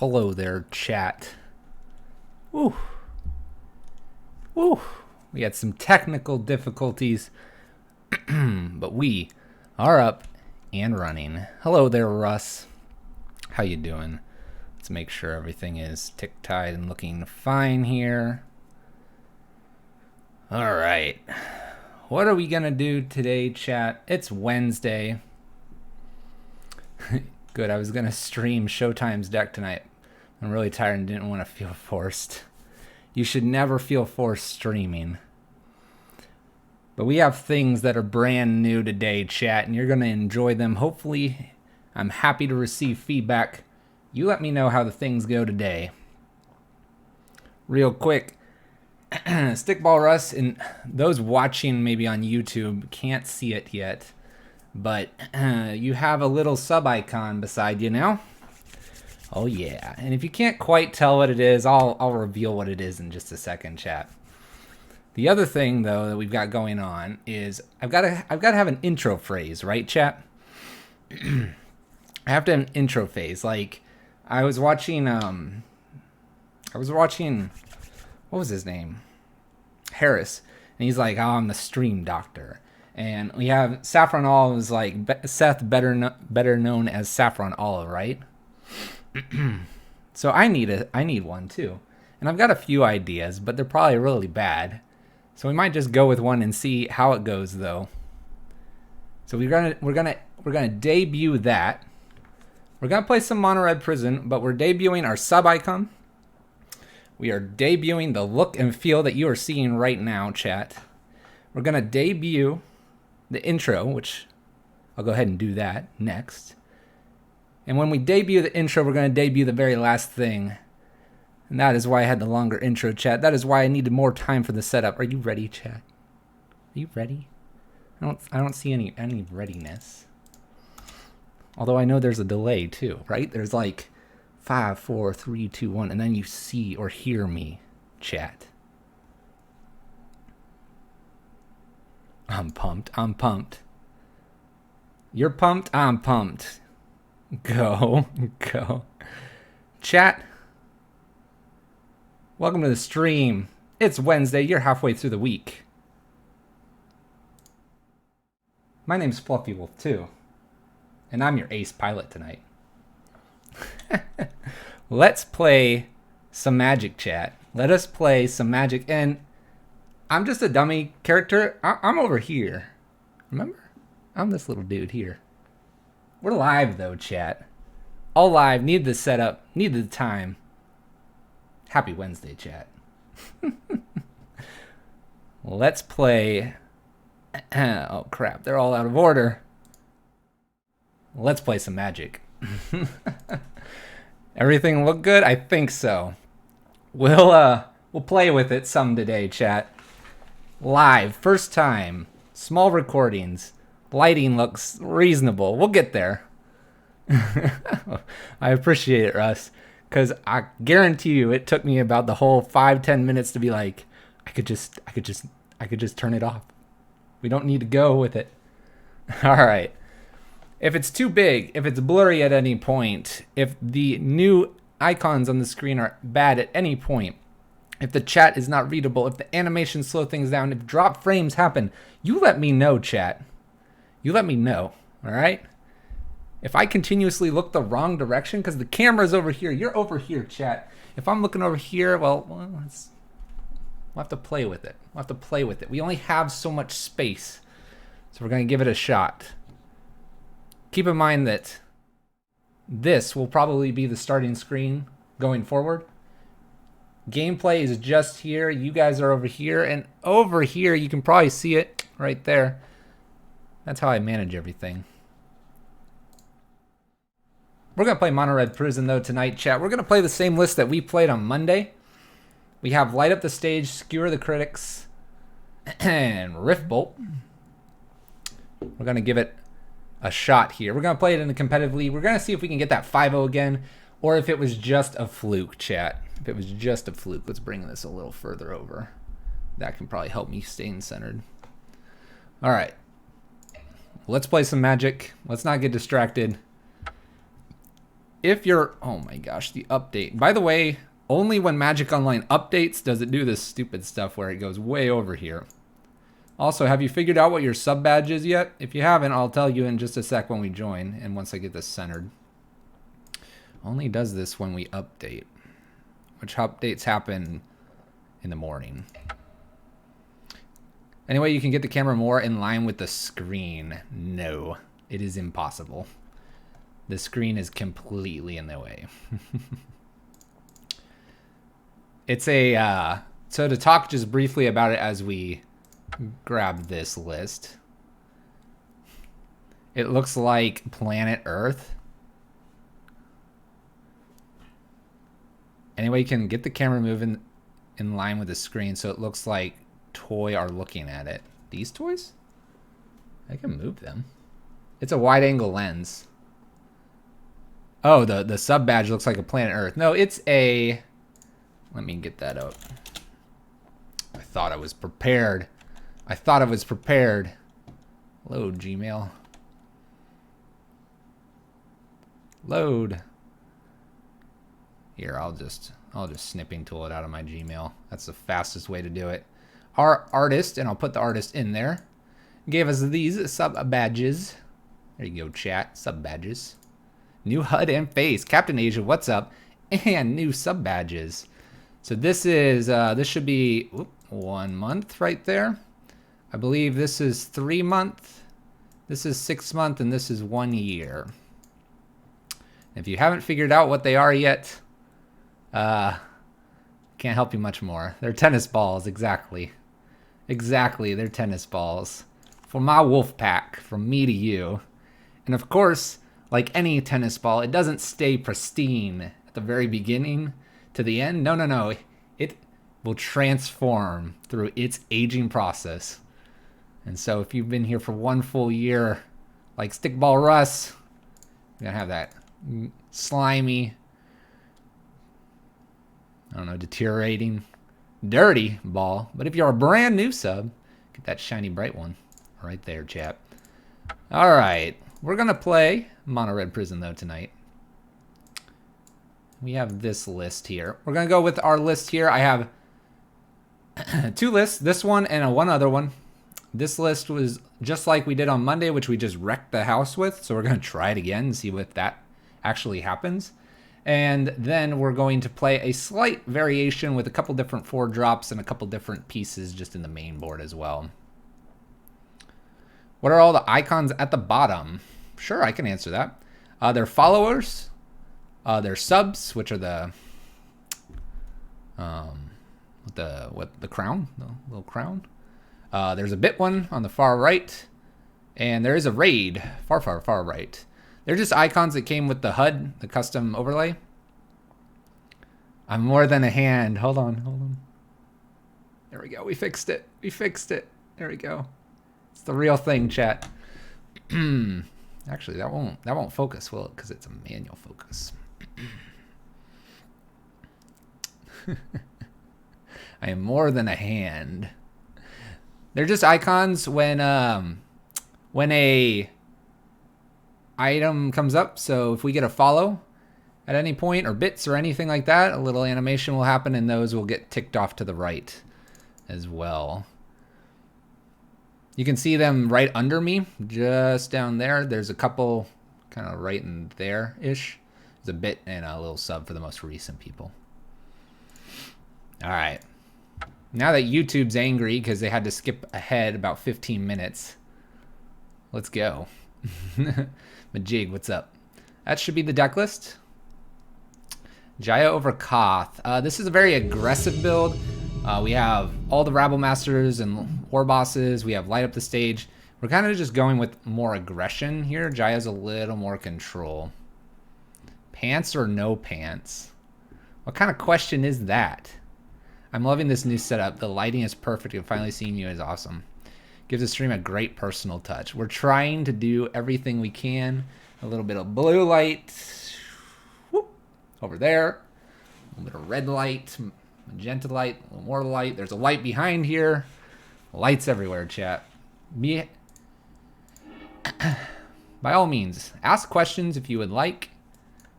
Hello there, chat. Woo. Woo. We had some technical difficulties, but we are up and running. Hello there, Russ. How you doing? Let's make sure everything is tick-tied and looking fine here. All right. What are we going to do today, chat? It's Wednesday. Good, I was going to stream Showtime's deck tonight. I'm really tired and didn't want to feel forced. You should never feel forced streaming. But we have things that are brand new today, chat, and you're going to enjoy them. Hopefully, I'm happy to receive feedback. You let me know how the things go today. Real quick, Stickball Russ, and those watching maybe on YouTube can't see it yet, but you have a little sub icon beside you now. Oh yeah, and if you can't quite tell what it is, I'll reveal what it is in just a second, chat. The other thing though that we've got going on is I've got to have an intro phrase, right, chat? I have to have an intro phase. Like I was watching what was his name? Harris, and he's like, "Oh, I'm the stream doctor." And we have Saffron Olive is like Seth, better known as Saffron Olive, right? So I need one too, and I've got a few ideas, but they're probably really bad. So we might just go with one and see how it goes, though. So we're gonna debut that. We're gonna play some Mono Red Prison, but we're debuting our sub icon. We are debuting the look and feel that you are seeing right now, chat. We're gonna debut the intro, which I'll go ahead and do that next. And when we debut the intro, we're going to debut the very last thing. And that is why I had the longer intro, chat. That is why I needed more time for the setup. Are you ready, chat? Are you ready? I don't see any readiness. Although I know there's a delay too, right? There's like 5, 4, 3, 2, 1, and then you see or hear me, chat. I'm pumped. I'm pumped. You're pumped? I'm pumped. Go. Chat, welcome to the stream. It's Wednesday. You're halfway through the week. My name's Fluffy Wolf 2, and I'm your ace pilot tonight. Let's play some Magic, chat. Let us play some Magic, and I'm just a dummy character. I'm over here. Remember? I'm this little dude here. We're live, though, chat. All live. Need the setup. Need the time. Happy Wednesday, chat. Let's play... Oh, crap. They're all out of order. Let's play some Magic. Everything look good? I think so. We'll play with it some today, chat. Live. First time. Small recordings. Lighting looks reasonable. We'll get there. I appreciate it, Russ, because I guarantee you it took me about the whole 5-10 minutes to be like, I could just turn it off. We don't need to go with it. All right. If it's too big, if it's blurry at any point, if the new icons on the screen are bad at any point, if the chat is not readable, if the animations slow things down, if drop frames happen, you let me know, chat. You let me know, all right? If I continuously look the wrong direction, because the camera's over here, you're over here, chat. If I'm looking over here, well we'll have to play with it. We'll have to play with it. We only have so much space, so we're going to give it a shot. Keep in mind that this will probably be the starting screen going forward. Gameplay is just here. You guys are over here, and over here, you can probably see it right there. That's how I manage everything. We're going to play Mono Red Prison, though, tonight, chat. We're going to play the same list that we played on Monday. We have Light Up the Stage, Skewer the Critics, and Rift Bolt. We're going to give it a shot here. We're going to play it in the competitive league. We're going to see if we can get that 5-0 again, or if it was just a fluke, chat. If it was just a fluke, let's bring this a little further over. That can probably help me stay centered. All right. Let's play some Magic. Let's not get distracted. if you're, oh my gosh, the update. By the way, only when Magic Online updates does it do this stupid stuff where it goes way over here. Also, have you figured out what your sub badge is yet? If you haven't, I'll tell you in just a sec when we join and once I get this centered. Only does this when we update, which updates happen in the morning. Anyway, you can get the camera more in line with the screen. No, it is impossible. The screen is completely in the way. It's a, so to talk just briefly about it as we grab this list. It looks like planet Earth. Anyway, you can get the camera moving in line with the screen so it looks like toy are looking at it. These toys? I can move them. It's a wide angle lens. Oh, the sub badge looks like a planet Earth. No, it's a... Let me get that out. I thought I was prepared. I thought I was prepared. Load, Gmail. Load. Here, I'll just snipping tool it out of my Gmail. That's the fastest way to do it. Our artist, and I'll put the artist in there, gave us these sub badges. There you go, chat. Sub badges. New HUD and face. Captain Asia, what's up? And new sub badges. So this is this should be 1 month right there. I believe this is 3 month. This is 6 month, and this is 1 year. If you haven't figured out what they are yet, can't help you much more. They're tennis balls, exactly. Exactly, they're tennis balls. For my wolf pack, from me to you. And of course, like any tennis ball, it doesn't stay pristine at the very beginning to the end. No, no, no. It will transform through its aging process. And so if you've been here for 1 full year, like Stickball Russ, you're going to have that slimy, I don't know, deteriorating, dirty ball. But if you're a brand new sub, get that shiny bright one right there, chap. All right. We're going to play Mono Red Prison, though, tonight. We have this list here. We're going to go with our list here. I have 2 lists, this one and one other one. This list was just like we did on Monday, which we just wrecked the house with. So we're going to try it again and see what that actually happens. And then we're going to play a slight variation with a couple different 4 drops and a couple different pieces just in the main board as well. What are all the icons at the bottom? Sure, I can answer that. They're followers. They're subs, which are the crown, the little crown. There's a bit one on the far right, and there is a raid far right. They're just icons that came with the HUD, the custom overlay. I'm more than a hand. Hold on. There we go. We fixed it. There we go. It's the real thing, chat. Actually, that won't focus, will it? Because it's a manual focus. I am more than a hand. They're just icons when a item comes up. So if we get a follow at any point or bits or anything like that, a little animation will happen and those will get ticked off to the right as well. You can see them right under me, just down there. There's a couple kind of right in there-ish. There's a bit and a little sub for the most recent people. All right. Now that YouTube's angry because they had to skip ahead about 15 minutes, let's go. Majig, what's up? That should be the deck list. Jaya over Koth. This is a very aggressive build. We have all the Rabble Masters and War Bosses. We have Light Up the Stage. We're kind of just going with more aggression here. Jaya's a little more control. Pants or no pants? What kind of question is that? I'm loving this new setup. The lighting is perfect and finally seeing you is awesome. Gives the stream a great personal touch. We're trying to do everything we can. A little bit of blue light. Whoop, over there. A little bit of red light. Magenta light. A little more light. There's a light behind here. Lights everywhere, chat. By all means, ask questions if you would like.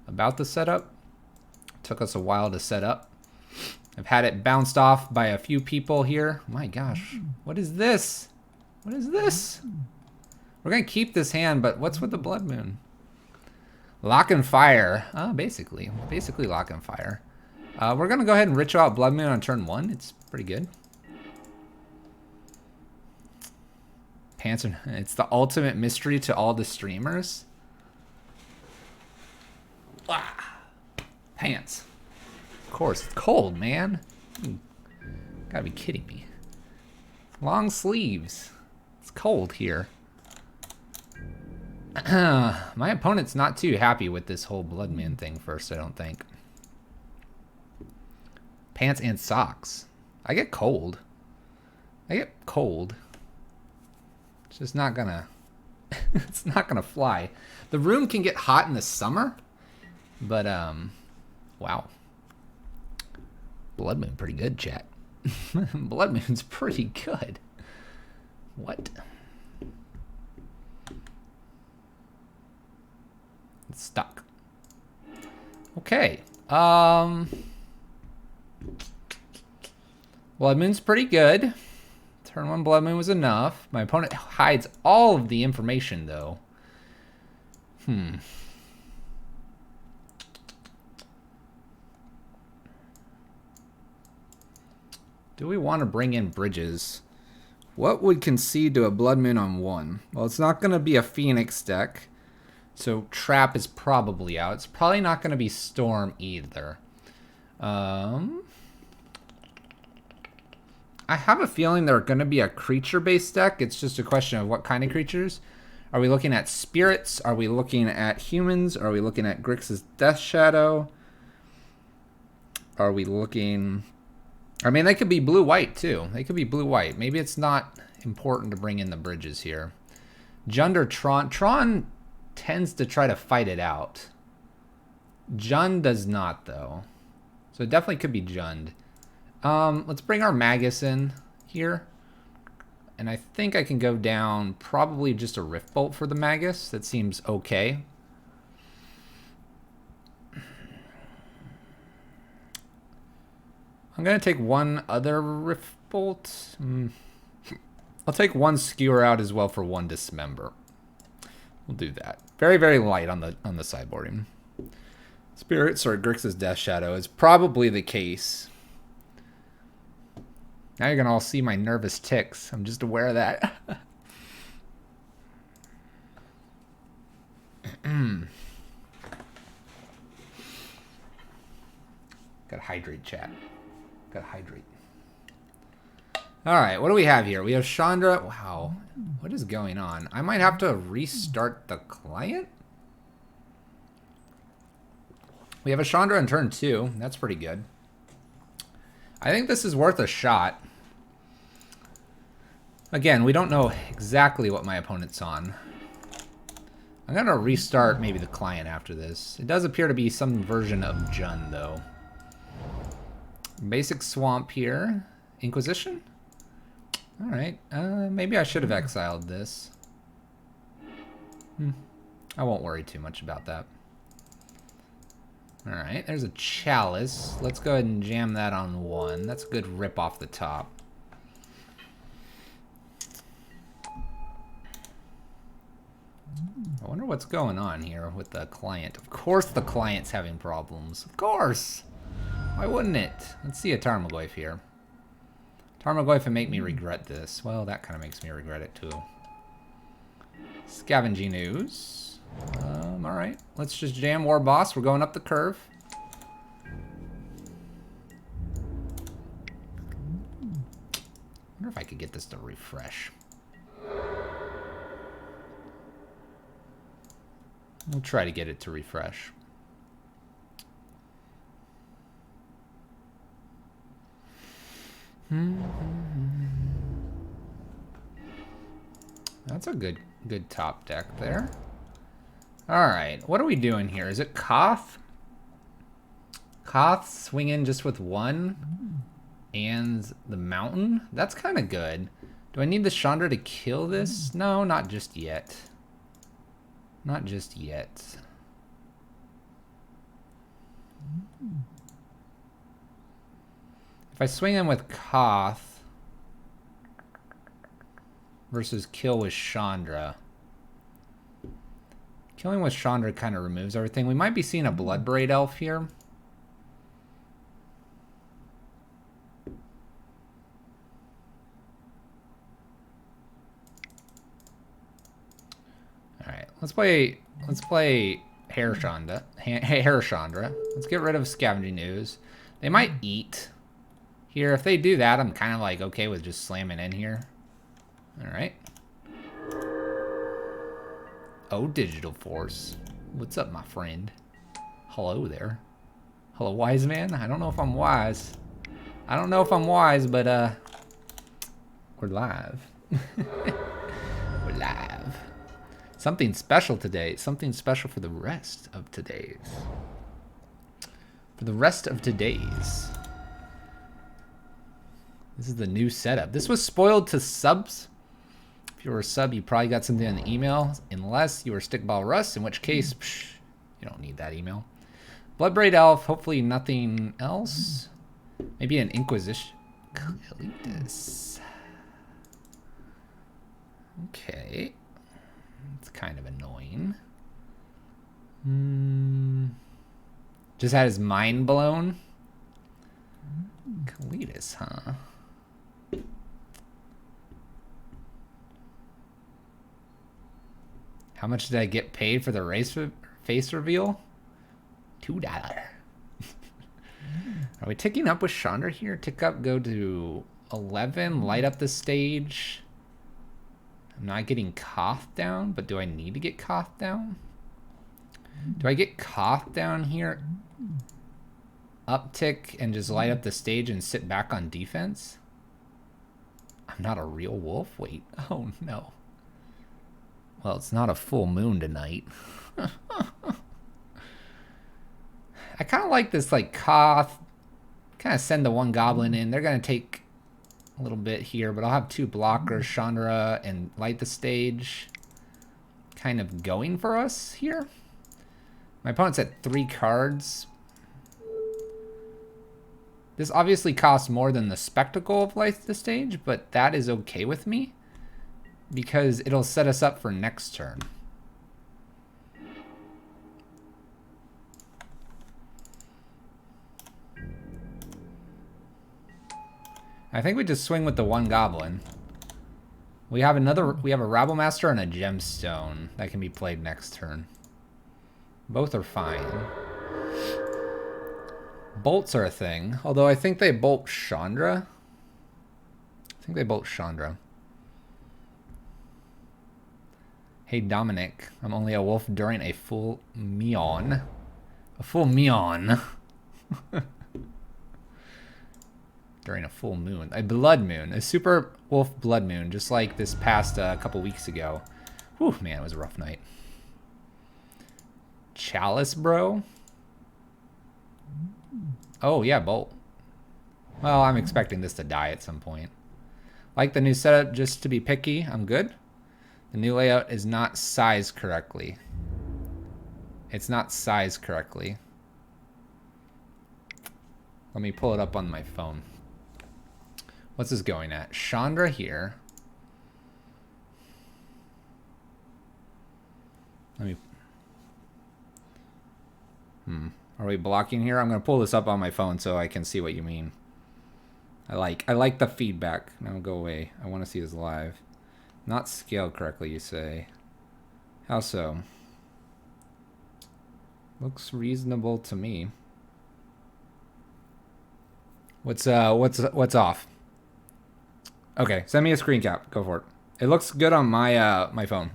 about the setup. Took us a while to set up. I've had it bounced off by a few people here. My gosh, what is this? What is this? We're gonna keep this hand, but what's with the Blood Moon? Lock and Fire. Basically Lock and Fire. We're gonna go ahead and ritual out Blood Moon on turn 1. It's pretty good. Pants. It's the ultimate mystery to all the streamers. Pants. Of course, it's cold, man. Gotta be kidding me. Long sleeves. It's cold here. My opponent's not too happy with this whole Blood Moon thing first, I don't think. Pants and socks. I get cold. It's just not gonna... it's not gonna fly. The room can get hot in the summer, but, wow. Blood Moon pretty good, chat. Blood Moon's pretty good. What? It's stuck. Okay. Blood Moon's pretty good. Turn 1 Blood Moon was enough. My opponent hides all of the information, though. Do we want to bring in bridges? What would concede to a Blood Moon on 1? Well, it's not going to be a Phoenix deck. So Trap is probably out. It's probably not going to be Storm either. I have a feeling they're going to be a creature-based deck. It's just a question of what kind of creatures. Are we looking at spirits? Are we looking at humans? Are we looking at Grixis Death Shadow? Are we looking... I mean, they could be blue-white, too. They could be blue-white. Maybe it's not important to bring in the bridges here. Jund or Tron. Tron tends to try to fight it out. Jund does not, though. So it definitely could be Jund. Let's bring our Magus in here. And I think I can go down probably just a Rift Bolt for the Magus. That seems okay. I'm going to take one other Rift Bolt. I'll take one Skewer out as well for one Dismember. We'll do that. Very, very light on the sideboarding. Spirits or Grixis Death Shadow is probably the case. Now you're going to all see my nervous ticks. I'm just aware of that. Gotta hydrate, chat. Gotta hydrate. Alright, what do we have here? We have Chandra. Wow. What is going on? I might have to restart the client? We have a Chandra in turn 2. That's pretty good. I think this is worth a shot. Again, we don't know exactly what my opponent's on. I'm going to restart maybe the client after this. It does appear to be some version of Jund, though. Basic Swamp here. Inquisition? Alright. Maybe I should have exiled this. I won't worry too much about that. Alright, there's a Chalice. Let's go ahead and jam that on 1. That's a good rip off the top. I wonder what's going on here with the client. Of course the client's having problems. Of course! Why wouldn't it? Let's see a Tarmogoyf here. Tarmogoyf would make me regret this. Well, that kind of makes me regret it too. Scavenging Ooze. Alright, let's just jam War Boss. We're going up the curve. I wonder if I could get this to refresh. We'll try to get it to refresh. That's a good top deck there. Alright, what are we doing here? Is it Koth? Koth swinging just with 1 and the Mountain? That's kind of good. Do I need the Chandra to kill this? No, not just yet. Not just yet. If I swing in with Koth versus kill with Chandra. Killing with Chandra kind of removes everything. We might be seeing a Bloodbraid Elf here. Alright, let's play Hair Chandra. Let's get rid of Scavenging Ooze. They might eat here. If they do that, I'm kind of like okay with just slamming in here. Alright. Oh, Digital Force. What's up, my friend? Hello there. Hello, wise man. I don't know if I'm wise. I don't know if I'm wise, but we're live. We're live. Something special today. Something special for the rest of today's. For the rest of today's. This is the new setup. This was spoiled to subs. If you were a sub, you probably got something in the email, unless you were Stickball Russ, in which case, psh, you don't need that email. Bloodbraid Elf, hopefully nothing else. Maybe an Inquisition. Cletus. Okay. It's kind of annoying. Just had his mind blown. Cletus, huh? How much did I get paid for the face reveal? $2. Are we ticking up with Chandra here? Tick up, go to 11, light up the stage. I'm not getting Koth down, but do I need to get Koth down? Do I get Koth down here? Uptick and just light up the stage and sit back on defense? I'm not a real wolf? Wait, oh no. Well, it's not a full moon tonight. I kind of like this, like, Koth. Kind of send the one goblin in. They're going to take a little bit here, but I'll have two blockers, Chandra, and light the stage. Kind of going for us here. My opponent's at 3 cards. This obviously costs more than the spectacle of light the stage, but that is okay with me, because it'll set us up for next turn. I think we just swing with the one goblin. We have a Rabble Master and a Gemstone that can be played next turn. Both are fine. Bolts are a thing, although I think they bolt Chandra. Hey Dominic, I'm only a wolf during a full meon. A full meon. During a full moon. A blood moon. A super wolf blood moon, just like this past couple weeks ago. Whew, man, it was a rough night. Chalice, bro? Oh, yeah, bolt. Well, I'm expecting this to die at some point. Like the new setup, just to be picky, I'm good. The new layout is not sized correctly. It's not sized correctly. Let me pull it up on my phone. What's this going at? Chandra here. Let me... Are we blocking here? I'm going to pull this up on my phone so I can see what you mean. I like the feedback. Now go away. I want to see this live. Not scaled correctly, you say. How so? Looks reasonable to me. What's off? Okay, send me a screen cap. Go for it. It looks good on my my phone,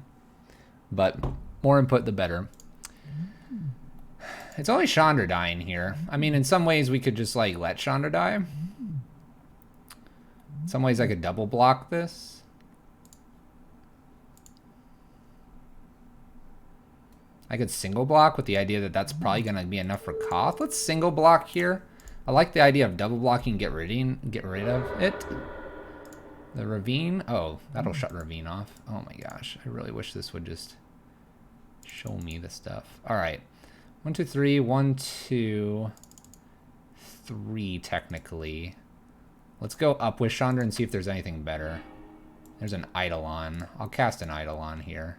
but more input the better. It's only Chandra dying here. I mean, in some ways we could just like let Chandra die. In some ways I could double block this. I could single block with the idea that that's probably going to be enough for Koth. Let's single block here. I like the idea of double blocking, get rid of it. The Ravine. Oh, that'll shut Ravine off. Oh my gosh. I really wish this would just show me the stuff. All right. 1, 2, 3. 1, 2, 3 technically. Let's go up with Chandra and see if there's anything better. There's an Eidolon. I'll cast an Eidolon here.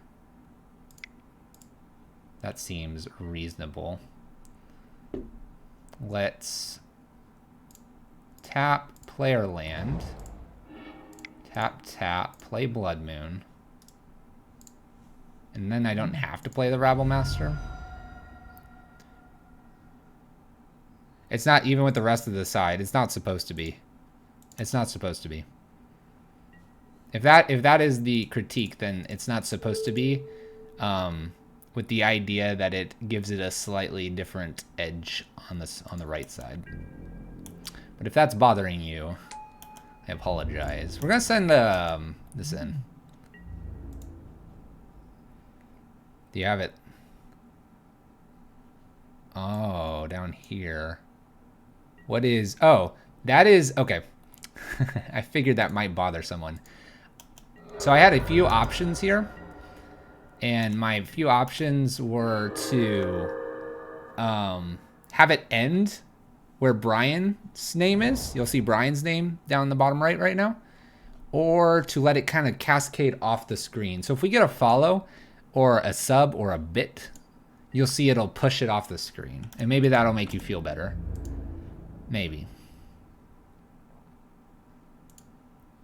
That seems reasonable. Let's tap player land. Tap, tap, play Blood Moon. And then I don't have to play the Rabble Master. It's not even with the rest of the side. It's not supposed to be. It's not supposed to be. If that is the critique, then it's not supposed to be. With the idea that it gives it a slightly different edge on the right side. But if that's bothering you, I apologize. We're gonna send this in. Do you have it? Oh, down here. What is... Oh, that is... Okay. I figured that might bother someone. So I had a few options here. And my few options were to have it end where Brian's name is. You'll see Brian's name down in the bottom right now. Or to let it kind of cascade off the screen. So if we get a follow or a sub or a bit, you'll see it'll push it off the screen. And maybe that'll make you feel better. Maybe.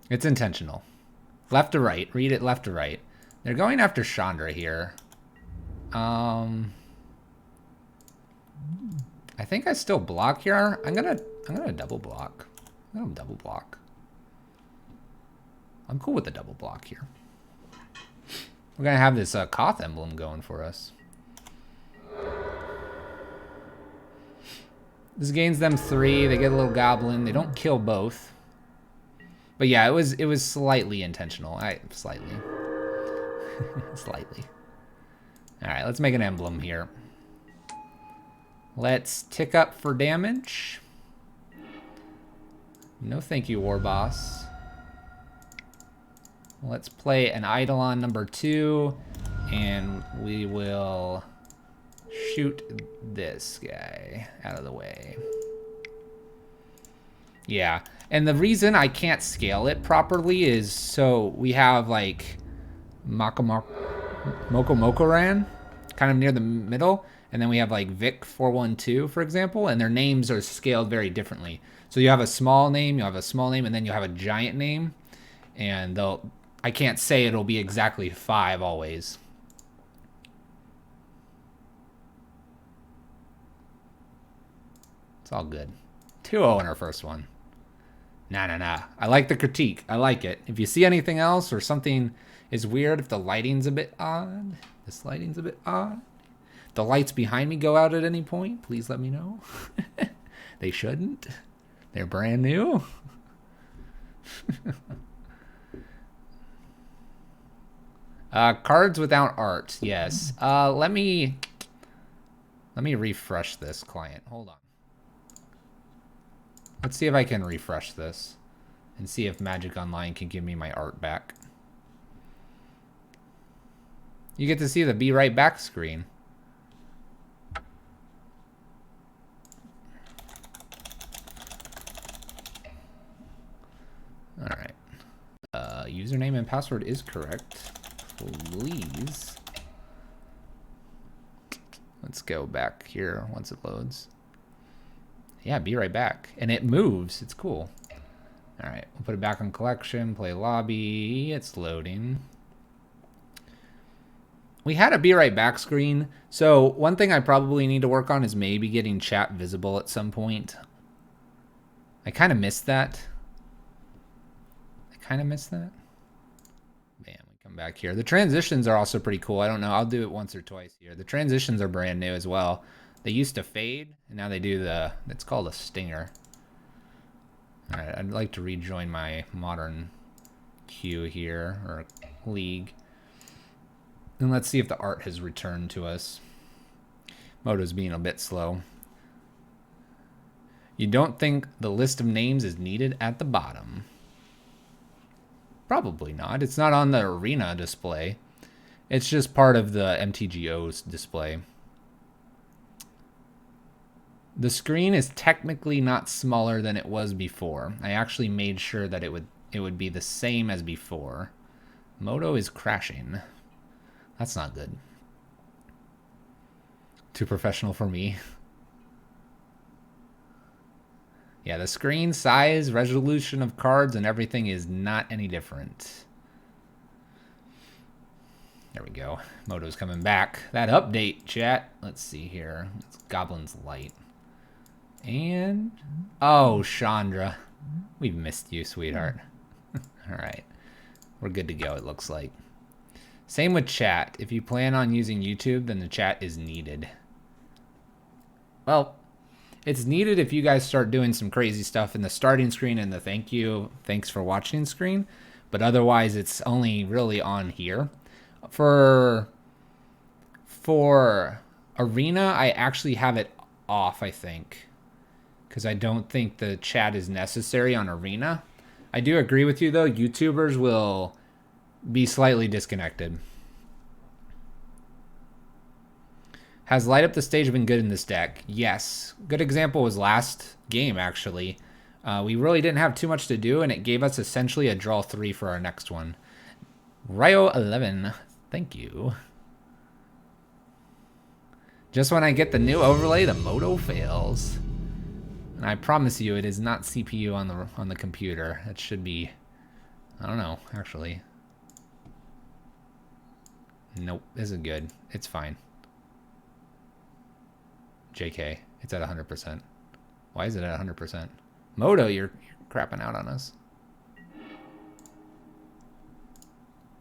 It's intentional. Left to right. Read it left to right. They're going after Chandra here. I think I still block here. I'm gonna double block. I'm gonna double block. I'm cool with the double block here. We're gonna have this Koth emblem going for us. This gains them 3. They get a little goblin. They don't kill both. But yeah, it was slightly intentional. Slightly. Slightly. Alright, let's make an emblem here. Let's tick up for damage. No thank you, War Boss. Let's play an Eidolon number 2. And we will shoot this guy out of the way. Yeah. And the reason I can't scale it properly is so we have like Mokoran kind of near the middle, and then we have like Vic 412 for example, and their names are scaled very differently. So you have a small name, and then you have a giant name, and I can't say it'll be exactly 5 always. It's all good. 2-0 in our first one. Nah. I like the critique. I like it. If you see anything else or something is weird, if the lighting's a bit odd, this lighting's a bit odd, the lights behind me go out at any point, please let me know. They shouldn't. They're brand new. Cards without art. Yes. Let me refresh this client. Hold on. Let's see if I can refresh this and see if Magic Online can give me my art back. You get to see the Be Right Back screen. All right. Username and password is correct. Please. Let's go back here once it loads. Yeah, Be Right Back. And it moves. It's cool. All right, we'll put it back on collection, play lobby. It's loading. We had a Be Right Back screen. So one thing I probably need to work on is maybe getting chat visible at some point. I kind of missed that. Man, we come back here. The transitions are also pretty cool. I don't know. I'll do it once or twice here. The transitions are brand new as well. They used to fade, and now they do it's called a stinger. All right, I'd like to rejoin my modern queue here, or league. And let's see if the art has returned to us. Moto's being a bit slow. You don't think the list of names is needed at the bottom? Probably not. It's not on the arena display. It's just part of the MTGO's display. The screen is technically not smaller than it was before. I actually made sure that it would be the same as before. Moto is crashing. That's not good. Too professional for me. Yeah, the screen size, resolution of cards, and everything is not any different. There we go. Moto's coming back. That update, chat. Let's see here. It's Goblin's Light. And... oh, Chandra. We've missed you, sweetheart. All right. We're good to go, it looks like. Same with chat. If you plan on using YouTube, then the chat is needed. Well, it's needed if you guys start doing some crazy stuff in the starting screen and the thank you, thanks for watching screen. But otherwise, it's only really on here. For Arena, I actually have it off, I think. Because I don't think the chat is necessary on Arena. I do agree with you, though. YouTubers will be slightly disconnected. Has Light Up the Stage been good in this deck? Yes. Good example was last game, actually. We really didn't have too much to do, and it gave us essentially a draw 3 for our next one. Ryo 11, thank you. Just when I get the new overlay, the Moto fails. And I promise you, it is not CPU on the computer. It should be, I don't know, actually. Nope, this is good. It's fine. JK, it's at 100%. Why is it at 100%? Moto, you're crapping out on us.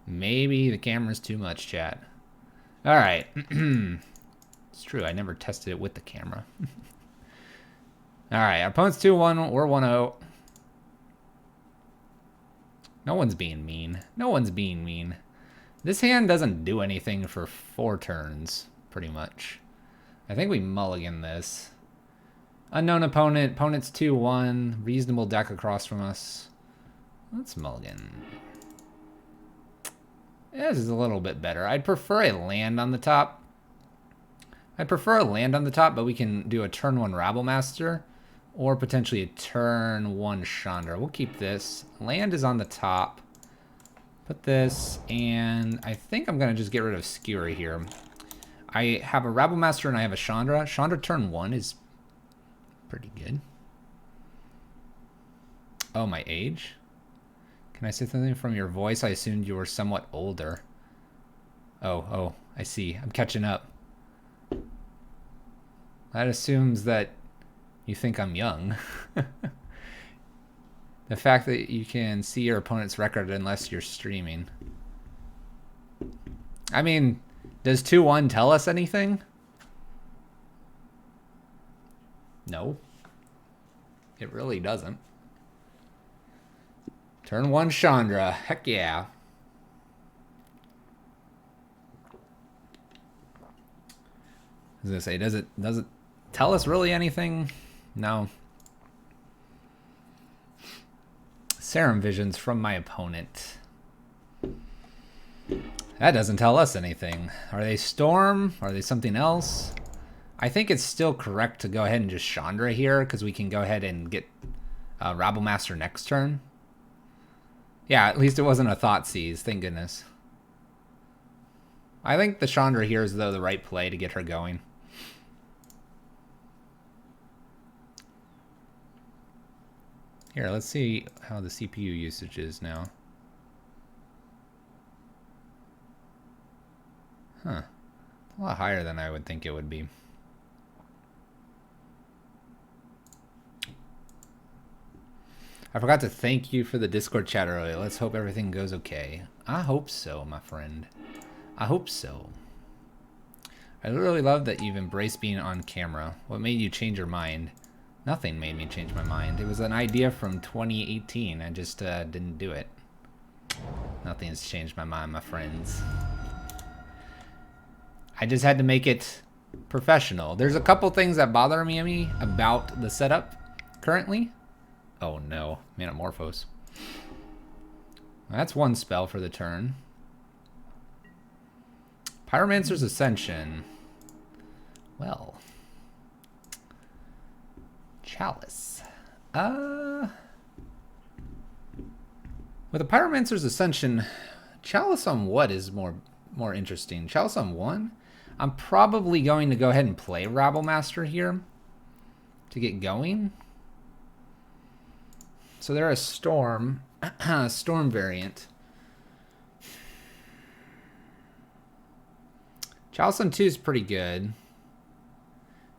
Maybe the camera's too much, chat. All right. It's true, I never tested it with the camera. All right, our opponent's 2-1, we're 1-0. No one's being mean. No one's being mean. This hand doesn't do anything for 4 turns, pretty much. I think we mulligan this. Unknown opponent. Opponent's 2-1. Reasonable deck across from us. Let's mulligan. Yeah, this is a little bit better. I'd prefer a land on the top. But we can do a turn 1 Rabble Master. Or potentially a turn 1 Chandra. We'll keep this. Land is on the top. Put this, and I think I'm going to just get rid of Skewery here. I have a Rabble Master and I have a Chandra. Chandra turn 1 is pretty good. Oh, my age? Can I say something from your voice? I assumed you were somewhat older. Oh, I see. I'm catching up. That assumes that you think I'm young. The fact that you can see your opponent's record unless you're streaming. I mean, does 2-1 tell us anything? No. It really doesn't. Turn 1 Chandra. Heck yeah. I was gonna say, does it tell us really anything? No. Serum Visions from my opponent. That doesn't tell us anything. Are they Storm? Are they something else? I think it's still correct to go ahead and just Chandra here, because we can go ahead and get Rabble Master next turn. Yeah, at least it wasn't a Thoughtseize, thank goodness. I think the Chandra here is, though, the right play to get her going. Here, let's see how the CPU usage is now. Huh. A lot higher than I would think it would be. I forgot to thank you for the Discord chat earlier. Let's hope everything goes okay. I hope so, my friend. I hope so. I really love that you've embraced being on camera. What made you change your mind? Nothing made me change my mind. It was an idea from 2018. I just didn't do it. Nothing's changed my mind, my friends. I just had to make it professional. There's a couple things that bother me about the setup currently. Oh no, Metamorphose. That's one spell for the turn. Pyromancer's Ascension. Well, Chalice. With a Pyromancer's Ascension, Chalice on what is more interesting? Chalice on 1? I'm probably going to go ahead and play Rabblemaster here to get going. So they're a Storm, Storm variant. Chalice on 2 is pretty good.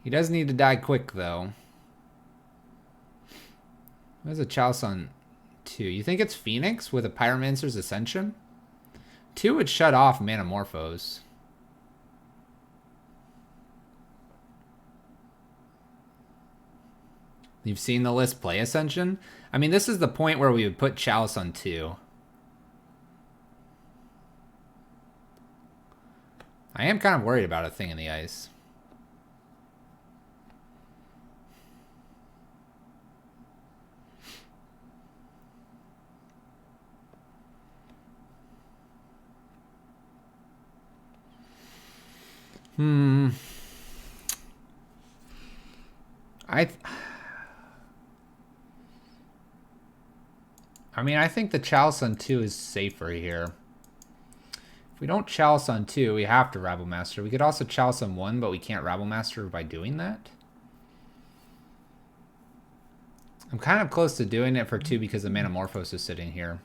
He does need to die quick, though. There's a Chalice on 2. You think it's Phoenix with a Pyromancer's Ascension? 2 would shut off Manamorphose. You've seen the list play Ascension? I mean, this is the point where we would put Chalice on 2. I am kind of worried about a Thing in the Ice. I mean, I think the Chalice on 2 is safer here. If we don't Chalice on 2, we have to Rabblemaster. We could also Chalice on 1, but we can't Rabblemaster by doing that. I'm kind of close to doing it for 2 because the Manamorphose is sitting here.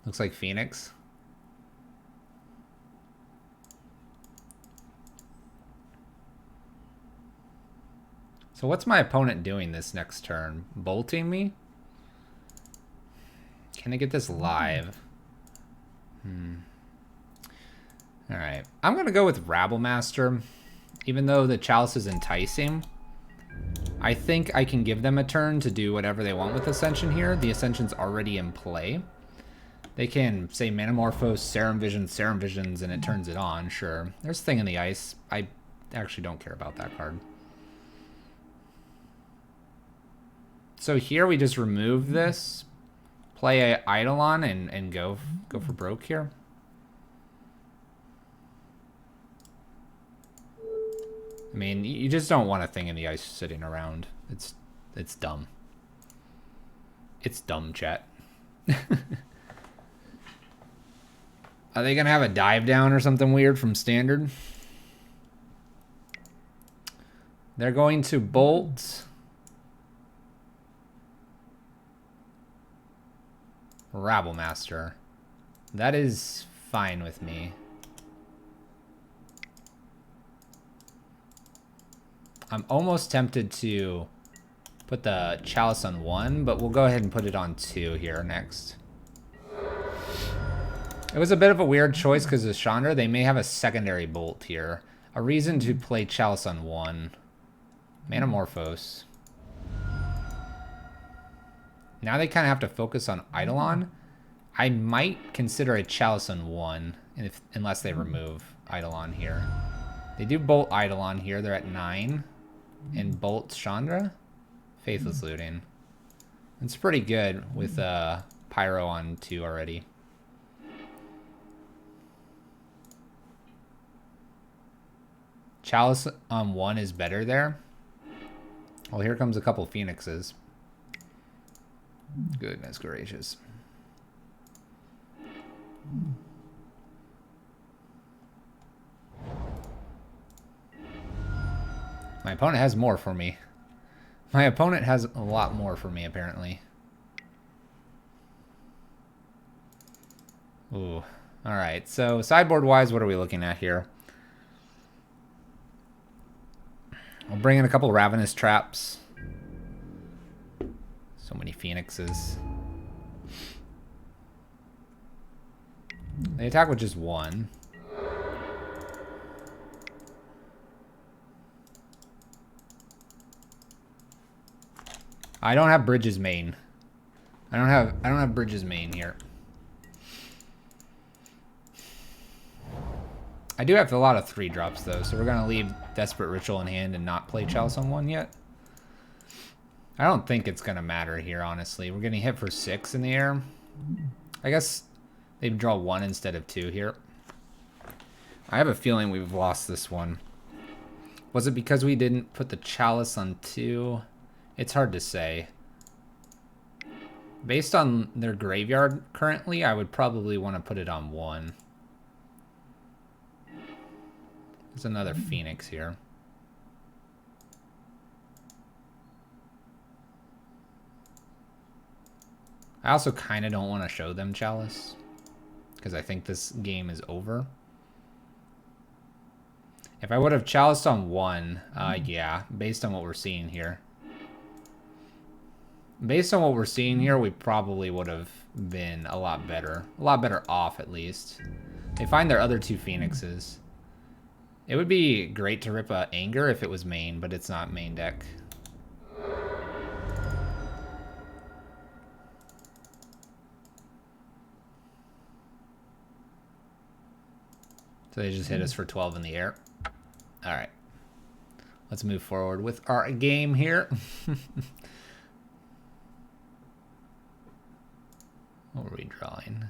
Looks like Phoenix. So what's my opponent doing this next turn? Bolting me? Can I get this live? Alright. I'm going to go with Rabblemaster. Even though the Chalice is enticing, I think I can give them a turn to do whatever they want with Ascension here. The Ascension's already in play. They can say Manamorphose, Serum Visions, and it turns it on, sure. There's Thing in the Ice. I actually don't care about that card. So here we just remove this, play Eidolon, and go for broke here. I mean, you just don't want a Thing in the Ice sitting around. It's dumb. It's dumb, chat. Are they going to have a dive down or something weird from standard? They're going to bolt Rabblemaster. That is fine with me. I'm almost tempted to put the Chalice on 1, but we'll go ahead and put it on 2 here next. It was a bit of a weird choice because of Chandra. They may have a secondary bolt here. A reason to play Chalice on 1. Manamorphose. Now they kind of have to focus on Eidolon. I might consider a Chalice on 1 unless they remove Eidolon here. They do bolt Eidolon here. They're at 9. And bolt Chandra. Faithless Looting. It's pretty good with Pyro on 2 already. Chalice on 1 is better there. Well, here comes a couple Phoenixes. Goodness gracious. My opponent has more for me. My opponent has a lot more for me, apparently. Ooh. Alright, so sideboard-wise, what are we looking at here? I'll bring in a couple Ravenous Traps. So many Phoenixes. They attack with just 1. I don't have Bridges main. I don't have Bridges main here. I do have a lot of 3-drops though, so we're gonna leave Desperate Ritual in hand and not play Chalice on 1 yet. I don't think it's gonna matter here, honestly. We're getting hit for 6 in the air. I guess they draw 1 instead of 2 here. I have a feeling we've lost this one. Was it because we didn't put the chalice on 2? It's hard to say. Based on their graveyard currently, I would probably want to put it on 1. There's another Phoenix here. I also kind of don't want to show them chalice, because I think this game is over. If I would have chaliced on 1, yeah, based on what we're seeing here. Based on what we're seeing here, we probably would have been a lot better. A lot better off, at least. They find their other 2 Phoenixes. It would be great to rip a Anger if it was main, but it's not main deck. So they just hit us for 12 in the air. All right. Let's move forward with our game here. What were we drawing?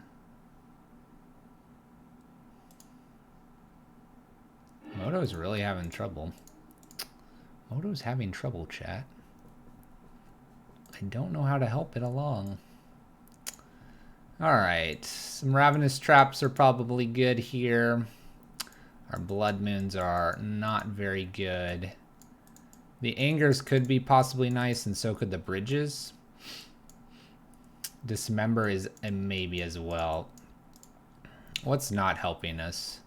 Moto's really having trouble. Moto's having trouble, chat. I don't know how to help it along. All right. Some Ravenous Traps are probably good here. Our Blood Moons are not very good. The Angers could be possibly nice, and so could the Bridges. Dismember is a maybe as well. What's not helping us?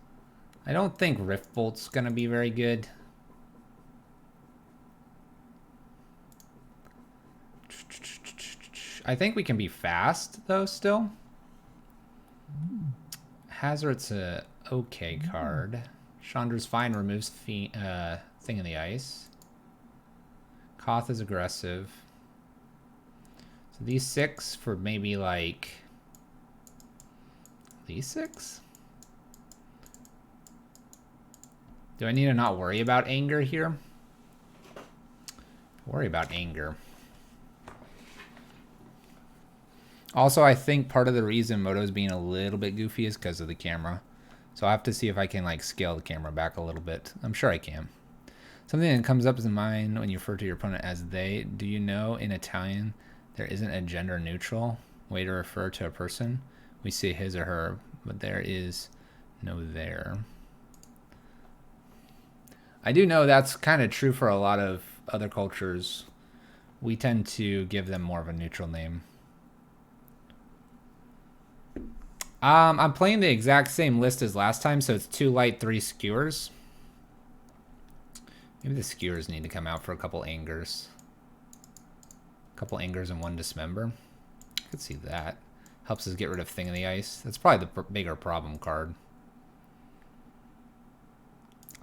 I don't think Rift Bolt's gonna be very good. I think we can be fast, though, still. Hazard's a okay card. Chandra's fine, removes Thing in the Ice. Koth is aggressive. So these 6 for maybe like... These 6? Do I need to not worry about Anger here? Worry about Anger. Also, I think part of the reason Moto's being a little bit goofy is because of the camera. So I have to see if I can like scale the camera back a little bit. I'm sure I can. Something that comes up in mind when you refer to your opponent as they. Do you know in Italian there isn't a gender neutral way to refer to a person? We say his or her, but there is no there. I do know that's kind of true for a lot of other cultures. We tend to give them more of a neutral name. I'm playing the exact same list as last time, so it's 2 light, 3 skewers. Maybe the skewers need to come out for a couple Angers. A couple Angers and 1 Dismember. I could see that. Helps us get rid of Thing in the Ice. That's probably the bigger problem card.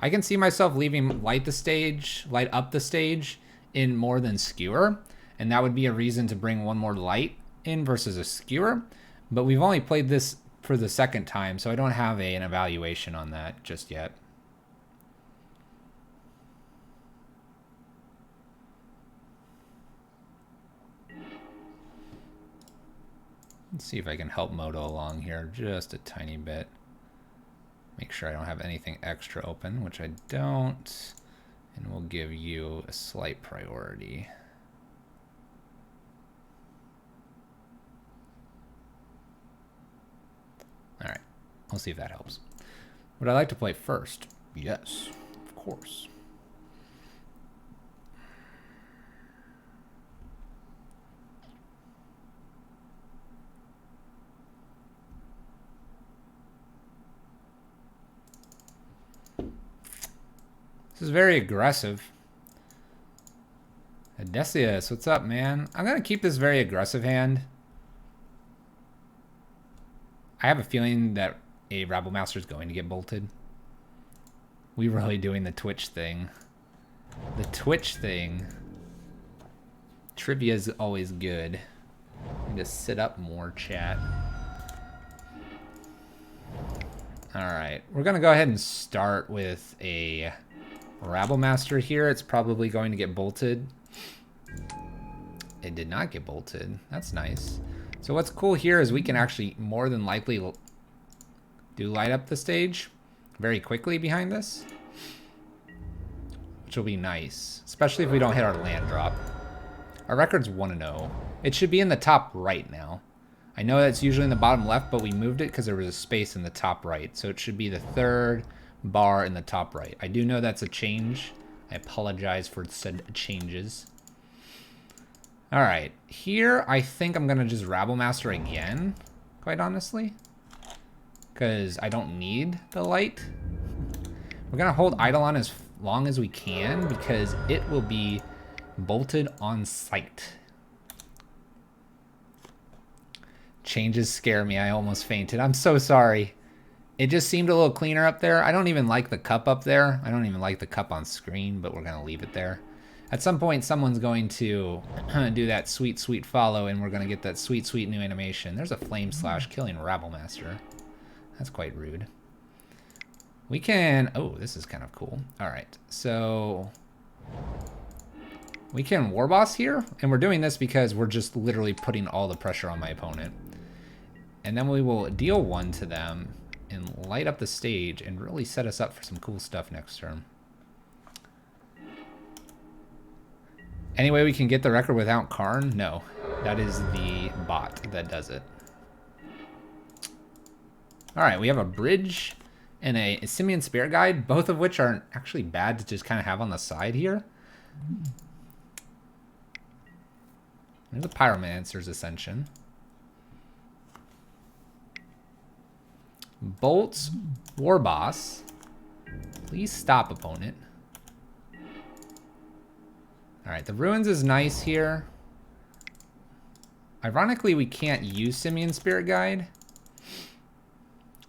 I can see myself leaving light up the stage in more than skewer, and that would be a reason to bring 1 more light in versus a skewer. But we've only played this for the 2nd time, so I don't have an evaluation on that just yet. Let's see if I can help Moto along here just a tiny bit. Make sure I don't have anything extra open, which I don't. And we'll give you a slight priority. All right, we'll see if that helps. Would I like to play first? Yes, of course. This is very aggressive. Odysseus, what's up, man? I'm going to keep this very aggressive hand. I have a feeling that a Rabble Master is going to get bolted. We're really doing the Twitch thing. The Twitch thing. Trivia is always good. I need to sit up more, chat. Alright, we're going to go ahead and start with a Rabble Master here. It's probably going to get bolted. It did not get bolted. That's nice. So what's cool here is we can actually more than likely do light up the stage. very quickly behind this, which will be nice, especially if we don't hit our land drop. Our record's 1-0. It should be in the top right now. I know that's usually in the bottom left, but we moved it because there was a space in the top right. So it should be the third bar in the top right. I do know that's a change. I apologize for said changes. All right, here I think I'm gonna just Rabble Master again, quite honestly, because I don't need the light. We're gonna hold Eidolon as long as we can because it will be bolted on sight. Changes scare me. I almost fainted. I'm so sorry. It just seemed a little cleaner up there. I don't even like the cup up there. I don't even like the cup on screen, but we're gonna leave it there. At some point, someone's going to do that sweet, sweet follow, and we're going to get that sweet, sweet new animation. There's a flame slash killing Rabble Master. That's quite rude. We can... Oh, this is kind of cool. All right, so... we can War Boss here, and we're doing this because we're just literally putting all the pressure on my opponent. And then we will deal 1 to them and light up the stage and really set us up for some cool stuff next turn. Any way we can get the record without Karn? No. That is the bot that does it. Alright, we have a bridge and a Simian Spirit Guide, both of which aren't actually bad to just kind of have on the side here. There's a Pyromancer's Ascension. Bolts, War Boss. Please stop, opponent. Alright, the Ruins is nice here. Ironically, we can't use Simian Spirit Guide.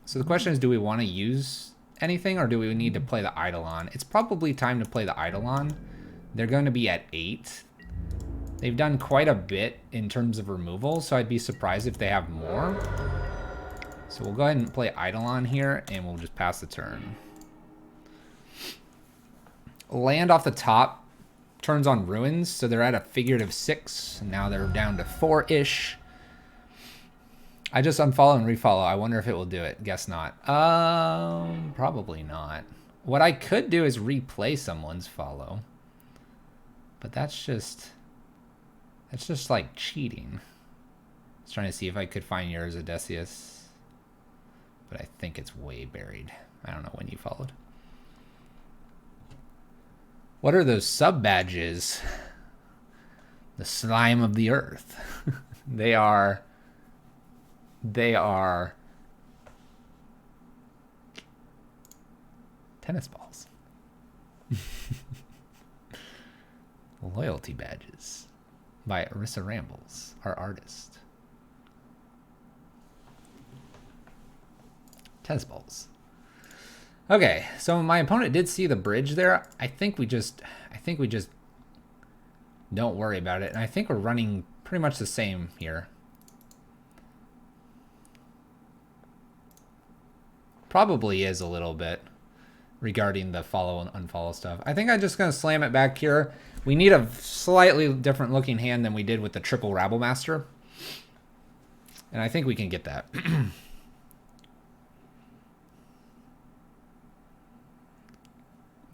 So the question is, do we want to use anything or do we need to play the Eidolon? It's probably time to play the Eidolon. They're going to be at 8. They've done quite a bit in terms of removal, so I'd be surprised if they have more. So we'll go ahead and play Eidolon here and we'll just pass the turn. Land off the top. Turns on Ruins, so they're at a figurative 6. And now they're down to 4-ish. I just unfollow and refollow. I wonder if it will do it. Guess not. Probably not. What I could do is replay someone's follow. But that's just like cheating. I was trying to see if I could find yours, Odysseus. But I think it's way buried. I don't know when you followed. What are those sub-badges? The slime of the earth. They are tennis balls. Loyalty badges by Arissa Rambles, our artist. Tennis balls. Okay, so my opponent did see the bridge there. I think we just don't worry about it. And I think we're running pretty much the same here. Probably is a little bit regarding the follow and unfollow stuff. I think I'm just going to slam it back here. We need a slightly different looking hand than we did with the triple Rabble Master. And I think we can get that.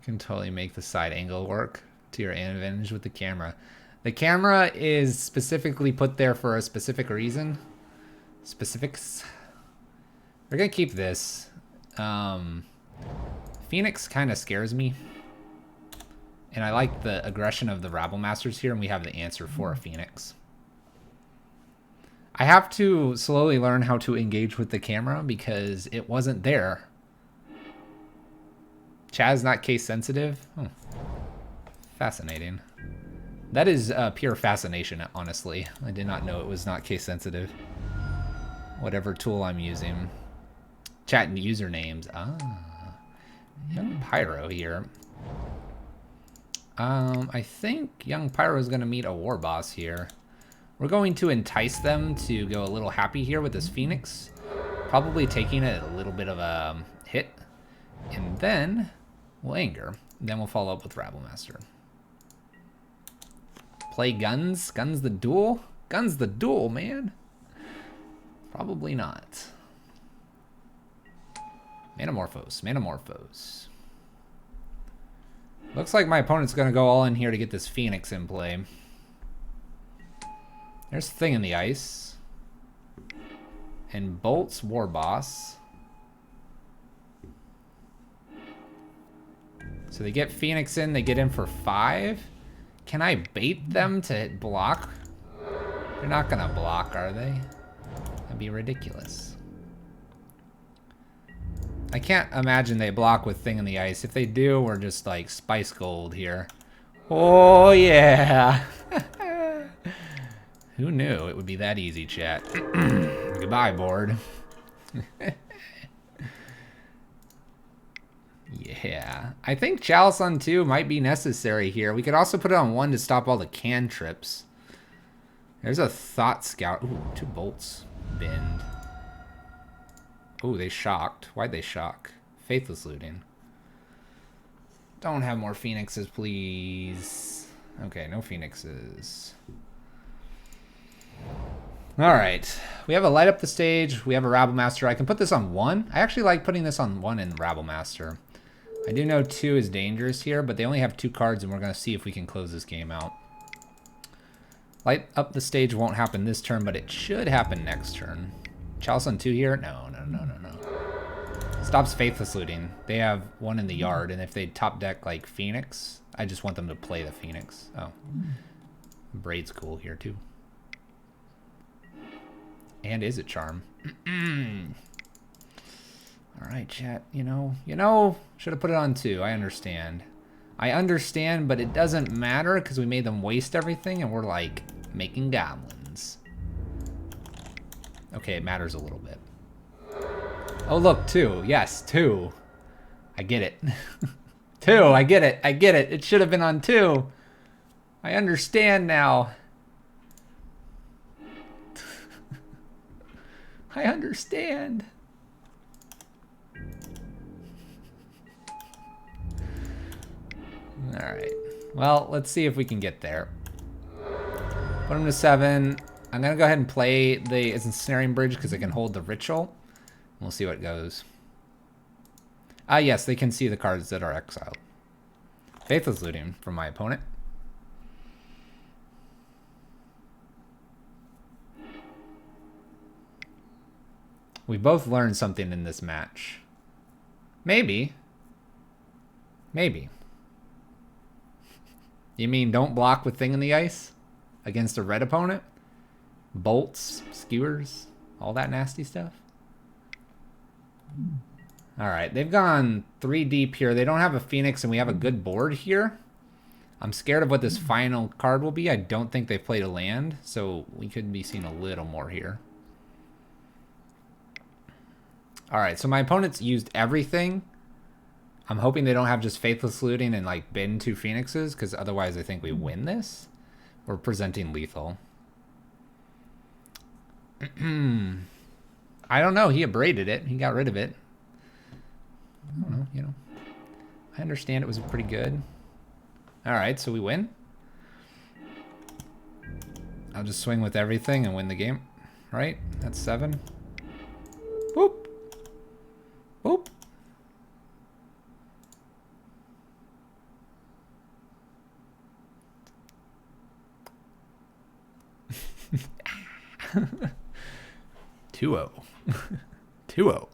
Can totally make the side angle work to your advantage with the camera. The camera is specifically put there for a specific reason. Specifics. We're gonna keep this. Phoenix kind of scares me. And I like the aggression of the Rabble Masters here, and we have the answer for a Phoenix. I have to slowly learn how to engage with the camera because it wasn't there. Chaz not case sensitive? Oh. Fascinating. That is pure fascination, honestly. I did not know it was not case sensitive. Whatever tool I'm using. Chat usernames. Ah. Young Pyro here. I think Young Pyro is going to meet a War Boss here. We're going to entice them to go a little happy here with this Phoenix. Probably taking a little bit of a hit. And then we'll anger. Then we'll follow up with Rabble Master. Play guns? Guns the duel? Guns the duel, man. Probably not. Manamorphose, Manamorphose. Looks like my opponent's going to go all in here to get this Phoenix in play. There's Thing in the Ice. And Bolt's War Boss. So they get Phoenix in, they get in for 5. Can I bait them to block? They're not going to block, are they? That'd be ridiculous. I can't imagine they block with Thing in the Ice. If they do, we're just like Spice Gold here. Oh, yeah. Who knew it would be that easy, chat? Goodbye, board. Yeah. I think Chalice on 2 might be necessary here. We could also put it on 1 to stop all the cantrips. There's a Thought Scout. Ooh, 2 bolts. Bend. Ooh, they shocked. Why'd they shock? Faithless Looting. Don't have more Phoenixes, please. Okay, no Phoenixes. Alright. We have a Light Up the Stage. We have a Rabble Master. I can put this on 1. I actually like putting this on 1 in Rabble Master. I do know 2 is dangerous here, but they only have 2 cards, and we're going to see if we can close this game out. Light Up the Stage won't happen this turn, but it should happen next turn. Chalice on 2 here? No. Stops Faithless Looting. They have 1 in the yard, and if they top deck like Phoenix, I just want them to play the Phoenix. Oh. Braid's cool here too. And is it Charm? Alright, chat. You know, should have put it on 2. I understand. I understand, but it doesn't matter because we made them waste everything and we're like making goblins. Okay, it matters a little bit. Oh, look, 2. Yes, 2. I get it. 2, I get it. I get it. It should have been on 2. I understand now. I understand. Alright. Well, let's see if we can get there. Put him to 7. I'm going to go ahead and play the Ensnaring Bridge because it can hold the Ritual. We'll see what it goes. Yes, they can see the cards that are exiled. Faithless Looting from my opponent. We both learned something in this match. Maybe. Maybe. You mean don't block with Thing in the Ice against a red opponent? Bolts, skewers, all that nasty stuff? Alright, they've gone 3 deep here. They don't have a Phoenix and we have a good board here. I'm scared of what this final card will be. I don't think they've played a land, so we could be seeing a little more here. Alright, so my opponent's used everything. I'm hoping they don't have just Faithless Looting and like bend 2 Phoenixes, because otherwise I think we win this. We're presenting lethal. I don't know. He abraded it. He got rid of it. I don't know, you know. I understand it was pretty good. Alright, so we win. I'll just swing with everything and win the game. Right? That's 7. Whoop. Whoop. Two-0. 2-0.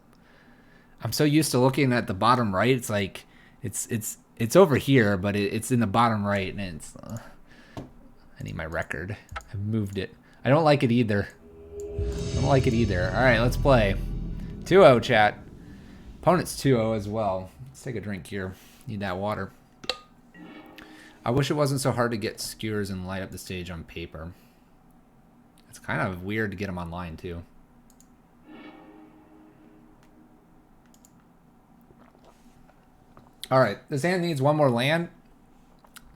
I'm so used to looking at the bottom right. It's like it's over here, but it's in the bottom right, and it's. I need my record. I've moved it. I don't like it either. I don't like it either. All right, let's play. 2-0, chat. Opponent's 2-0 as well. Let's take a drink here. Need that water. I wish it wasn't so hard to get skewers and light up the stage on paper. It's kind of weird to get them online too. All right, this hand needs 1 more land,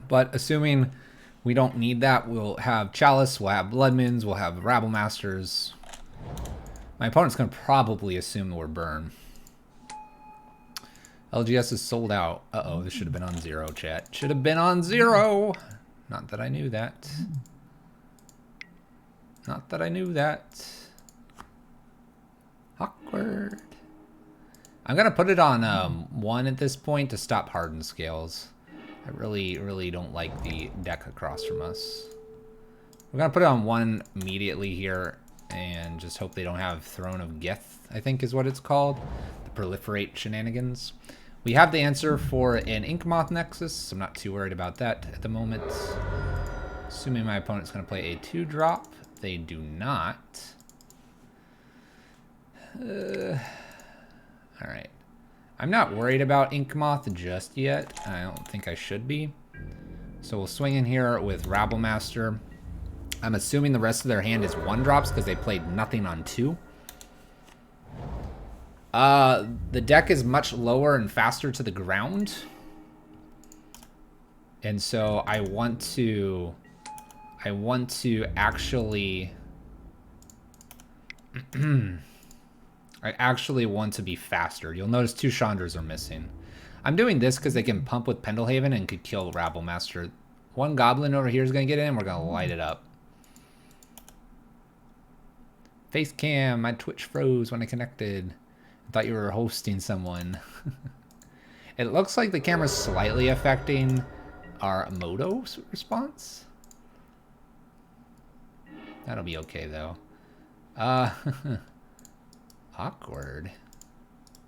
but assuming we don't need that, we'll have Chalice, we'll have Bloodmins, we'll have Rabble Masters. My opponent's going to probably assume we're burn. LGS is sold out. Uh-oh, this should have been on 0, chat. Should have been on 0. Not that I knew that. Not that I knew that. Awkward. I'm going to put it on 1 at this point to stop hardened scales. I really don't like the deck across from us. We're going to put it on 1 immediately here and just hope they don't have Throne of Geth, I think is what it's called. The proliferate shenanigans. We have the answer for an Inkmoth Nexus, so I'm not too worried about that at the moment. Assuming my opponent's going to play a 2-drop. They do not. Alright. I'm not worried about Inkmoth just yet. I don't think I should be. So we'll swing in here with Rabblemaster. I'm assuming the rest of their hand is 1-drops because they played nothing on 2. The deck is much lower and faster to the ground. And so I want to actually I actually want to be faster. You'll notice 2 Chandras are missing. I'm doing this because they can pump with Pendlehaven and could kill Rabblemaster. 1 Goblin over here is going to get in and we're going to light it up. Face cam, my Twitch froze when I connected. I thought you were hosting someone. It looks like the camera's slightly affecting our Moto response. That'll be okay though. Awkward.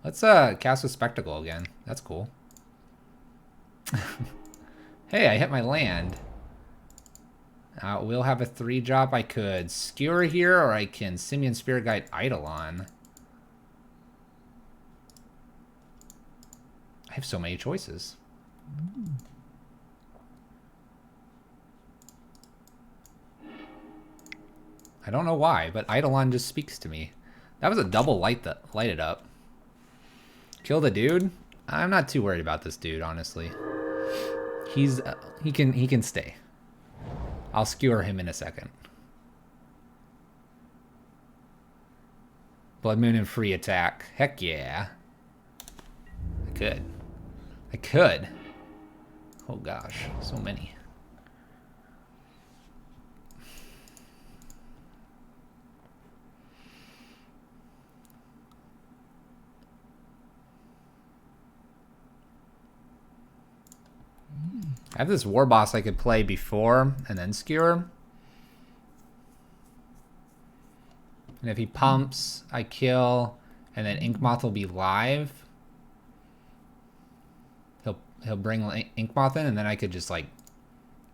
Let's cast a Spectacle again. That's cool. Hey, I hit my land. We'll have a 3-drop. I could Skewer here, or I can Simian Spirit Guide Eidolon. I have so many choices. I don't know why, but Eidolon just speaks to me. That was a double light it up. Kill the dude? I'm not too worried about this dude, honestly. He can stay. I'll skewer him in a second. Blood Moon and free attack. Heck yeah. I could. Oh gosh, so many. I have this War Boss I could play before and then skewer. And if he pumps, I kill, and then Inkmoth will be live. He'll bring Inkmoth in, and then I could just like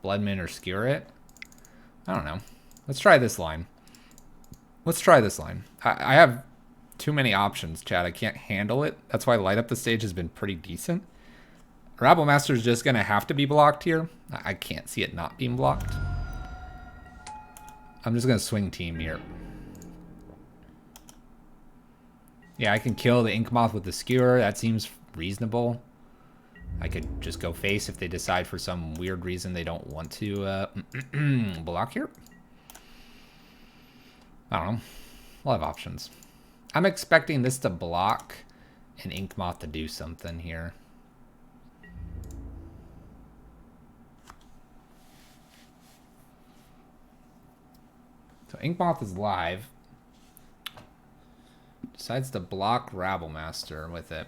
Blood Moon or skewer it. I don't know. Let's try this line. I have too many options, Chad. I can't handle it. That's why Light Up the Stage has been pretty decent. Rabblemaster is just going to have to be blocked here. I can't see it not being blocked. I'm just going to swing team here. Yeah, I can kill the Inkmoth with the Skewer. That seems reasonable. I could just go face if they decide for some weird reason they don't want to block here. I don't know. We'll have options. I'm expecting this to block and Inkmoth to do something here. So Inkmoth is live. Decides to block Rabblemaster with it.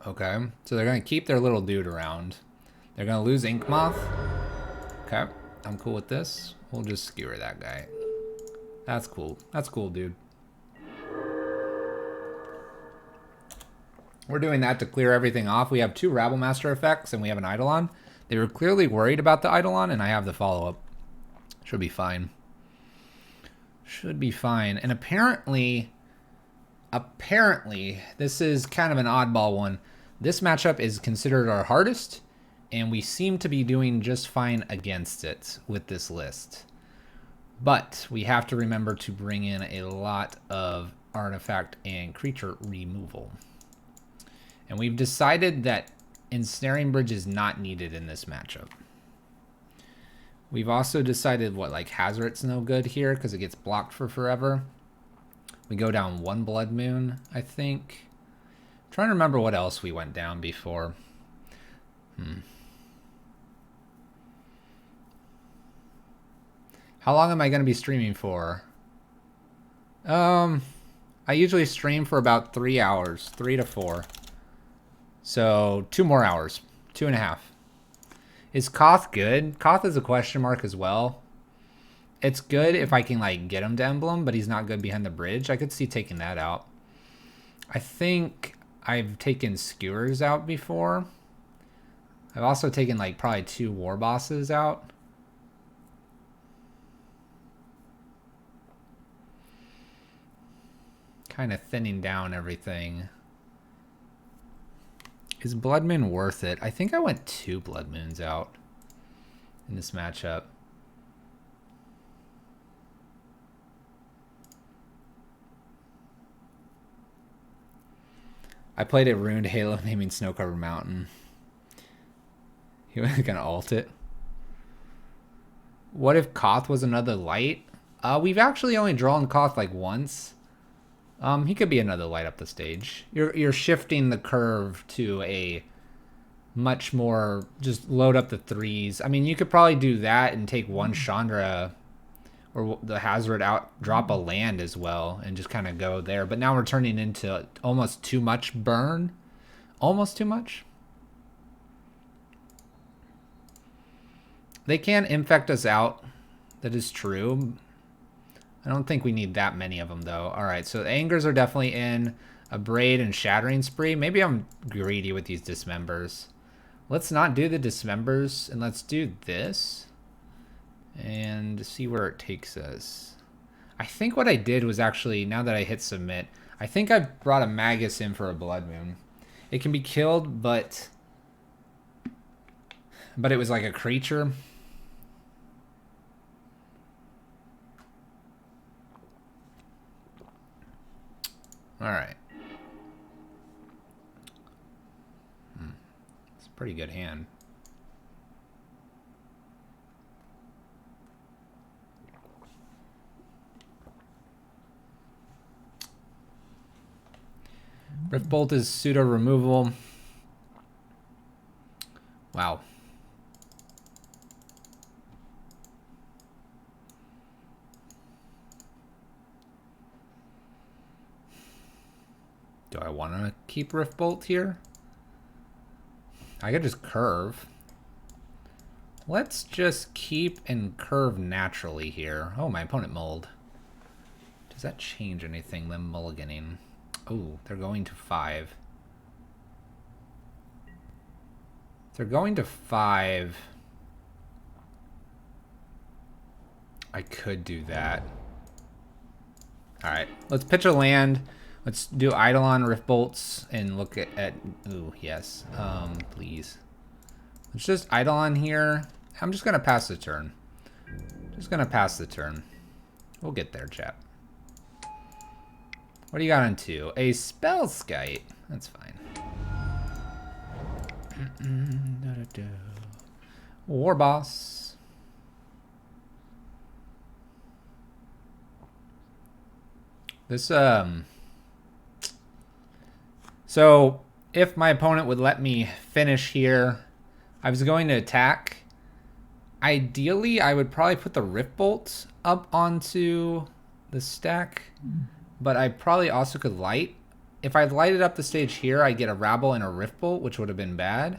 Okay, so they're going to keep their little dude around. They're going to lose Inkmoth. Okay, I'm cool with this. We'll just skewer that guy. That's cool. That's cool, dude. We're doing that to clear everything off. We have 2 Rabblemaster effects and we have an Eidolon. They were clearly worried about the Eidolon, and I have the follow-up. Should be fine. Should be fine. And apparently, this is kind of an oddball one. This matchup is considered our hardest, and we seem to be doing just fine against it with this list. But we have to remember to bring in a lot of artifact and creature removal. And we've decided that Ensnaring Bridge is not needed in this matchup. We've also decided like Hazoret's no good here because it gets blocked for forever. We go down 1 Blood Moon, I think. I'm trying to remember what else we went down before. How long am I going to be streaming for? I usually stream for about 3 hours, 3 to 4. So 2 more hours, 2.5. Is Koth good? Koth is a question mark as well. It's good if I can like get him to emblem, but he's not good behind the bridge. I could see taking that out. I think I've taken skewers out before. I've also taken like probably 2 war bosses out. Kind of thinning down everything. Is Blood Moon worth it? I think I went 2 Blood Moons out in this matchup. I played a ruined Halo naming Snow Covered Mountain. He was gonna ult it. What if Koth was another light? We've actually only drawn Koth like once. He could be another light up the stage. You're shifting the curve to a much more just load up the 3s. I mean, you could probably do that and take 1 Chandra or the Hazard out, drop a land as well, and just kind of go there. But now we're turning into almost too much burn. Almost too much. They can infect us out. That is true. I don't think we need that many of them, though. All right, so the Angers are definitely in. A Braid and Shattering Spree. Maybe I'm greedy with these Dismembers. Let's not do the Dismembers, and let's do this. And see where it takes us. I think what I did was actually, now that I hit submit, I think I brought a Magus in for a Blood Moon. It can be killed, but it was like a creature. All right. It's a pretty good hand. Rift Bolt is pseudo removable. Wow. Do I want to keep Rift Bolt here? I could just curve. Let's just keep and curve naturally here. Oh, my opponent mulled. Does that change anything, them mulliganing? Oh, they're going to 5. They're going to 5. I could do that. All right, let's pitch a land. Let's do Eidolon, Rift Bolts, and look at ooh, yes, please. Let's just Eidolon here. I'm just gonna pass the turn. Just gonna pass the turn. We'll get there, chap. What do you got on 2? A Spellskite. That's fine. War Boss. This, so if my opponent would let me finish here, I was going to attack. Ideally, I would probably put the Rift Bolt up onto the stack, but I probably also could light. If I lighted up the stage here, I'd get a Rabble and a Rift Bolt, which would have been bad.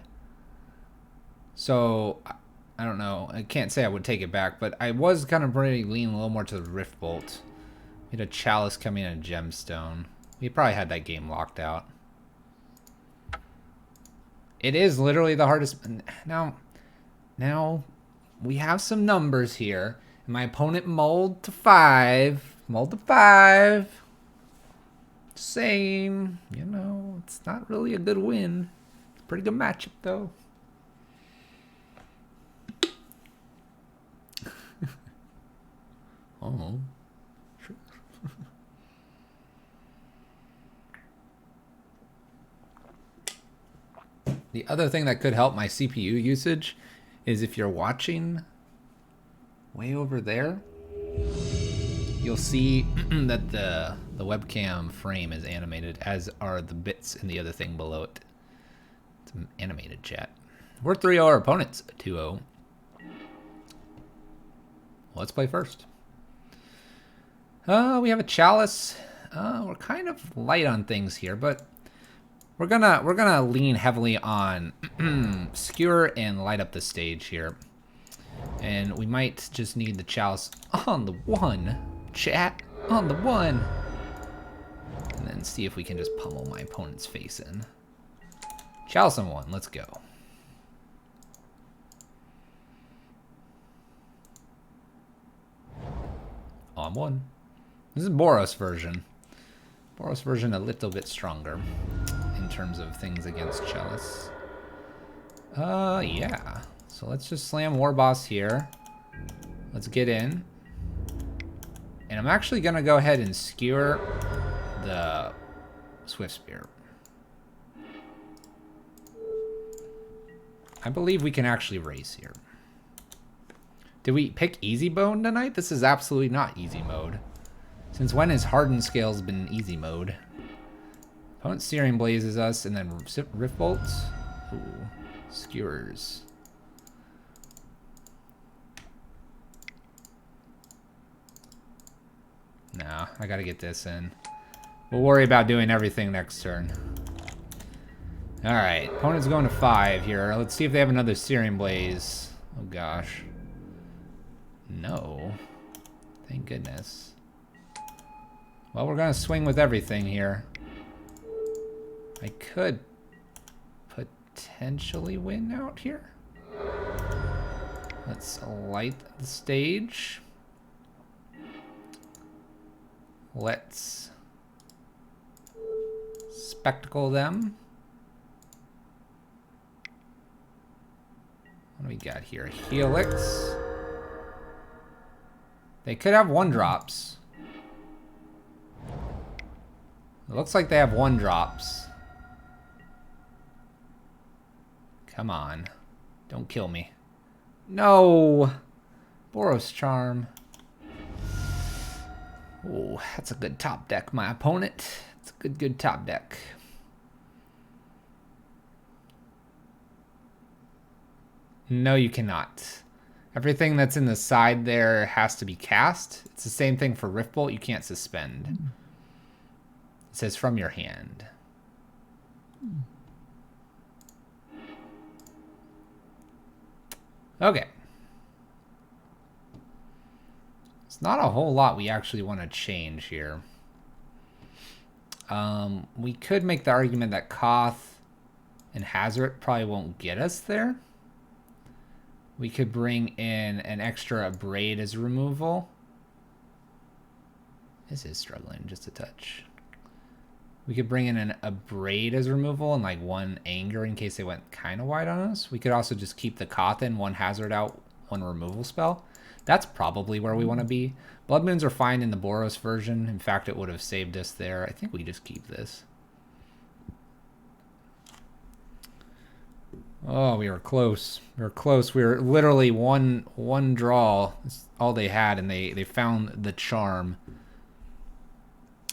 So, I don't know. I can't say I would take it back, but I was kind of really leaning a little more to the Rift Bolt. We had a Chalice coming in a Gemstone. We probably had that game locked out. It is literally the hardest. Now we have some numbers here. And my opponent mulled to 5. Mulled to 5. Just saying, you know, it's not really a good win. It's a pretty good matchup, though. Oh. Sure. The other thing that could help my CPU usage is if you're watching way over there, you'll see that the webcam frame is animated, as are the bits in the other thing below it. It's an animated chat. We're 3-0 our opponents, 2-0. Let's play first. We have a chalice. We're kind of light on things here, but we're gonna lean heavily on skewer and light up the stage here. And we might just need the chalice on the one. Chat on the one. And then see if we can just pummel my opponent's face in. Chalice on one, let's go. On one. This is Boros version. Boros version a little bit stronger in terms of things against chalice. Yeah. So let's just slam Warboss here. Let's get in. And I'm actually gonna go ahead and skewer the Swift Spear. I believe we can actually race here. Did we pick easy mode tonight? This is absolutely not easy mode. Since when has Hardened Scales been easy mode? Opponent Searing Blazes us, and then Rift Bolts. Ooh, skewers. No, I gotta get this in. We'll worry about doing everything next turn. Alright, opponent's going to 5 here. Let's see if they have another Searing Blaze. Oh gosh. No. Thank goodness. Well, we're gonna swing with everything here. I could potentially win out here. Let's light the stage. Let's spectacle them. What do we got here? Helix. They could have 1-drops. It looks like they have 1-drops. Come on. Don't kill me. No! Boros Charm. Oh, that's a good top deck, my opponent. It's a good top deck. No, you cannot. Everything that's in the side there has to be cast. It's the same thing for Rift Bolt. You can't suspend. It says from your hand. Okay. It's not a whole lot we actually want to change here. We could make the argument that Koth and Hazoret probably won't get us there. We could bring in an extra Abrade as removal. This is struggling just a touch. We could bring in an Abrade as removal and like 1 Anger in case they went kind of wide on us. We could also just keep the Koth in, 1 Hazard out, 1 removal spell. That's probably where we want to be. Blood Moons are fine in the Boros version. In fact, it would have saved us there. I think we just keep this. Oh, we were close. We were close. We were literally one draw. That's all they had, and they found the charm.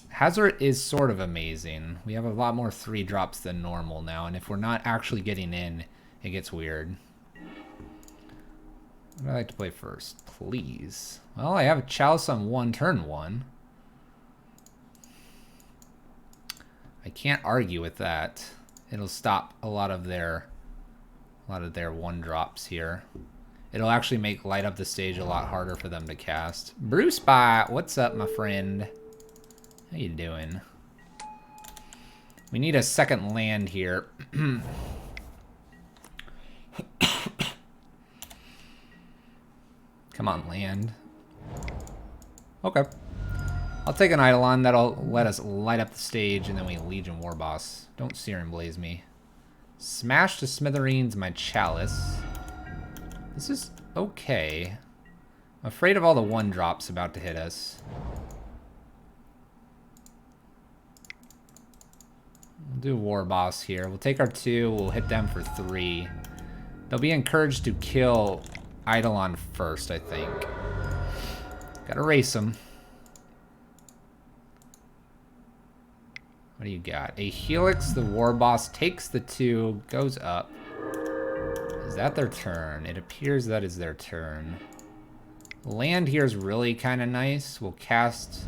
Hazard is sort of amazing. We have a lot more 3-drops than normal now, and if we're not actually getting in, it gets weird. What would I like to play first? Please. Well, I have a Chalice on 1, turn 1. I can't argue with that. It'll stop a lot of their 1-drops here. It'll actually make light up the stage a lot harder for them to cast. Bruce Bot, what's up, my friend? How you doing? We need a second land here. Come on, land. Okay. I'll take an Eidolon. That'll let us light up the stage, and then we Legion Warboss. Don't Searing Blaze me. Smash to smithereens my Chalice. This is okay. I'm afraid of all the 1-drops about to hit us. We'll do Warboss here. We'll take our 2. We'll hit them for 3. They'll be encouraged to kill Eidolon first, I think. Gotta race them. What do you got? A Helix, the Warboss, takes the 2, goes up. Is that their turn? It appears that is their turn. Land here is really kind of nice. We'll cast.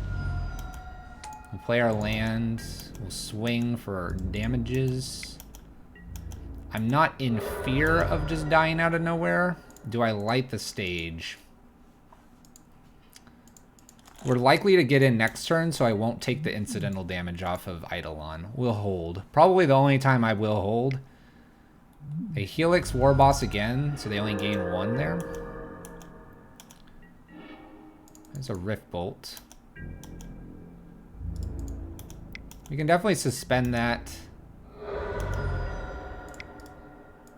We'll play our land. We'll swing for damages. I'm not in fear of just dying out of nowhere. Do I light the stage? We're likely to get in next turn, so I won't take the incidental damage off of Eidolon. We'll hold. Probably the only time I will hold. A Helix Warboss again, so they only gain 1 there. There's a Rift Bolt. We can definitely suspend that.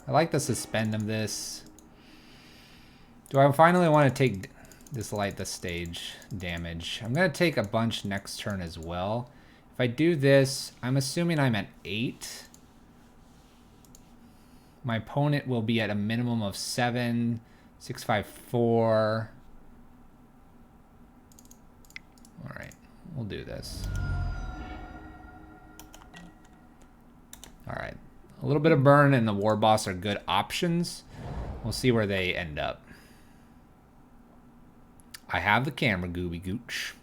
I like the suspend of this. Do I finally want to take this light the stage damage? I'm going to take a bunch next turn as well. If I do this, I'm assuming I'm at 8. My opponent will be at a minimum of 7, 6, 5, 4. All right, we'll do this. All right, a little bit of burn and the War Boss are good options. We'll see where they end up. I have the camera, Gooby Gooch.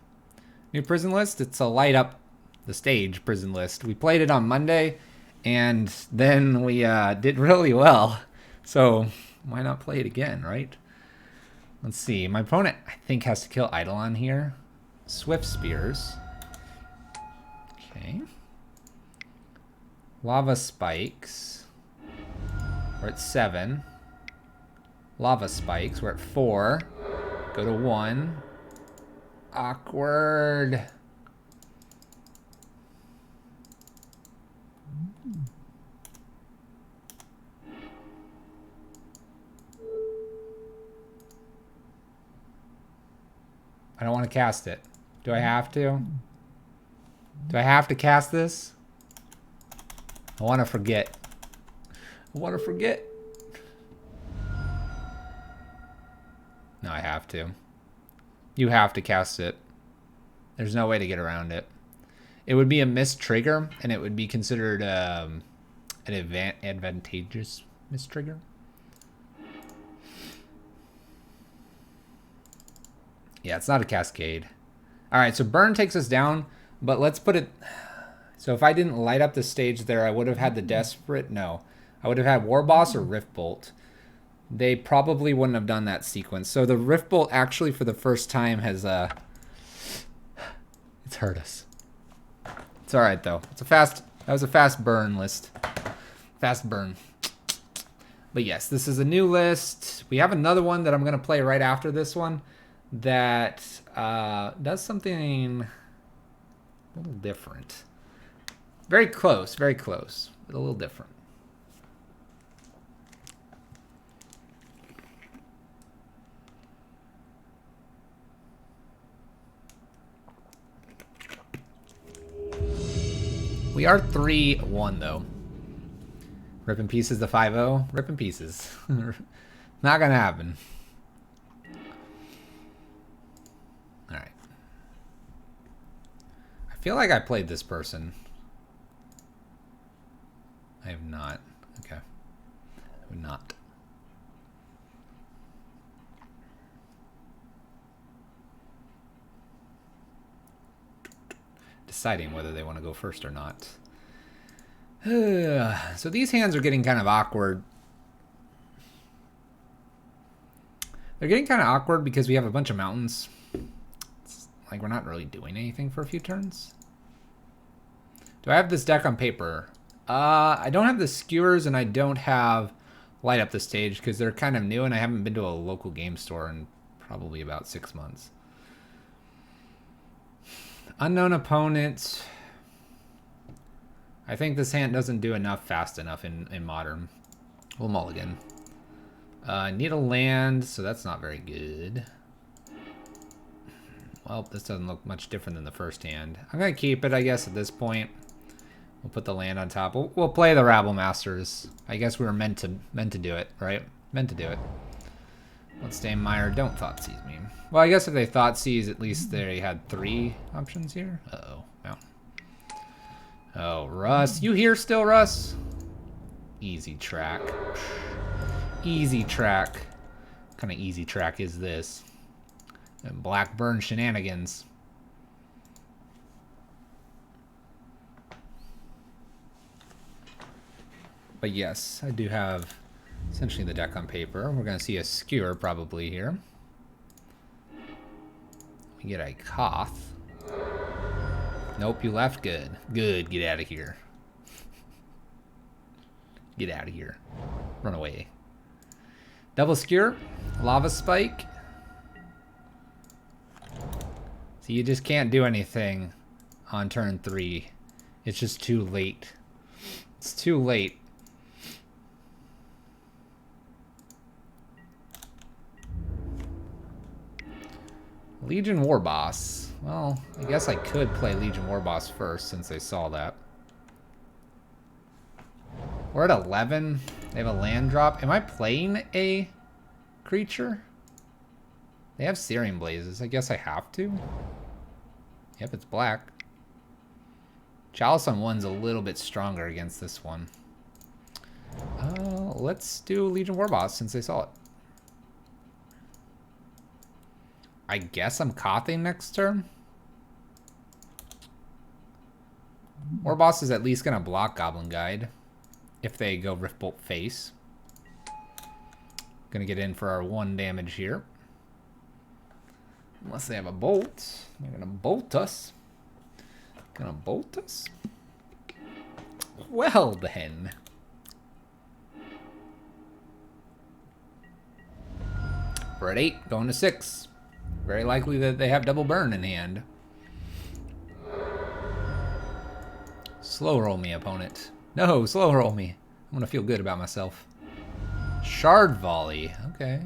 New prison list. It's a light up the stage prison list. We played it on Monday, and then we did really well. So why not play it again, right? Let's see. My opponent, I think, has to kill Eidolon here. Swift Spears. Okay. Lava Spikes. We're at 7. Lava Spikes. We're at 4. Go to 1. Awkward. I don't want to cast it. Do I have to? Do I have to cast this? I want to forget. I want to forget. No, I have to. You have to cast it. There's no way to get around it. It would be a missed trigger, and it would be considered an advantageous missed trigger. Yeah, it's not a cascade. All right, so burn takes us down, but let's put it... So if I didn't light up the stage there, I would have had the Desperate. No, I would have had Warboss or Rift Bolt. They probably wouldn't have done that sequence. So the Rift Bolt actually for the first time has it's hurt us. It's all right though. That was a fast burn list. Fast burn. But yes, this is a new list. We have another one that I'm going to play right after this one that does something a little different. Very close, but a little different. We are 3-1 though. Rip in pieces the 5-0. Rip in pieces. Not gonna happen. Alright. I feel like I played this person. I have not. Okay. I have not. Deciding whether they want to go first or not. So these hands are getting kind of awkward. They're getting kind of awkward because we have a bunch of mountains. It's like we're not really doing anything for a few turns. Do I have this deck on paper? I don't have the skewers and I don't have light up the stage because they're kind of new and I haven't been to a local game store in probably about 6 months. Unknown opponent. I think this hand doesn't do enough fast enough in Modern. We'll mulligan. Need a land, so that's not very good. Well, this doesn't look much different than the first hand. I'm going to keep it, I guess, at this point. We'll put the land on top. We'll play the Rabble Masters. I guess we were meant to do it, right? Meant to do it. Let's Steinmeier, don't Thoughtseize me. Well, I guess if they Thoughtseize, at least they had 3 options here. Uh-oh. Wow. Oh, Russ. You here still, Russ? Easy track. Easy track. What kind of easy track is this? And Blackburn shenanigans. But yes, I do have essentially the deck on paper. We're going to see a skewer probably here. We get a Koth. Nope, you left. Good. Good. Get out of here. Get out of here. Run away. Double skewer. Lava spike. So you just can't do anything on turn 3. It's just too late. It's too late. Legion Warboss. Well, I guess I could play Legion Warboss first since they saw that. We're at 11. They have a land drop. Am I playing a creature? They have Searing Blazes. I guess I have to. Yep, it's black. Chalice on 1's a little bit stronger against this one. Let's do Legion Warboss since they saw it. I guess I'm Kothing next turn. Warboss is at least going to block Goblin Guide if they go Riftbolt face. Going to get in for our 1 damage here. Unless they have a bolt. They're going to bolt us. Going to bolt us? Well then. We're at 8, going to 6. Very likely that they have double burn in hand. Slow roll me, opponent. No, slow roll me. I want to feel good about myself. Shard Volley. Okay.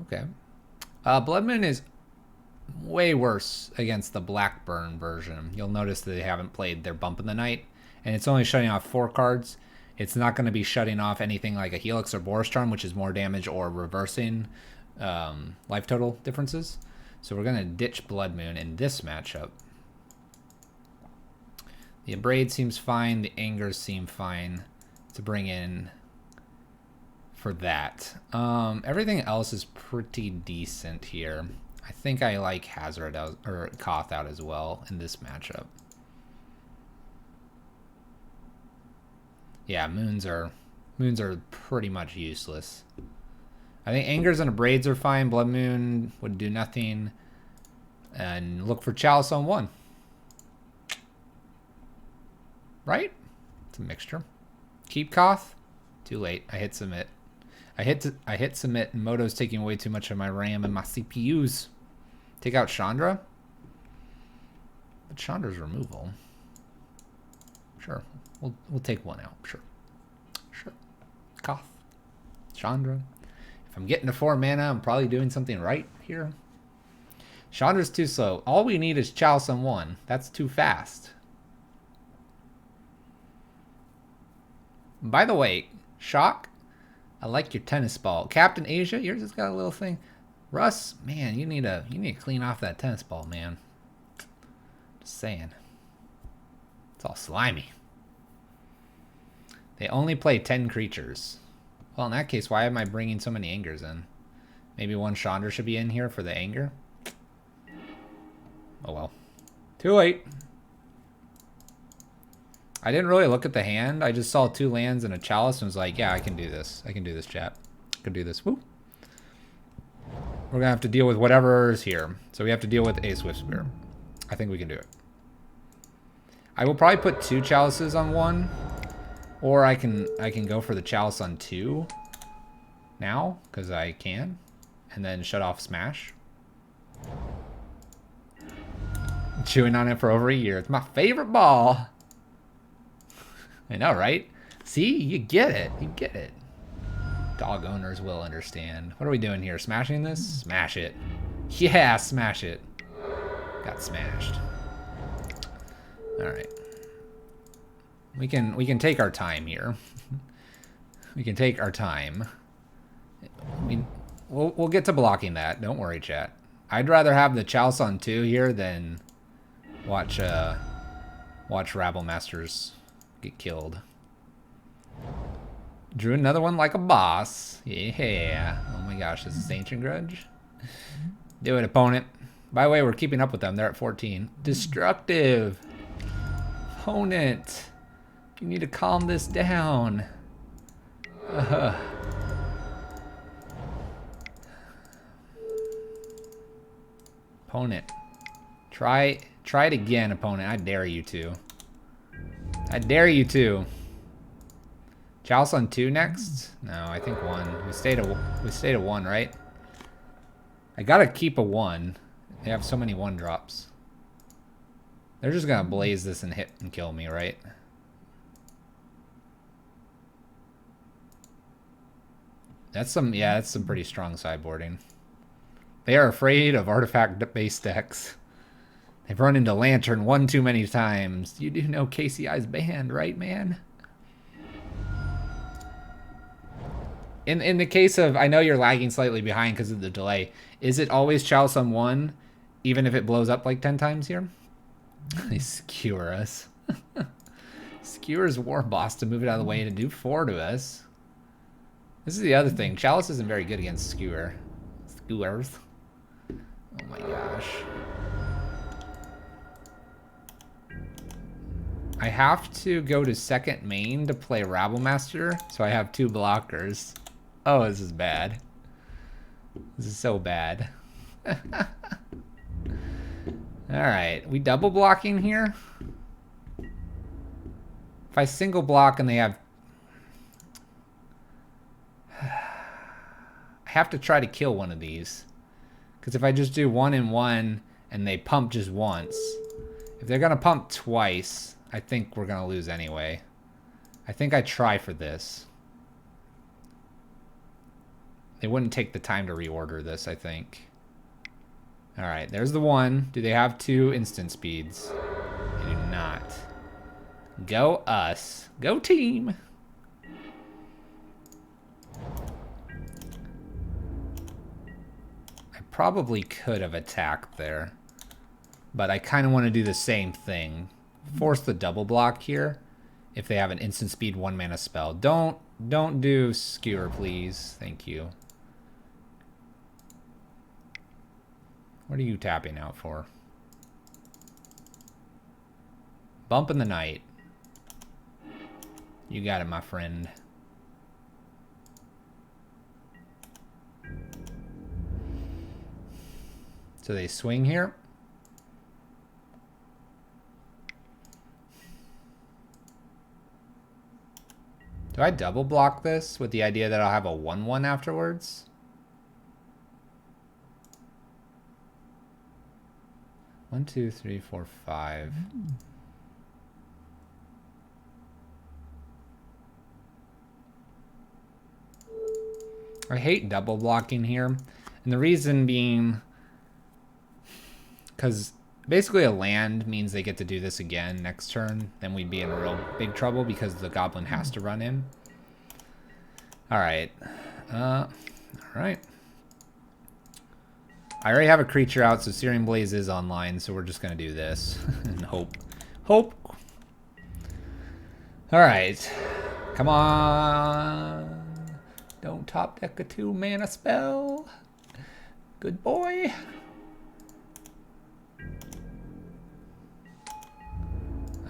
Okay. Blood Moon is way worse against the Blackburn version. You'll notice that they haven't played their Bump in the Night, and it's only shutting off 4 cards. It's not going to be shutting off anything like a Helix or Boros Charm, which is more damage or reversing life total differences. So we're going to ditch Blood Moon in this matchup. The Abrade seems fine. The Angers seem fine to bring in for that. Everything else is pretty decent here. I think I like Hazard out, or Koth out as well in this matchup. Yeah, moons are pretty much useless. I think Angers and Abrades are fine. Blood Moon would do nothing. And look for Chalice on 1. Right? It's a mixture. Keep Koth. Too late. I hit submit. I hit submit, and Moto's taking way too much of my RAM and my CPUs. Take out Chandra. But Chandra's removal. Sure. We'll take 1 out. Sure. Sure. Koth. Chandra. If I'm getting to 4 mana, I'm probably doing something right here. Chandra's too slow. All we need is Chalice on 1. That's too fast. By the way, Shock, I like your tennis ball. Captain Asia, yours has got a little thing. Russ, man, you need to clean off that tennis ball, man. Just saying. It's all slimy. They only play 10 creatures. Well, in that case, why am I bringing so many Angers in? Maybe 1 Chandra should be in here for the Anger. Oh well. Too late. I didn't really look at the hand. I just saw 2 lands and a Chalice and was like, yeah, I can do this. I can do this, chat. I can do this. Woo. We're going to have to deal with whatever is here. So we have to deal with a Swift Spear. I think we can do it. I will probably put 2 Chalices on 1. Or I can go for the Chalice on 2 now, because I can. And then shut off Smash. Chewing on it for over a year. It's my favorite ball. I know, right? See? You get it. You get it. Dog owners will understand. What are we doing here? Smashing this? Smash it. Yeah, smash it. Got smashed. Alright. We can take our time here. We can take our time. We'll get to blocking that. Don't worry, chat. I'd rather have the Chalice on 2 here than watch Rabble Masters get killed. Drew another one like a boss. Yeah. Oh my gosh, this is Ancient Grudge. Do it, opponent. By the way, we're keeping up with them. They're at 14. Destructive. Opponent. You need to calm this down. Opponent. Try it again, opponent. I dare you to. I dare you to. Chalice on 2 next? No, I think 1. We stayed at 1, right? I gotta keep a 1. They have so many 1 drops. They're just gonna blaze this and hit and kill me, right? That's some pretty strong sideboarding. They are afraid of artifact-based decks. They've run into Lantern one too many times. You do know KCI's banned, right, man? In the case of, I know you're lagging slightly behind because of the delay. Is it always Chalice on 1, even if it blows up like 10 times here? They skewer us. Skewers War Boss to move it out of the way to do 4 to us. This is the other thing. Chalice isn't very good against Skewer. Skewers. Oh my gosh. I have to go to second main to play Rabblemaster, so I have 2 blockers. Oh, this is bad. This is so bad. Alright, we double blocking here? If I single block and they have... I have to try to kill one of these. Because if I just do 1 and 1 and they pump just once, if they're going to pump twice, I think we're going to lose anyway. I think I try for this. They wouldn't take the time to reorder this, I think. Alright, there's the 1. Do they have 2 instant speeds? They do not. Go us. Go team. I probably could have attacked there. But I kind of want to do the same thing. Force the double block here. If they have an instant speed 1 mana spell. Don't do Skewer, please. Thank you. What are you tapping out for? Bump in the night. You got it, my friend. So they swing here. Do I double block this with the idea that I'll have a 1/1 afterwards? One, two, three, four, 5. I hate double blocking here. And the reason being, because basically a land means they get to do this again next turn. Then we'd be in real big trouble because the goblin has to run in. Alright. Alright. I already have a creature out, so Searing Blaze is online, so we're just going to do this. And hope. Hope. Alright. Come on. Don't top deck a 2 mana spell. Good boy.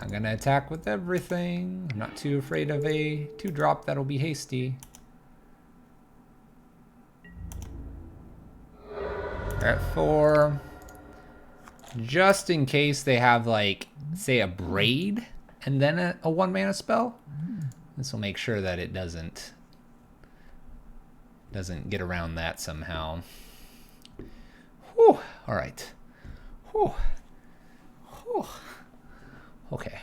I'm going to attack with everything. I'm not too afraid of a 2-drop that'll be hasty. They're at 4. Just in case they have, like, say a Braid and then a 1 mana spell. This will make sure that it doesn't get around that somehow. Whew. All right. Whew. Whew. Okay.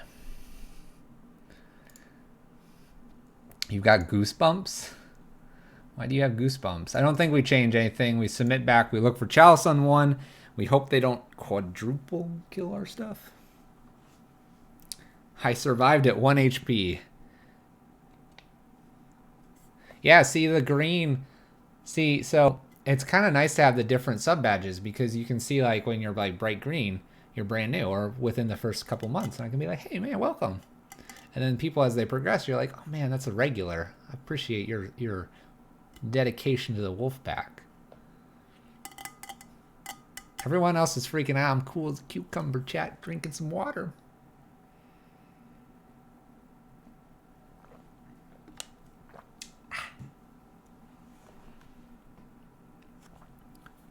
You've got goosebumps? Why do you have goosebumps? I don't think we change anything. We submit back. We look for Chalice on 1. We hope they don't quadruple kill our stuff. I survived at 1 HP. Yeah, see the green. See, so it's kind of nice to have the different sub badges because you can see like when you're like bright green, you're brand new or within the first couple months. And I can be like, hey man, welcome. And then people as they progress, you're like, oh man, that's a regular. I appreciate your dedication to the wolf pack. Everyone else is freaking out. I'm cool as a cucumber, chat, drinking some water.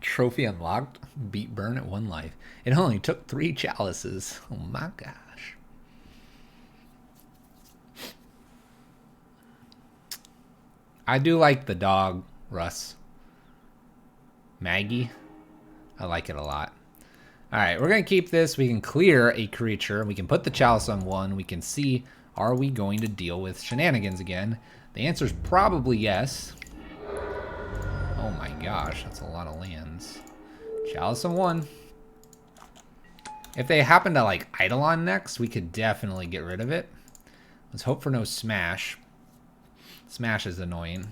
Trophy unlocked. Beat burn at 1 life. It only took 3 chalices. Oh my gosh. I do like the dog, Russ. Maggie. I like it a lot. Alright, we're going to keep this. We can clear a creature. We can put the chalice on 1. We can see, are we going to deal with shenanigans again? The answer is probably yes. Oh my gosh, that's a lot of lands. Chalice on 1. If they happen to like Eidolon next, we could definitely get rid of it. Let's hope for no smash. Smash is annoying.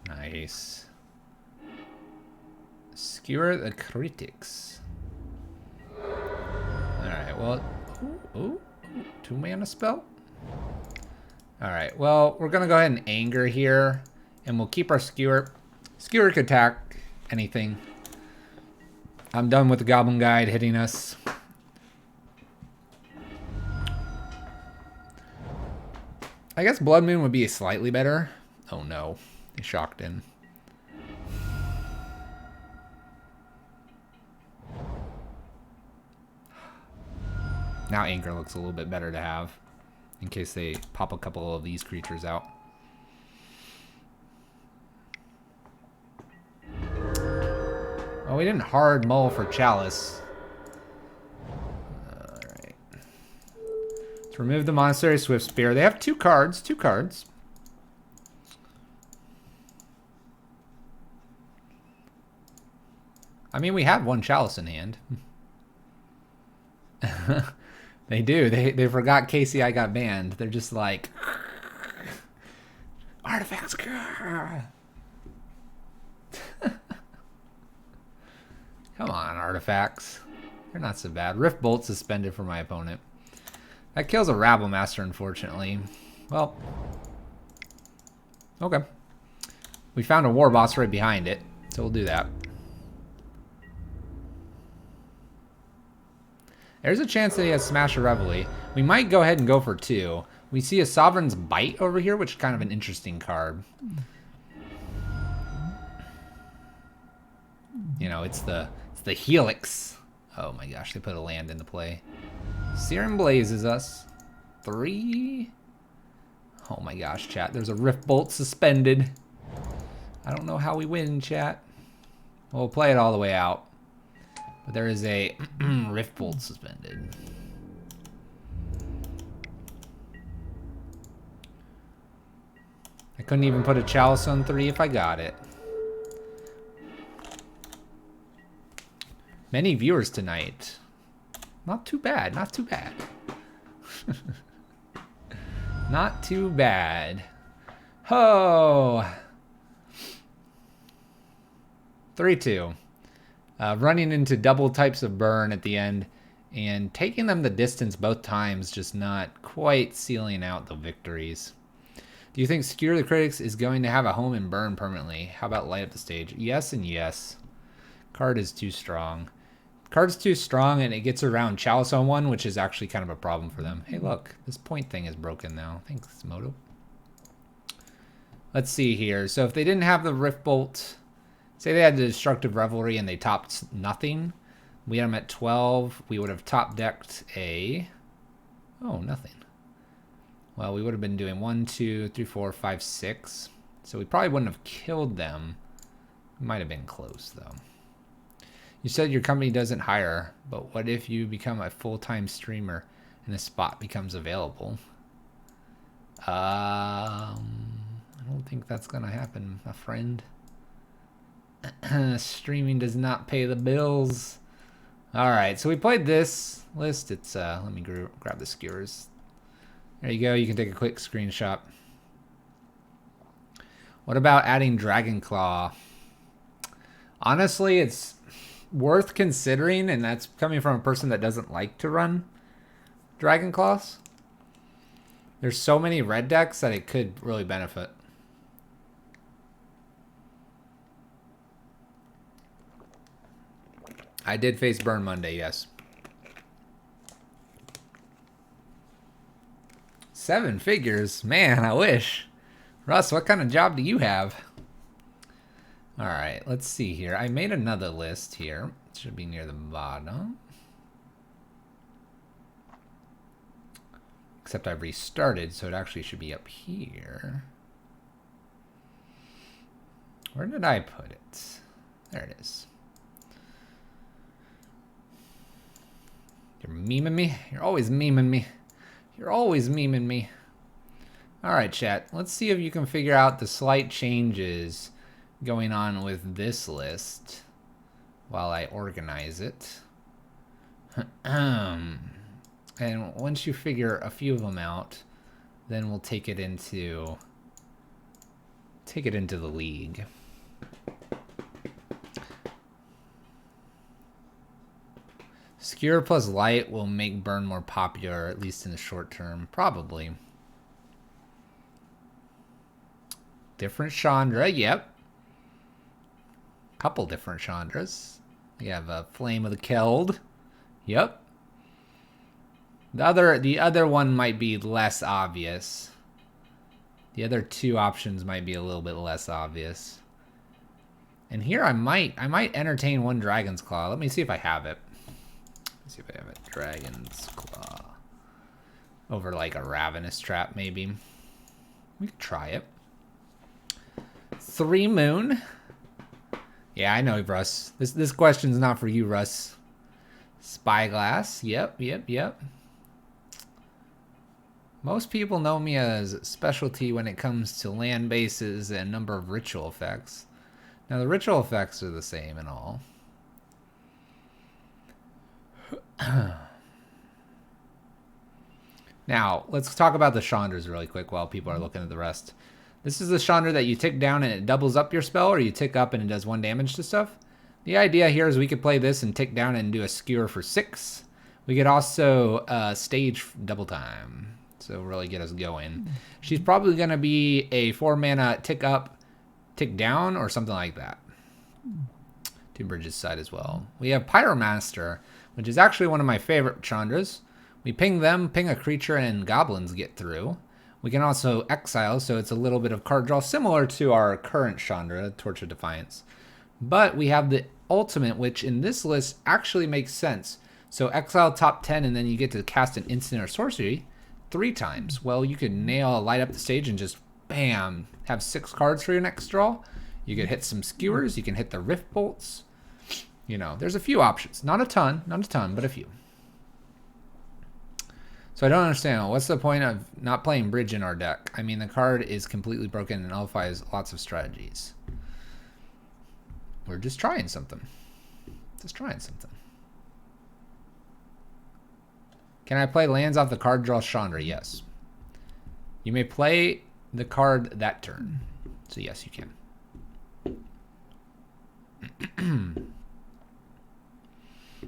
Nice. Skewer the critics. Alright, well... Ooh, 2 mana spell? Alright, well, we're going to go ahead and anger here. And we'll keep our skewer. Skewer could attack anything. I'm done with the Goblin Guide hitting us. I guess Blood Moon would be slightly better. Oh no, he shocked in. Now Anger looks a little bit better to have, in case they pop a couple of these creatures out. Oh, we didn't hard mull for Chalice. Alright. Let's remove the Monastery Swift Spear. They have 2 cards. 2 cards. I mean, we had 1 Chalice in hand. They do. They forgot KCI got banned. They're just like... Artifacts. Come on, artifacts. They're not so bad. Rift Bolt suspended for my opponent. That kills a Rabble Master, unfortunately. Well. Okay. We found a War Boss right behind it, so we'll do that. There's a chance that he has Smash or Reveille. We might go ahead and go for 2. We see a Sovereign's Bite over here, which is kind of an interesting card. You know, it's the Helix. Oh my gosh, they put a land into play. Searing Blazes us. 3. Oh my gosh, chat. There's a Rift Bolt suspended. I don't know how we win, chat. We'll play it all the way out. But there is a Rift Bolt suspended. I couldn't even put a Chalice on 3 if I got it. Many viewers tonight. Not too bad, not too bad. Not too bad. Oh. 3-2. Running into double types of burn at the end and taking them the distance both times, just not quite sealing out the victories. Do you think Skewer the Critics is going to have a home in burn permanently? How about Light Up the Stage? Yes and yes. Card is too strong. Card's too strong and it gets around Chalice on 1, which is actually kind of a problem for them. Hey, look, this point thing is broken now. Thanks, Moto. Let's see here. So if they didn't have the Rift Bolt, say they had the Destructive Revelry and they topped nothing, we had them at 12, we would have top decked a... Oh, nothing. Well, we would have been doing 1, 2, 3, 4, 5, 6. So we probably wouldn't have killed them. Might have been close, though. You said your company doesn't hire, but what if you become a full-time streamer and a spot becomes available? I don't think that's going to happen, my friend. Streaming does not pay the bills. Alright, so we played this list. It's, let me grab the skewers. There you go. You can take a quick screenshot. What about adding Dragon Claw? Honestly, it's worth considering, and that's coming from a person that doesn't like to run Dragon Claws. There's so many red decks that it could really benefit. I did face burn Monday, yes. 7 figures? Man, I wish. Russ, what kind of job do you have? All right, let's see here. I made another list here. It should be near the bottom. Except I've restarted, so it actually should be up here. Where did I put it? There it is. You're memeing me? You're always memeing me. You're always memeing me. All right, chat. Let's see if you can figure out the slight changes going on with this list while I organize it. And once you figure a few of them out, then we'll take it into the league. Skewer plus light will make burn more popular, at least in the short term. Probably. Different Chandra, yep. Couple different Chandras. We have a Flame of the Keld. Yep. The other one might be less obvious. The other 2 options might be a little bit less obvious. And here I might entertain one Dragon's Claw. Let me see if I have it. Let's see if I have it. Dragon's Claw. Over like a Ravenous Trap, maybe. We could try it. 3 Moon. Yeah, I know, Russ. This question's not for you, Russ. Spyglass. Yep. Most people know me as specialty when it comes to land bases and number of ritual effects. Now, the ritual effects are the same and all. Now, let's talk about the Chandras really quick while people are looking at the rest. This is the Chandra that you tick down and it doubles up your spell, or you tick up and it does 1 damage to stuff. The idea here is we could play this and tick down and do a skewer for 6. We could also stage double time, so really get us going. She's probably going to be a 4 mana tick up, tick down, or something like that. 2 Bridges side as well. We have Pyromaster, which is actually one of my favorite Chandras. We ping them, ping a creature, and goblins get through. We can also exile, so it's a little bit of card draw, similar to our current Chandra, Torch of Defiance. But we have the ultimate, which in this list actually makes sense. So exile top 10, and then you get to cast an instant or sorcery 3 times. Well, you could light up the stage and just, bam, have 6 cards for your next draw. You could hit some skewers. You can hit the Rift Bolts. You know, there's a few options. Not a ton, but a few. So I don't understand. What's the point of not playing Bridge in our deck? I mean, the card is completely broken and nullifies lots of strategies. We're just trying something. Can I play lands off the card draw Chandra? Yes. You may play the card that turn. So yes, you can.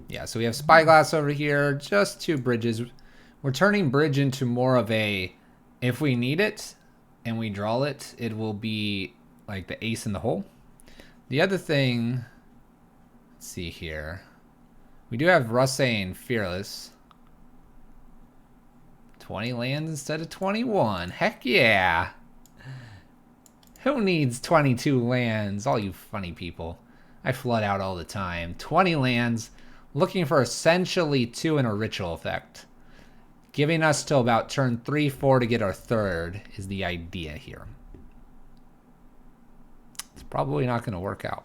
Yeah, so we have Spyglass over here. Just 2 bridges. We're turning Bridge into more of a, if we need it and we draw it, it will be like the ace in the hole. The other thing, let's see here. We do have Russ saying Fearless. 20 lands instead of 21. Heck yeah. Who needs 22 lands? All you funny people. I flood out all the time. 20 lands, looking for essentially 2 in a ritual effect. Giving us till about turn 3, 4 to get our 3rd is the idea here. It's probably not going to work out.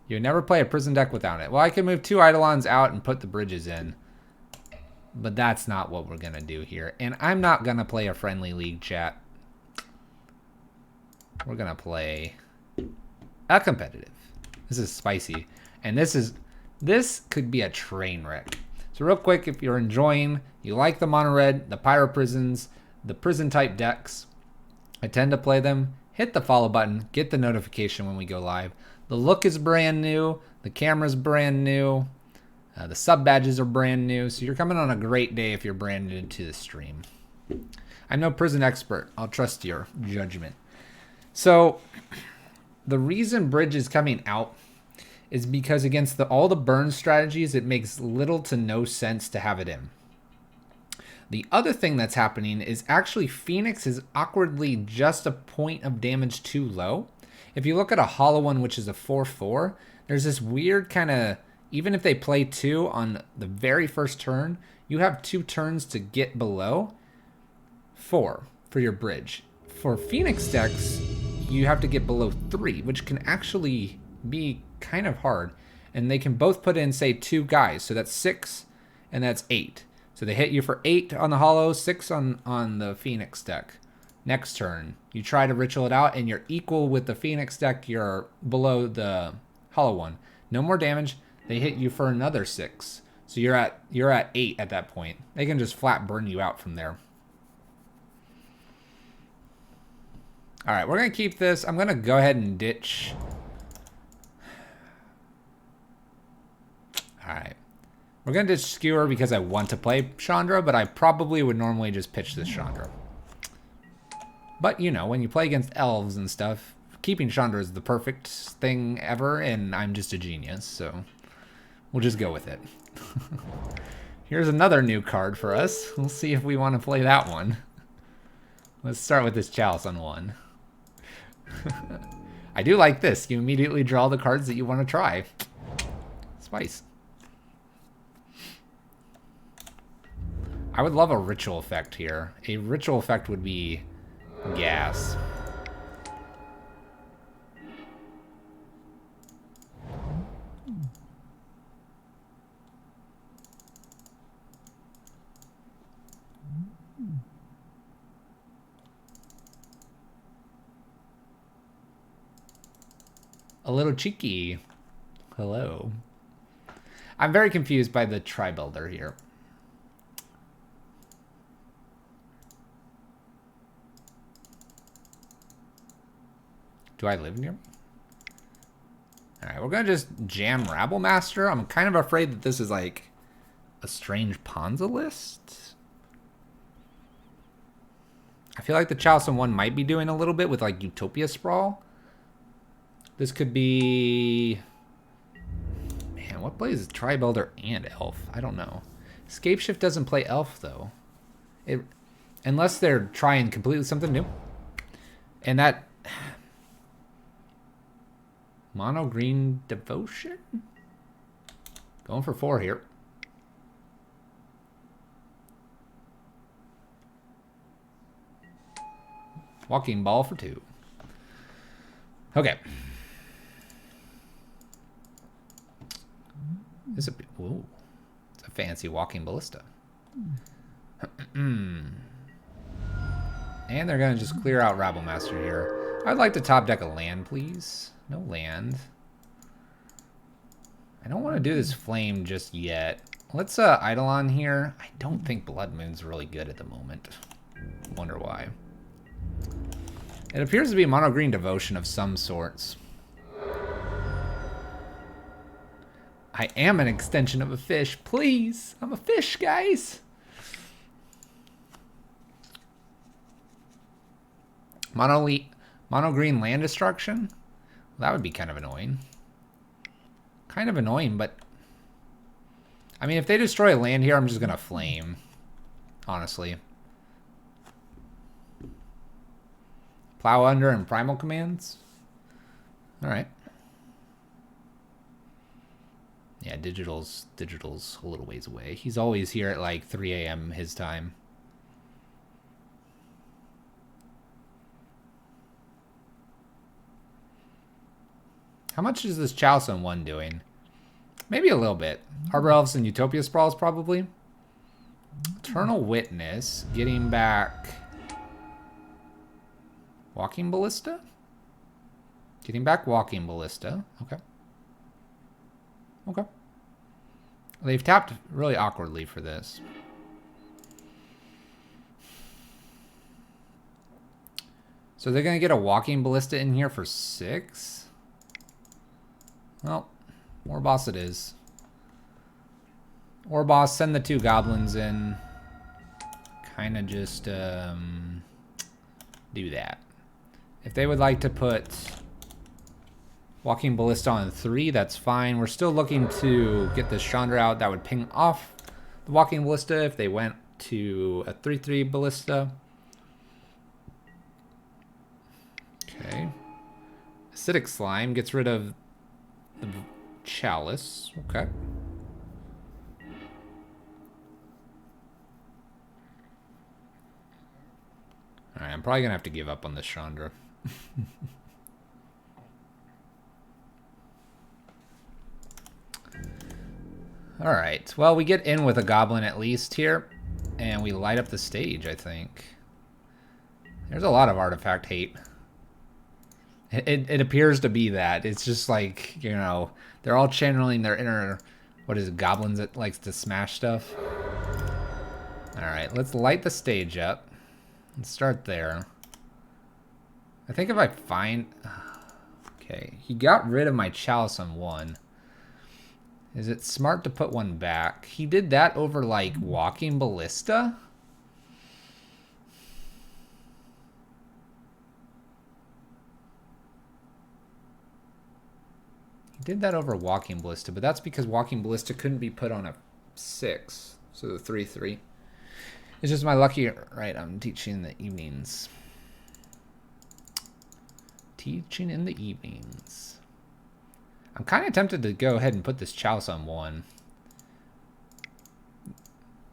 You would never play a prison deck without it. Well, I can move 2 Eidolons out and put the bridges in. But that's not what we're going to do here. And I'm not going to play a friendly league, chat. We're going to play a competitive. This is spicy. And this could be a train wreck. So real quick, if you're enjoying, you like the mono red, the pyro prisons, the prison type decks, I tend to play them. Hit the follow button, get the notification when we go live. The look is brand new, the camera's brand new, the sub badges are brand new. So you're coming on a great day if you're brand new to the stream. I'm no prison expert. I'll trust your judgment. So the reason Bridge is coming out is because against all the burn strategies, it makes little to no sense to have it in. The other thing that's happening is actually Phoenix is awkwardly just a point of damage too low. If you look at a hollow one, which is a 4/4, there's this weird kind of, even if they play 2 on the very first turn, you have 2 turns to get below 4 for your bridge. For Phoenix decks, you have to get below 3, which can actually be kind of hard. And they can both put in, say, 2 guys. So that's 6 and that's 8. So they hit you for 8 on the hollow, 6 on the Phoenix deck. Next turn, you try to ritual it out, and you're equal with the Phoenix deck. You're below the hollow one. No more damage. They hit you for another 6. So you're at 8 at that point. They can just flat burn you out from there. All right, we're going to keep this. I'm going to go ahead and ditch. All right. We're going to ditch Skewer because I want to play Chandra, but I probably would normally just pitch this Chandra. But, you know, when you play against elves and stuff, keeping Chandra is the perfect thing ever, and I'm just a genius, so we'll just go with it. Here's another new card for us. We'll see if we want to play that one. Let's start with this Chalice on 1. I do like this. You immediately draw the cards that you want to try. Spice. I would love a ritual effect here. A ritual effect would be gas. A little cheeky. Hello. I'm very confused by the Tri-Builder here. Do I live near me? Alright, we're going to just jam Rabble Master. I'm kind of afraid that this is like a strange Ponza list. I feel like the Chalice on 1 might be doing a little bit with like Utopia Sprawl. This could be... Man, what plays Tri-Builder and Elf? I don't know. Scapeshift doesn't play Elf though. Unless they're trying completely something new. And that... Mono Green Devotion? Going for 4 here. Walking Ball for 2. Okay. This is whoa. It's a fancy Walking Ballista. And they're going to just clear out Rabble Master here. I'd like to top deck a land, please. No land. I don't want to do this flame just yet. Let's Eidolon here. I don't think Blood Moon's really good at the moment. Wonder why. It appears to be Mono Green Devotion of some sorts. I am an extension of a fish. Please. I'm a fish, guys. Mono Green Land Destruction? That would be kind of annoying. Kind of annoying, but... I mean, if they destroy a land here, I'm just going to flame. Honestly. Plow Under and Primal Commands? Alright. Yeah, Digital's a little ways away. He's always here at like 3 a.m. his time. How much is this Chalice on 1 doing? Maybe a little bit. Harbor Elves and Utopia Sprawls, probably. Eternal Witness. Getting back... Walking Ballista? Getting back Walking Ballista. Okay. Okay. They've tapped really awkwardly for this. So they're going to get a Walking Ballista in here for 6? Well, Warboss it is. Warboss, send the 2 goblins in. Kind of just do that. If they would like to put Walking Ballista on 3, that's fine. We're still looking to get this Chandra out. That would ping off the Walking Ballista if they went to a 3/3 Ballista. Okay. Acidic Slime gets rid of the Chalice. Okay. Alright, I'm probably going to have to give up on this Chandra. Alright, well, we get in with a Goblin at least here, and we light up the stage, I think. There's a lot of artifact hate. It appears to be that. It's just like, you know, they're all channeling their inner, what is it, goblins that likes to smash stuff. Alright, let's light the stage up. Let's start there. I think if I find... Okay, he got rid of my Chalice on 1. Is it smart to put one back? He did that over, like, Walking Ballista? He did that over Walking Ballista, but that's because Walking Ballista couldn't be put on a 6. So the 3/3. It's just my lucky... Right, I'm teaching in the evenings. Teaching in the evenings. I'm kind of tempted to go ahead and put this Chalice on 1.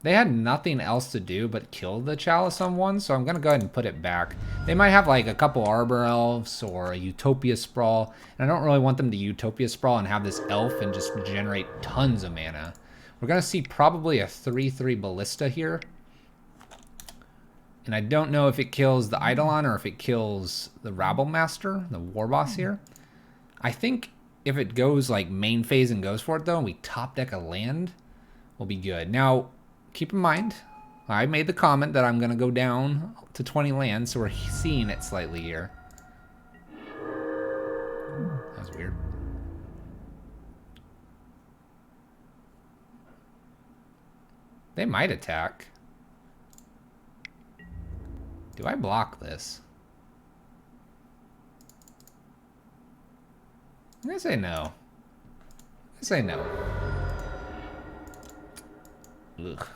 They had nothing else to do but kill the Chalice on 1, so I'm going to go ahead and put it back. They might have like a couple Arbor Elves or a Utopia Sprawl, and I don't really want them to Utopia Sprawl and have this Elf and just generate tons of mana. We're going to see probably a 3/3 Ballista here. And I don't know if it kills the Eidolon or if it kills the Rabble Master, the War Boss here. I think if it goes like main phase and goes for it though, and we top deck a land, we'll be good. Now, keep in mind, I made the comment that I'm going to go down to 20 lands, so we're seeing it slightly here. That was weird. They might attack. Do I block this? I'm gonna say no. I'm gonna say no. Ugh.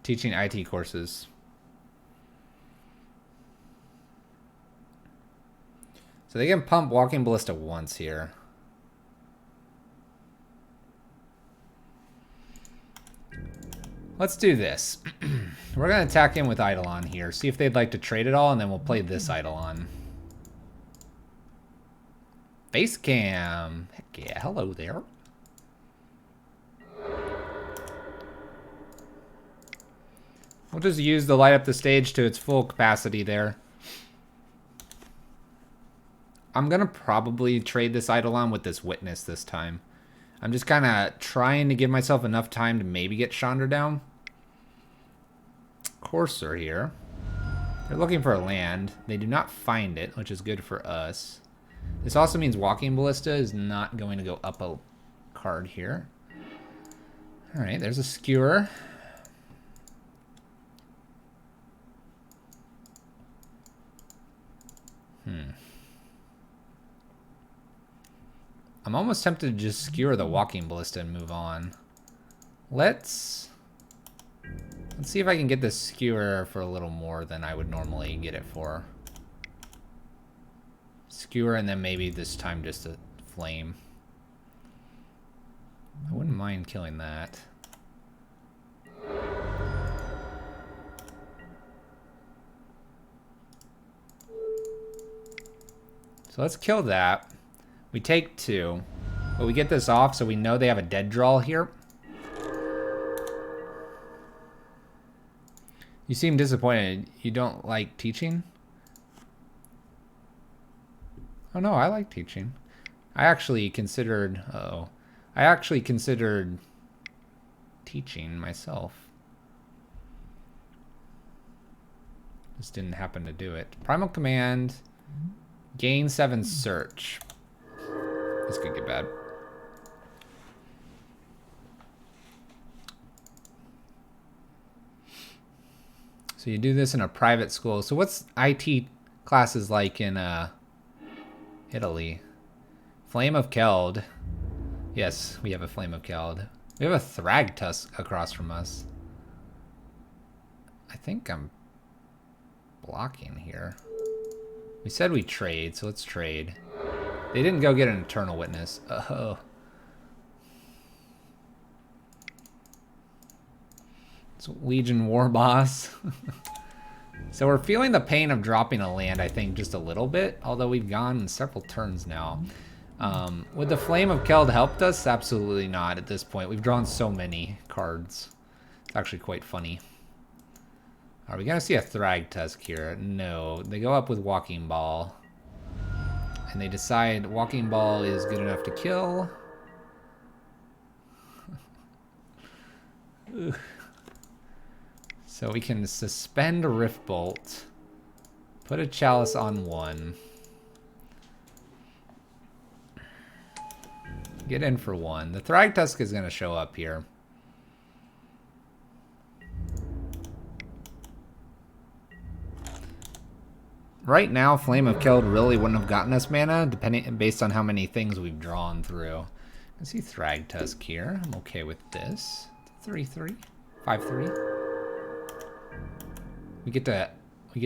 Teaching IT courses. So they can pump Walking Ballista once here. Let's do this. We're going to attack in with Eidolon here. See if they'd like to trade it all, and then we'll play this Eidolon. Base cam. Heck yeah, hello there. We'll just use the light up the stage to its full capacity there. I'm going to probably trade this Eidolon with this Witness this time. I'm just kind of trying to give myself enough time to maybe get Chandra down. Courser here. They're looking for a land. They do not find it, which is good for us. This also means Walking Ballista is not going to go up a card here. Alright, there's a Skewer. I'm almost tempted to just Skewer the Walking Ballista and move on. Let's see if I can get this Skewer for a little more than I would normally get it for. Skewer, and then maybe this time just a Flame. I wouldn't mind killing that. So let's kill that. We take 2, but we get this off so we know they have a dead draw here. You seem disappointed. You don't like teaching? Oh no, I like teaching. I actually considered, I actually considered teaching myself. Just didn't happen to do it. Primal Command, gain 7 search. This could get bad. So you do this in a private school. So what's IT classes like in Italy? Flame of Keld. Yes, we have a Flame of Keld. We have a Thragtusk across from us. I think I'm blocking here. We said we trade, so let's trade. They didn't go get an Eternal Witness. Oh. It's Legion War Boss. So we're feeling the pain of dropping a land, I think, just a little bit. Although we've gone several turns now. Would the Flame of Keld helped us? Absolutely not at this point. We've drawn so many cards. It's actually quite funny. Are we going to see a Thragtusk here? No. They go up with Walking Ball. And they decide Walking Ball is good enough to kill. So we can suspend Rift Bolt. Put a Chalice on one. Get in for one. The Thragtusk is going to show up here. Right now, Flame of Keld really wouldn't have gotten us mana, based on how many things we've drawn through. I see Thragtusk here. I'm okay with this. 3/3, 5/3. We get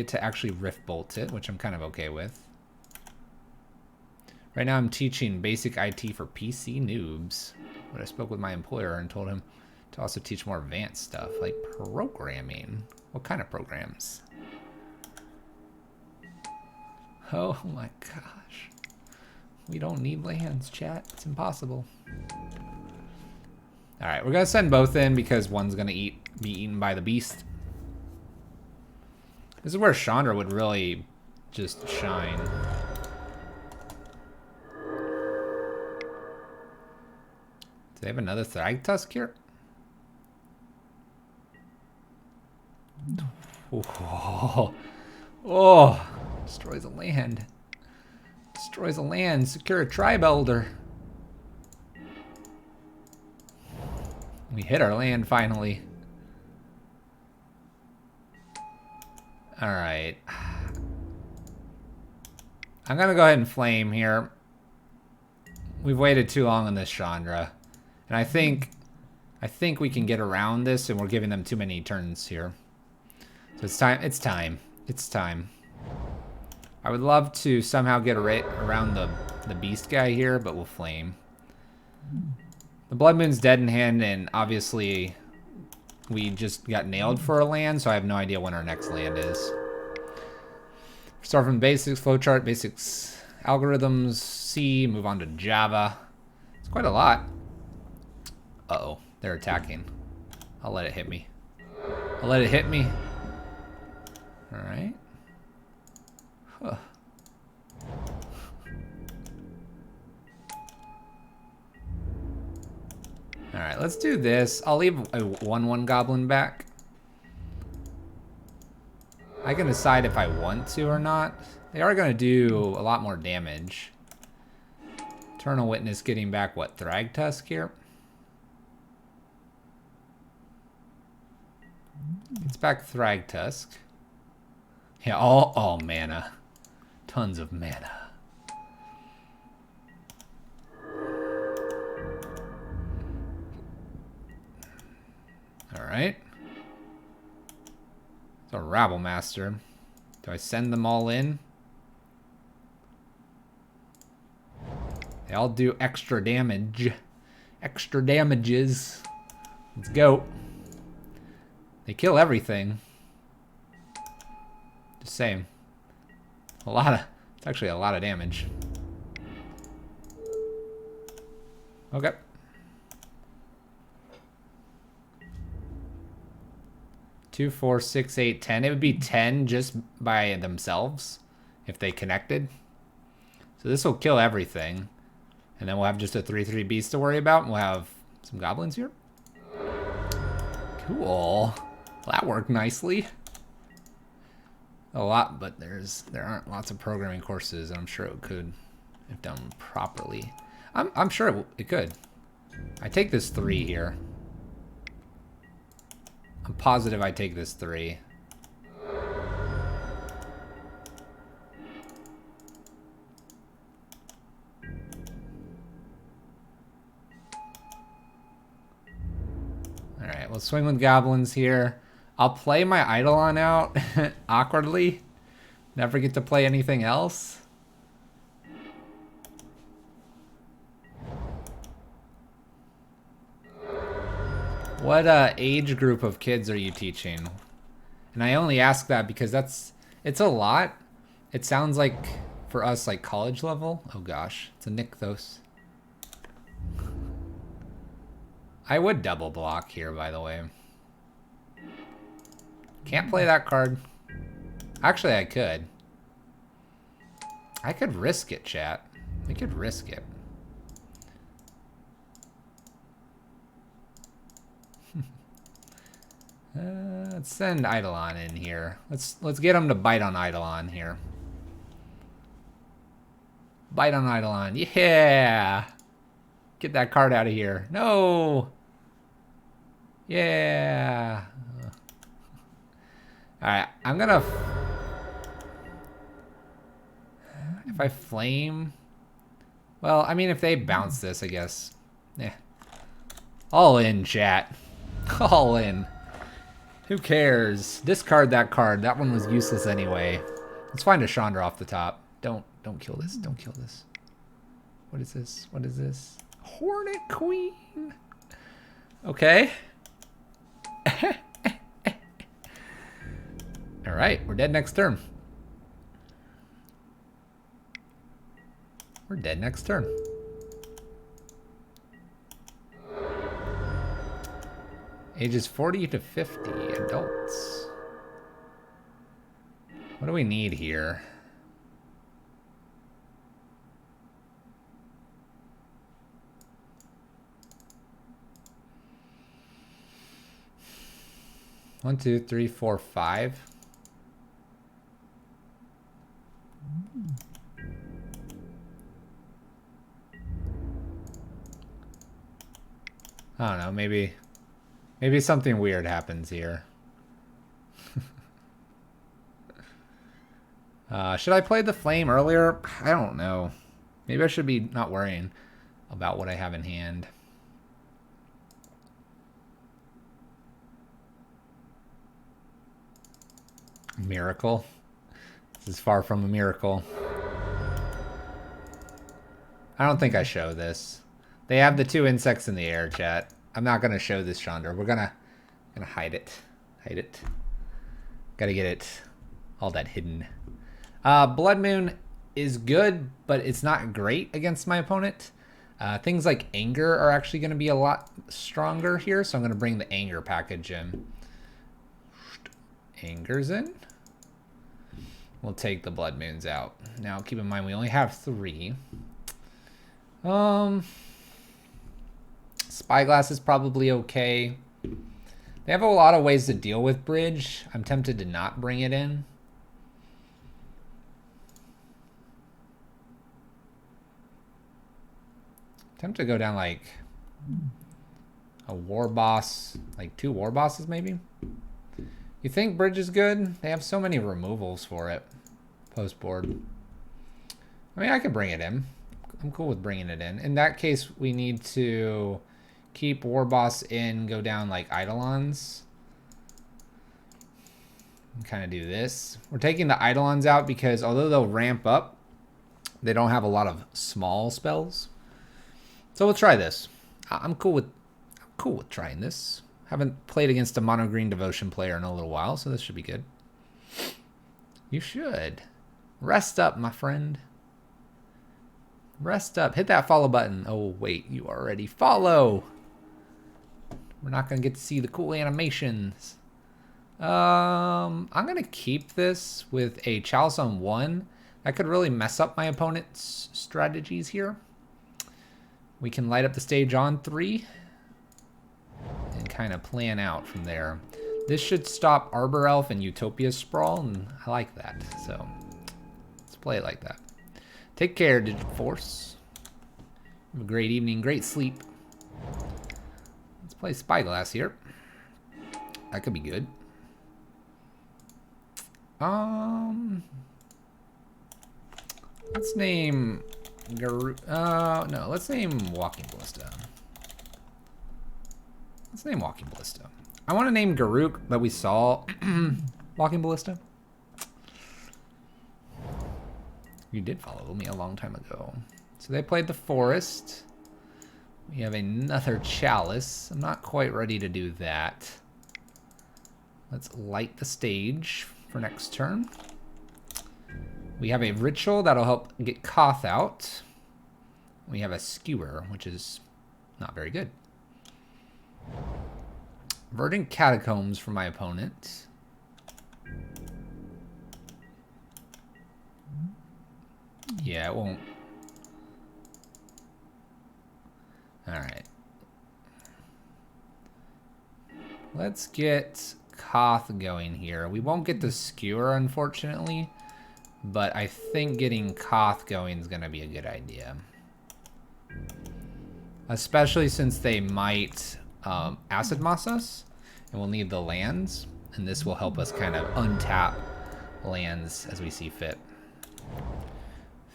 to actually Rift Bolt it, which I'm kind of okay with. Right now, I'm teaching basic IT for PC noobs. But I spoke with my employer and told him to also teach more advanced stuff, like programming. What kind of programs? Oh my gosh. We don't need lands, chat. It's impossible. Alright, we're going to send both in because one's going to be eaten by the beast. This is where Chandra would really just shine. Do they have another Thragtusk here? Oh, destroys a land. Destroys a land. Secure a Tribe Elder. We hit our land finally. Alright. I'm gonna go ahead and flame here. We've waited too long on this Chandra. And I think we can get around this, and we're giving them too many turns here. So it's time. I would love to somehow get around the beast guy here, but we'll flame. The Blood Moon's dead in hand, and obviously we just got nailed for a land, so I have no idea when our next land is. Start from basics, flowchart, basics, algorithms, C, move on to Java. It's quite a lot. Uh-oh, they're attacking. I'll let it hit me. All right. Huh. All right, let's do this. I'll leave a 1/1 goblin back. I can decide if I want to or not. They are going to do a lot more damage. Eternal Witness getting back, what, Thragtusk here? It's back Thragtusk. Yeah, all mana. Tons of mana. Alright. It's a Rabble Master. Do I send them all in? They all do extra damage. Extra damages. Let's go. They kill everything. Just saying. It's actually a lot of damage. Okay. 2, 4, 6, 8, 10. It would be 10 just by themselves if they connected. So this will kill everything. And then we'll have just a 3/3 beast to worry about. And we'll have some goblins here. Cool. That worked nicely. A lot, but there aren't lots of programming courses, and I'm sure it could if done properly. I'm sure it could. I take this 3 here. I'm positive I take this 3. we'll swing with goblins here. I'll play my Eidolon out awkwardly. Never get to play anything else. What age group of kids are you teaching? And I only ask that because it's a lot. It sounds like for us like college level. Oh gosh, it's a Nykthos. I would double block here, by the way. Can't play that card. Actually, I could. I could risk it, chat. We could risk it. Let's send Eidolon in here. Let's get him to bite on Eidolon here. Bite on Eidolon. Yeah. Get that card out of here. No. Yeah. All right, I'm gonna. If I flame, well, I mean, if they bounce this, I guess. Yeah. All in, chat. All in. Who cares? Discard that card. That one was useless anyway. Let's find a Chandra off the top. Don't kill this. Don't kill this. What is this? What is this? Hornet Queen. Okay. All right, we're dead next turn. We're dead next turn. Ages 40 to 50, adults. What do we need here? One, two, three, four, five. I don't know, maybe something weird happens here. Should I play the flame earlier? I don't know. Maybe I should be not worrying about what I have in hand. Miracle. This is far from a miracle. I don't think I show this. They have the two insects in the air, chat. I'm not gonna show this Chandra. We're gonna hide it. Hide it. Gotta get it all that hidden. Blood Moon is good, but it's not great against my opponent. Things like Anger are actually gonna be a lot stronger here, so I'm gonna bring the Anger package in. Anger's in. We'll take the Blood Moons out. Now keep in mind we only have 3. Spyglass is probably okay. They have a lot of ways to deal with Bridge. I'm tempted to not bring it in. Tempted to go down like a War Boss, like 2 War Bosses maybe. You think Bridge is good? They have so many removals for it. Post board. I mean, I could bring it in. I'm cool with bringing it in. In that case, we need to keep War Boss in, go down like Eidolons. Kind of do this. We're taking the Eidolons out because although they'll ramp up, they don't have a lot of small spells. So we'll try this. I'm cool with trying this. Haven't played against a mono green devotion player in a little while, so this should be good. You should. Rest up, my friend. Rest up. Hit that follow button. Oh, wait. You already follow. We're not going to get to see the cool animations. I'm going to keep this with a Chalice on 1. That could really mess up my opponent's strategies here. We can light up the stage on 3. And kind of plan out from there. This should stop Arbor Elf and Utopia Sprawl, and I like that. So let's play it like that. Take care, Digiforce. Have a great evening, great sleep. Let's play Spyglass here. That could be good. Let's name no, let's name Walking Ballista. Let's name Walking Ballista. I want to name Garuk, but we saw Walking Ballista. You did follow me a long time ago. So they played the Forest. We have another Chalice. I'm not quite ready to do that. Let's light the stage for next turn. We have a Ritual that'll help get Koth out. We have a Skewer, which is not very good. Verdant Catacombs for my opponent. Yeah, it won't. Alright. Let's get Koth going here. We won't get the Skewer, unfortunately. But I think getting Koth going is going to be a good idea. Especially since they might Acid Moss us. And we'll need the lands. And this will help us kind of untap lands as we see fit.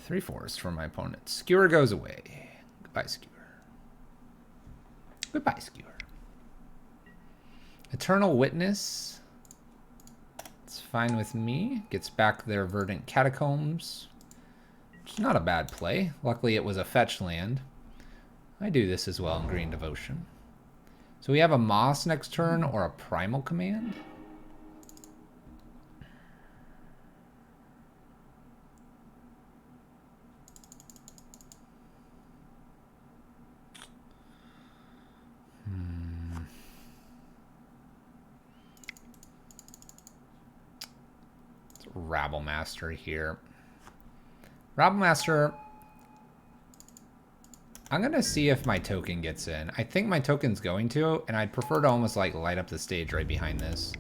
3 Forest for my opponent. Skewer goes away. Goodbye, Skewer. Goodbye, Skewer. Eternal Witness. It's fine with me. Gets back their Verdant Catacombs. Which is not a bad play. Luckily it was a fetch land. I do this as well in Green Devotion. So we have a Moss next turn or a Primal Command. Rabblemaster here. Rabblemaster, I'm going to see if my token gets in. I think my token's going to, and I'd prefer to almost like light up the stage right behind this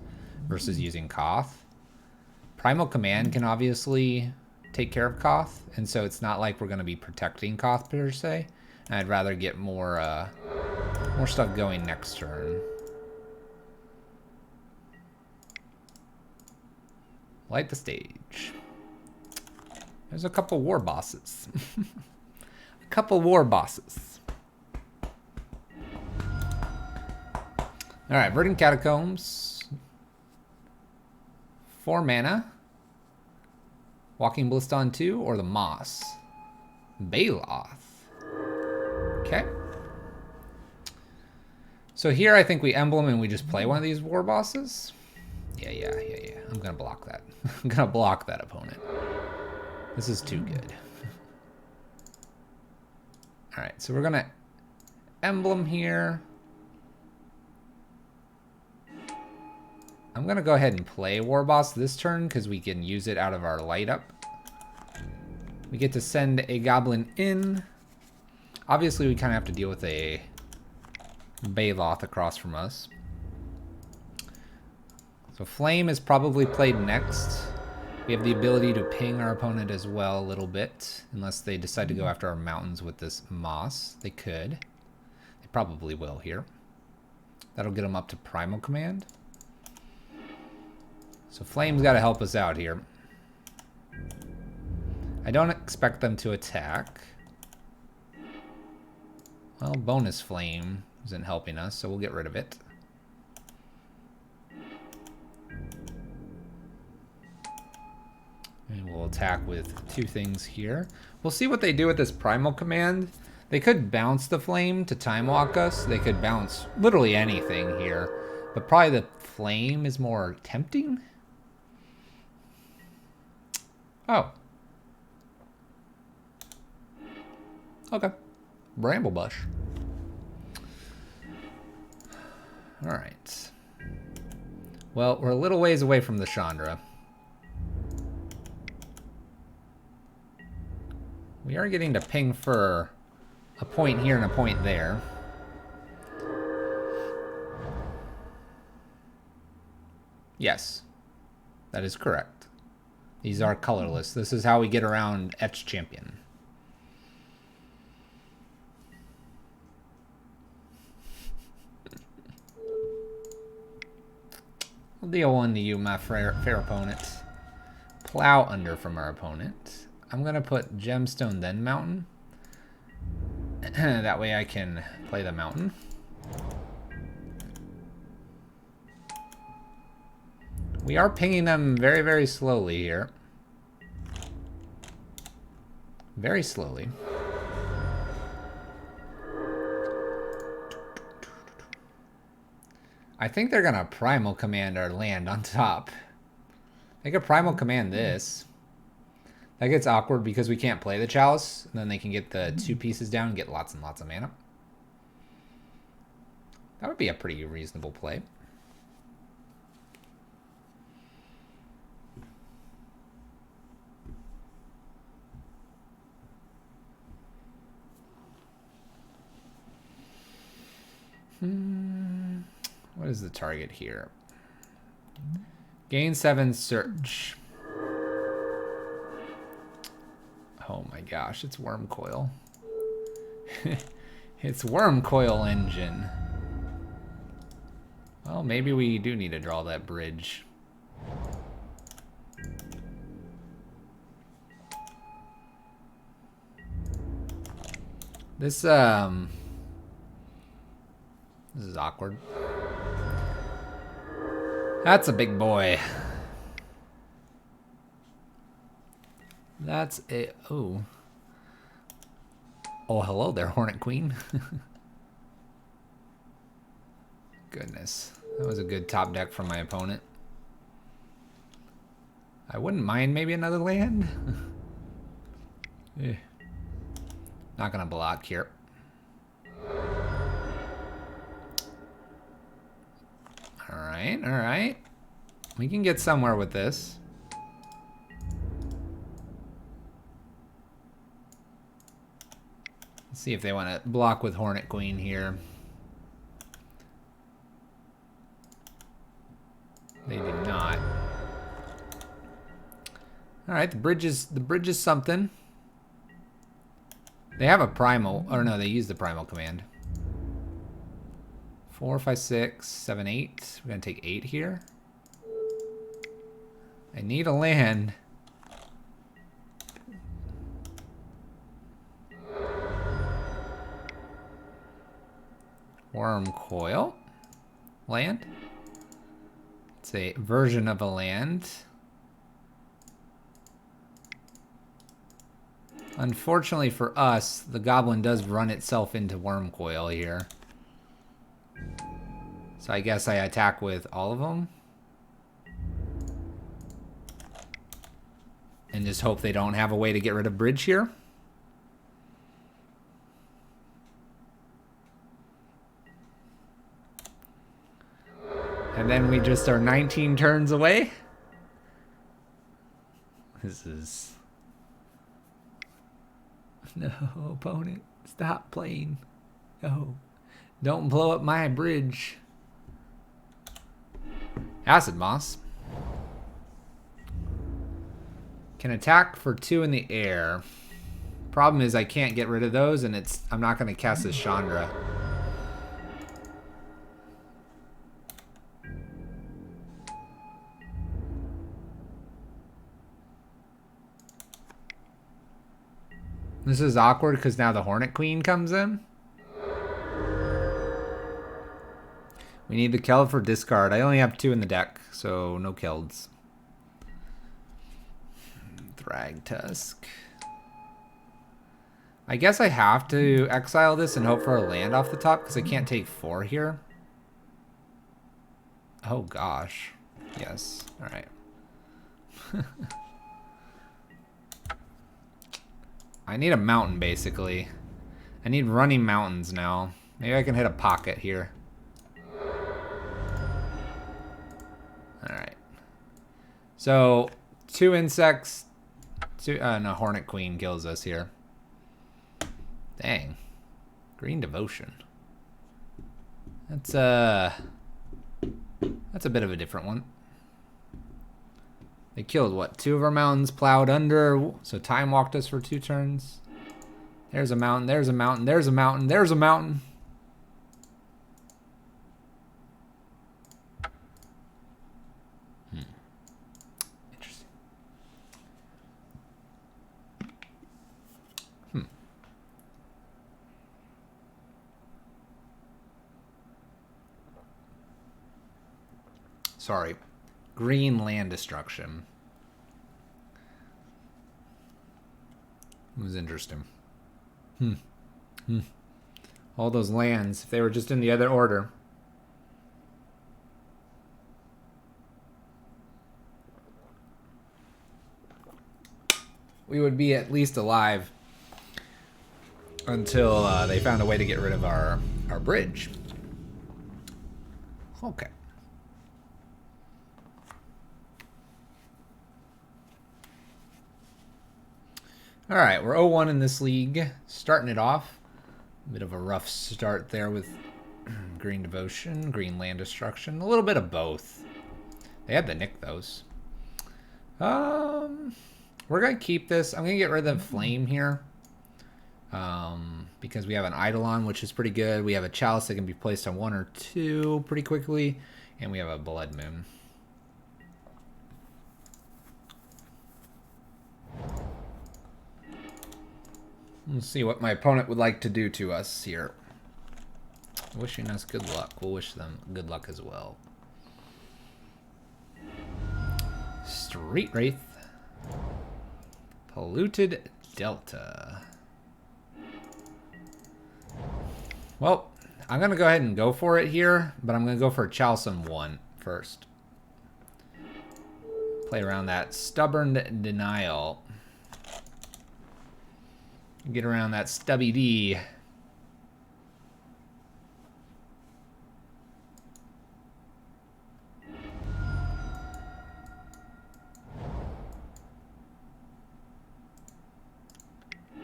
versus using Koth. Primal Command can obviously take care of Koth, and so it's not like we're going to be protecting Koth per se. And I'd rather get more stuff going next turn. Light the stage. There's a couple war bosses. A couple war bosses. Alright, Verdant Catacombs. 4 mana. Walking Ballista on 2 or the Moss. Baloth. Okay. So here I think we emblem and we just play one of these war bosses. Yeah. I'm gonna block that. I'm gonna block that opponent. This is too good. Alright, so we're gonna emblem here. I'm gonna go ahead and play War Boss this turn because we can use it out of our light up. We get to send a goblin in. Obviously we kind of have to deal with a Baloth across from us. So Flame is probably played next. We have the ability to ping our opponent as well a little bit. Unless they decide to go after our mountains with this Moss. They could. They probably will here. That'll get them up to Primal Command. So Flame's got to help us out here. I don't expect them to attack. Well, bonus Flame isn't helping us, so we'll get rid of it. And we'll attack with 2 things here. We'll see what they do with this Primal Command. They could bounce the Flame to Time Walk us. They could bounce literally anything here. But probably the Flame is more tempting. Oh. Okay. Bramblebush. Alright. Well, we're a little ways away from the Chandra. We are getting to ping for a point here and a point there. Yes, that is correct. These are colorless. This is how we get around Etch Champion. We'll deal 1 to you, my fair opponent. Plow under from our opponent. I'm going to put Gemstone, then Mountain. That way I can play the Mountain. We are pinging them very, very slowly here. Very slowly. I think they're gonna primal command our land on top. They could primal command this. That gets awkward because we can't play the chalice. And then they can get the 2 pieces down and get lots and lots of mana. That would be a pretty reasonable play. What is the target here? Gain 7 search. Oh my gosh, it's Worm Coil. It's Worm Coil engine. Well, maybe we do need to draw that bridge. This is awkward. That's a big boy. That's a... Oh. Oh, hello there, Hornet Queen. Goodness. That was a good top deck from my opponent. I wouldn't mind maybe another land. Not gonna block here. Alright, alright. We can get somewhere with this. Let's see if they want to block with Hornet Queen here. They did not. Alright, the bridge is something. They have a primal, or no, they use the primal command. 4, 5, 6, 7, 8. We're gonna take 8 here. I need a land. Worm Coil. Land. It's a version of a land. Unfortunately for us, the goblin does run itself into Worm Coil here. So I guess I attack with all of them. And just hope they don't have a way to get rid of bridge here. And then we just are 19 turns away. This is... No, opponent. Stop playing. No. Don't blow up my bridge. Acid Moss. Can attack for 2 in the air. Problem is I can't get rid of those, and I'm not going to cast this Chandra. This is awkward because now the Hornet Queen comes in. We need the Keld for discard. I only have 2 in the deck, so no Kelds. Thrag Tusk. I guess I have to exile this and hope for a land off the top because I can't take 4 here. Oh gosh. Yes. Alright. I need a mountain basically. I need running mountains now. Maybe I can hit a pocket here. Alright. So 2 insects. No, Hornet Queen kills us here. Dang. Green Devotion. That's a bit of a different one. They killed, what, 2 of our mountains, plowed under, so time walked us for 2 turns. There's a mountain, there's a mountain, there's a mountain, there's a mountain. Interesting. Sorry. Green land destruction. It was interesting. All those lands, if they were just in the other order. We would be at least alive until they found a way to get rid of our bridge. Okay. All right, we're 0-1 in this league, starting it off. A bit of a rough start there with green devotion, green land destruction, a little bit of both. They had to nick those. We're gonna keep this. I'm gonna get rid of the flame here, because we have an Eidolon, which is pretty good. We have a chalice that can be placed on 1 or 2 pretty quickly, and we have a blood moon. Let's see what my opponent would like to do to us here. Wishing us good luck. We'll wish them good luck as well. Street Wraith. Polluted Delta. Well, I'm going to go ahead and go for it here, but I'm going to go for a Chalice on 1 first. Play around that Stubborn Denial. Get around that Stubby D.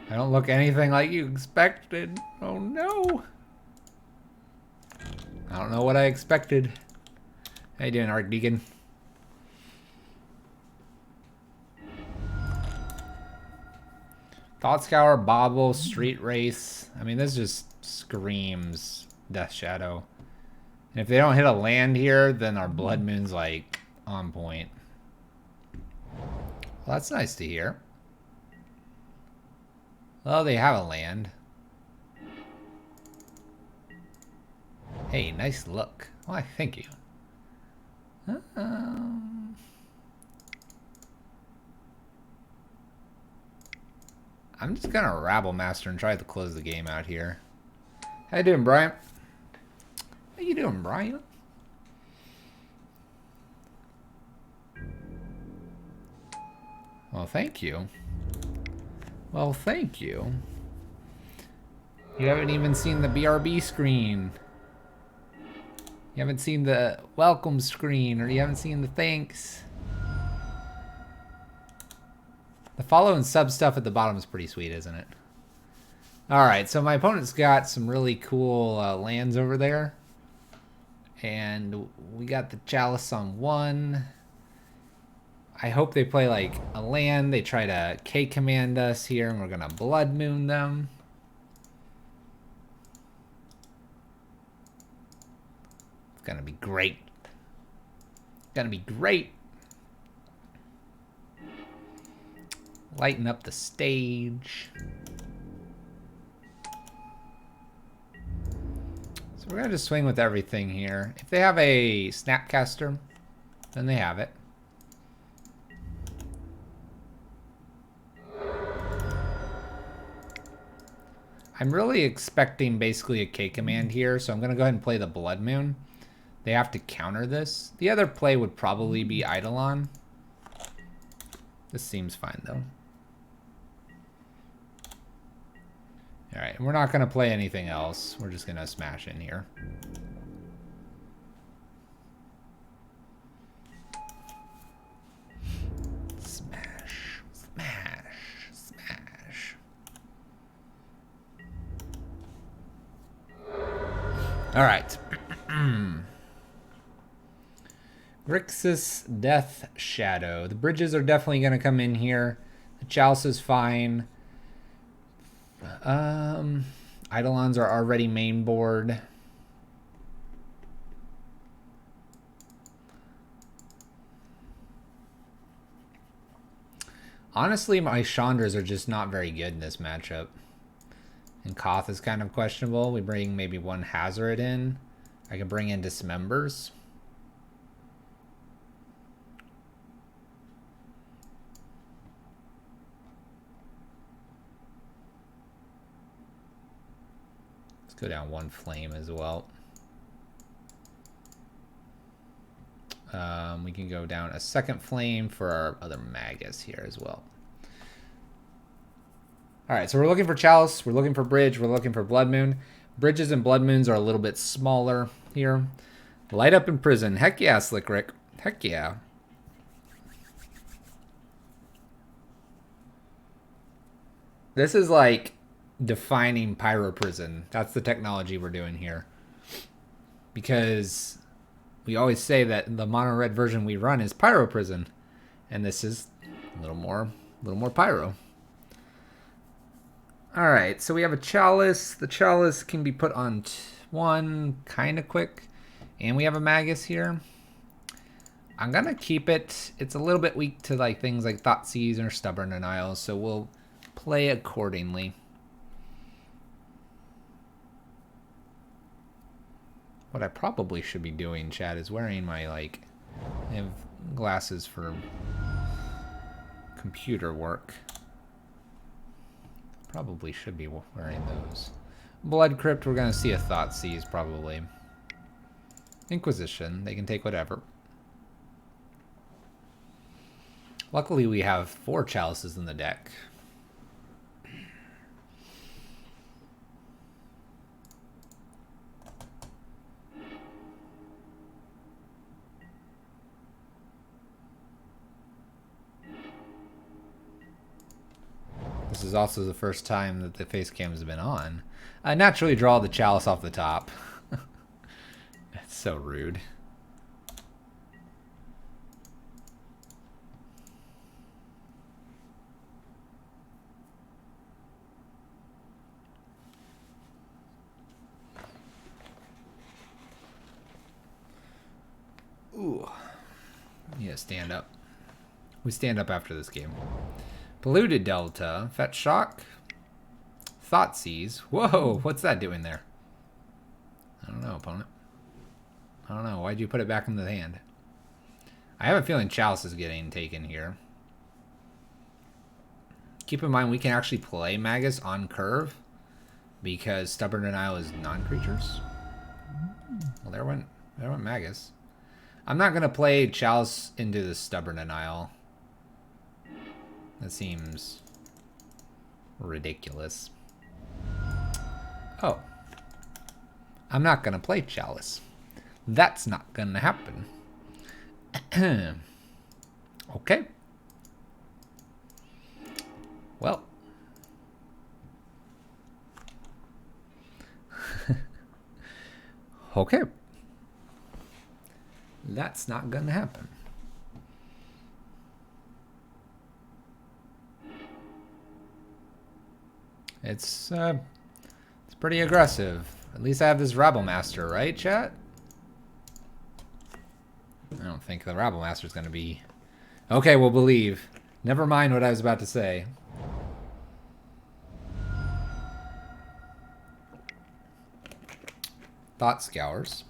I don't look anything like you expected. Oh no. I don't know what I expected. How you doing, Archdeacon? Thought Scour, Bobble, Street Race. I mean, this just screams Death Shadow. And if they don't hit a land here, then our Blood Moon's like on point. Well, that's nice to hear. Well, they have a land. Hey, nice look. Why, thank you. I'm just gonna Rabble Master and try to close the game out here. How you doing, Brian? How you doing, Brian? Well, thank you. Well, thank you. You haven't even seen the BRB screen. You haven't seen the welcome screen, or you haven't seen the thanks. The follow and sub stuff at the bottom is pretty sweet, isn't it? Alright, so my opponent's got some really cool lands over there. And we got the Chalice on 1. I hope they play like a land. They try to K-command us here, and we're going to Blood Moon them. It's going to be great. It's going to be great. Lighten up the stage. So we're going to just swing with everything here. If they have a Snapcaster, then they have it. I'm really expecting basically a K command here, so I'm going to go ahead and play the Blood Moon. They have to counter this. The other play would probably be Eidolon. This seems fine, though. Alright, we're not going to play anything else. We're just going to smash in here. Smash. Smash. Smash. Alright. Grixis Death Shadow. The bridges are definitely going to come in here. The Chalice is fine. Eidolons are already main board. Honestly, my Chandras are just not very good in this matchup. And Koth is kind of questionable. We bring maybe one Hazard in. I can bring in Dismembers. Let's go down one flame as well. We can go down a second flame for our other Magus here as well. All right, so we're looking for Chalice, we're looking for Bridge, we're looking for Blood Moon. Bridges and Blood Moons are a little bit smaller here. Light Up in Prison. Heck yeah, Slick Rick. Heck yeah. This is like defining Pyro Prison. That's the technology we're doing here. Because we always say that the mono red version we run is Pyro Prison. And this is a little more Pyro. Alright, so we have a Chalice. The Chalice can be put on one kind of quick. And we have a Magus here. I'm going to keep it. It's a little bit weak to like things like Thoughtseize or Stubborn Denial, so we'll play accordingly. What I probably should be doing, chat, is wearing my, like, I have glasses for computer work. Probably should be wearing those. Blood Crypt, we're going to see a Thoughtseize, probably. Inquisition, they can take whatever. Luckily, we have 4 Chalices in the deck. This is also the first time that the face cam has been on. I naturally draw the Chalice off the top. That's so rude. Ooh. Need to stand up. We stand up after this game. Polluted Delta. Fetch Shock. Thoughtseize. Whoa, what's that doing there? I don't know, opponent. I don't know. Why'd you put it back in the hand? I have a feeling Chalice is getting taken here. Keep in mind we can actually play Magus on curve because Stubborn Denial is non-creatures. Well, there went Magus. I'm not going to play Chalice into the Stubborn Denial. That seems ridiculous. Oh. I'm not going to play Chalice. That's not going to happen. Okay. Well. Okay. That's not going to happen. It's pretty aggressive. At least I have this Rabble Master, right, chat? I don't think the Rabble Master is going to be... Okay, we'll believe. Never mind what I was about to say. Thought Scours.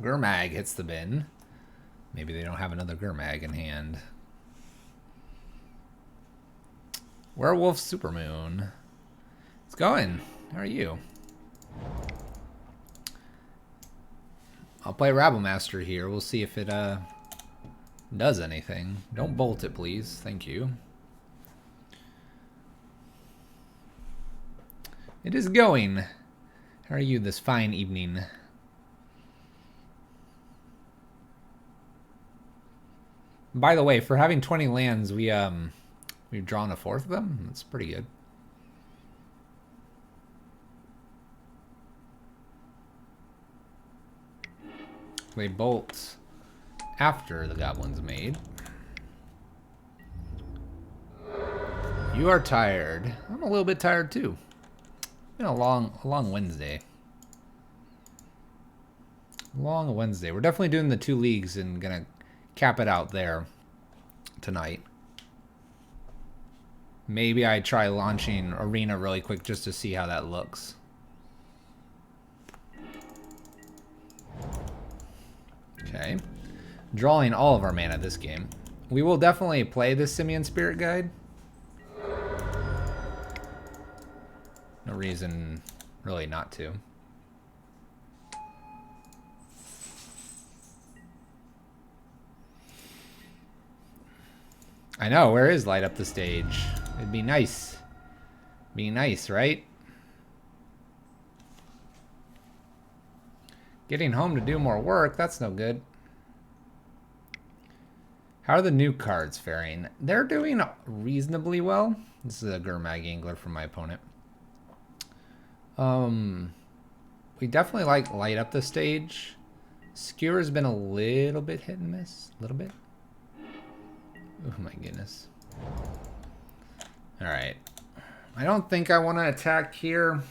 Gurmag hits the bin. Maybe they don't have another Gurmag in hand. Werewolf Supermoon. It's going. How are you? I'll play Rabble Master here. We'll see if it does anything. Don't bolt it, please. Thank you. It is going. How are you this fine evening? By the way, for having 20 lands, we've drawn a fourth of them. That's pretty good. They bolt after the goblin's made. You are tired. I'm a little bit tired too. Been a long Wednesday. Long Wednesday. We're definitely doing the 2 leagues and gonna cap it out there tonight. Maybe I try launching Arena really quick just to see how that looks. Okay. Drawing all of our mana this game. We will definitely play this Simian Spirit Guide. No reason really not to. I know, where is light up the stage? It'd be nice. Be nice, right? Getting home to do more work, that's no good. How are the new cards faring? They're doing reasonably well. This is a Gurmag Angler from my opponent. We definitely like light up the stage. Skewer's been a little bit hit and miss. A little bit. Oh my goodness. Alright. I don't think I want to attack here.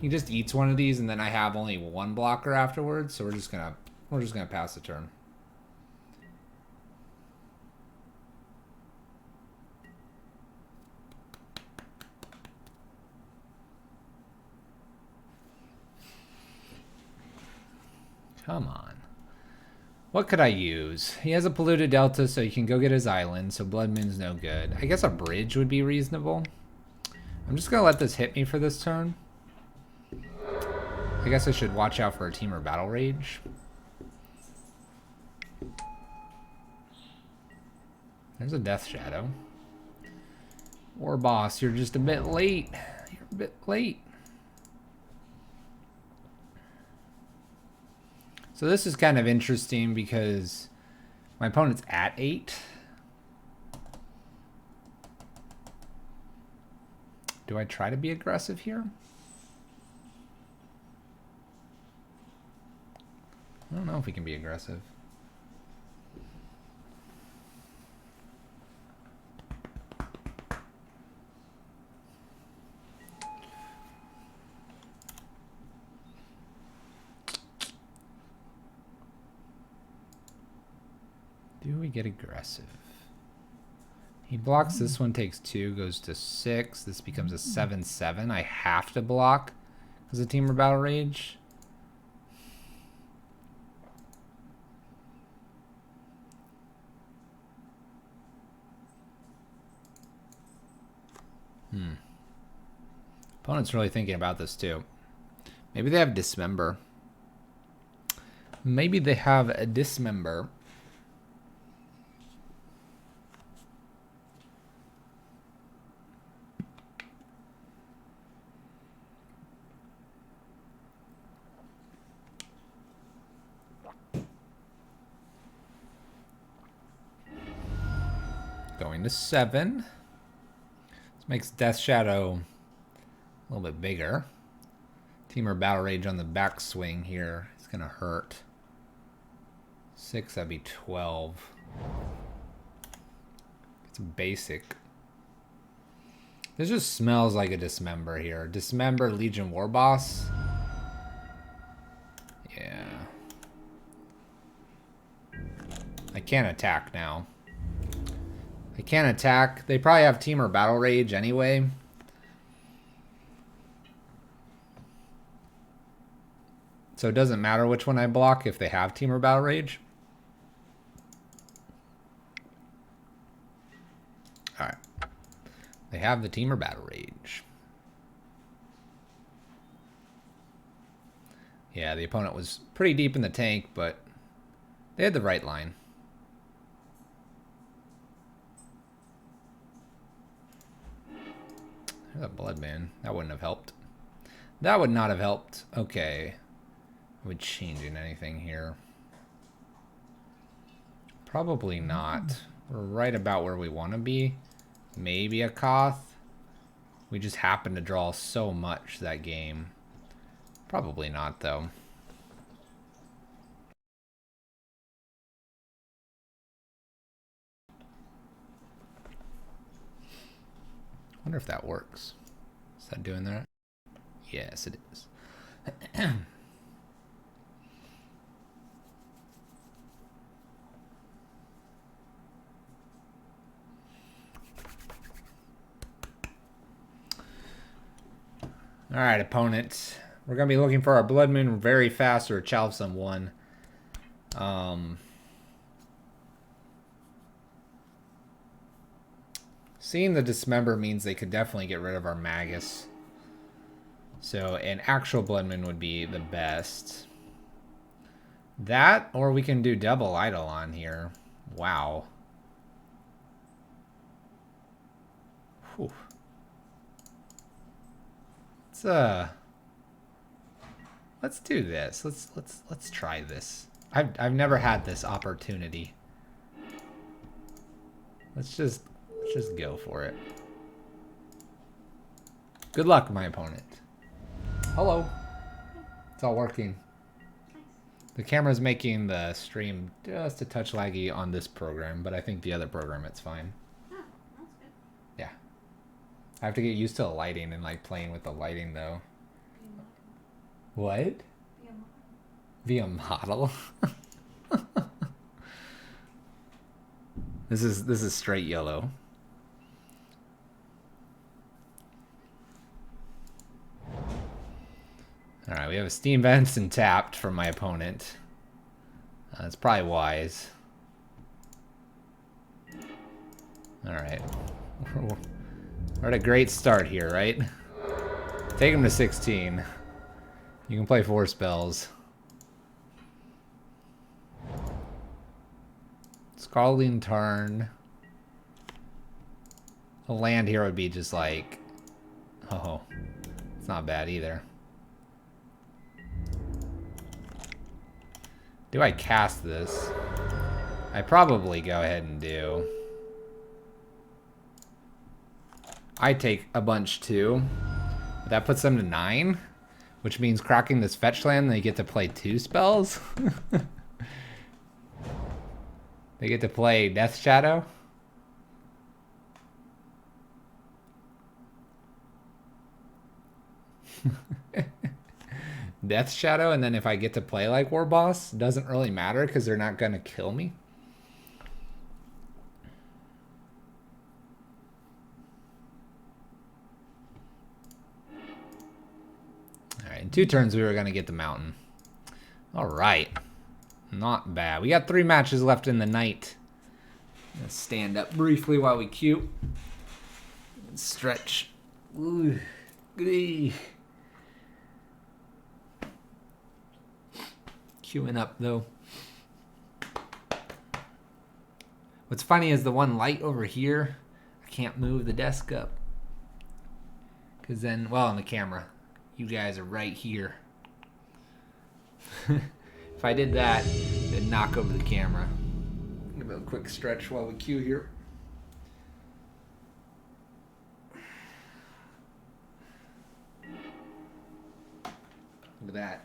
He just eats one of these and then I have only one blocker afterwards, so we're just gonna pass the turn. Come on. What could I use? He has a polluted delta, so he can go get his island, so Blood Moon's no good. I guess a bridge would be reasonable. I'm just gonna let this hit me for this turn. I guess I should watch out for a Team or Battle Rage. There's a Death Shadow. War Boss, you're just a bit late. You're a bit late. So this is kind of interesting because my opponent's at 8. Do I try to be aggressive here? I don't know if we can be aggressive. Do we get aggressive? He blocks this one, takes 2, goes to 6. This becomes a 7/7. I have to block as a Team or Battle Rage. Opponent's really thinking about this too. Maybe they have Dismember. Maybe they have a Dismember. Going to 7. This makes Death Shadow a little bit bigger. Team or Battle Rage on the backswing here. It's going to hurt. 6, that'd be 12. It's basic. This just smells like a Dismember here. Dismember, Legion War Boss. Yeah. I can't attack now. I can't attack. They probably have Team or Battle Rage anyway. So it doesn't matter which one I block if they have Team or Battle Rage. Alright. They have the Team or Battle Rage. Yeah, the opponent was pretty deep in the tank, but they had the right line. There's a Bloodman. That wouldn't have helped. That would not have helped. Okay. Are we changing anything here? Probably not. We're right about where we want to be. Maybe a Koth. We just happened to draw so much that game. Probably not, though. Wonder if that works. Is that doing that? Yes, it is. All right, opponent. We're going to be looking for our Blood Moon very fast or a Chalfsum 1. Seeing the Dismember means they could definitely get rid of our Magus. So an actual Blood Moon would be the best. That, or we can do double Eidolon here. Wow. Whew. Let's do this. Let's try this. I've never had this opportunity. Let's just go for it. Good luck, my opponent. Hello. It's all working. The camera's making the stream just a touch laggy on this program, but I think the other program it's fine. Oh, that's good. Yeah. I have to get used to the lighting and like playing with the lighting though. What? Via model. This is straight yellow. All right, we have a Steam Benson tapped from my opponent. That's probably wise. All right, we're at a great start here, right? Take him to 16. You can play 4 spells. Scalding Tarn. A land here would be just like, oh, it's not bad either. Do I cast this? I probably go ahead and do. I take a bunch too. But that puts them to 9, which means cracking this fetch land, they get to play 2 spells. They get to play Death Shadow. Death Shadow, and then if I get to play like War Boss, doesn't really matter because they're not going to kill me. Alright, in 2 turns we were going to get the mountain. Alright. Not bad. We got 3 matches left in the night. Let's stand up briefly while we queue. And stretch. Ooh. Queuing up though. What's funny is the one light over here, I can't move the desk up. Cause then, well, on the camera, you guys are right here. If I did that, it'd knock over the camera. Give it a quick stretch while we queue here. Look at that.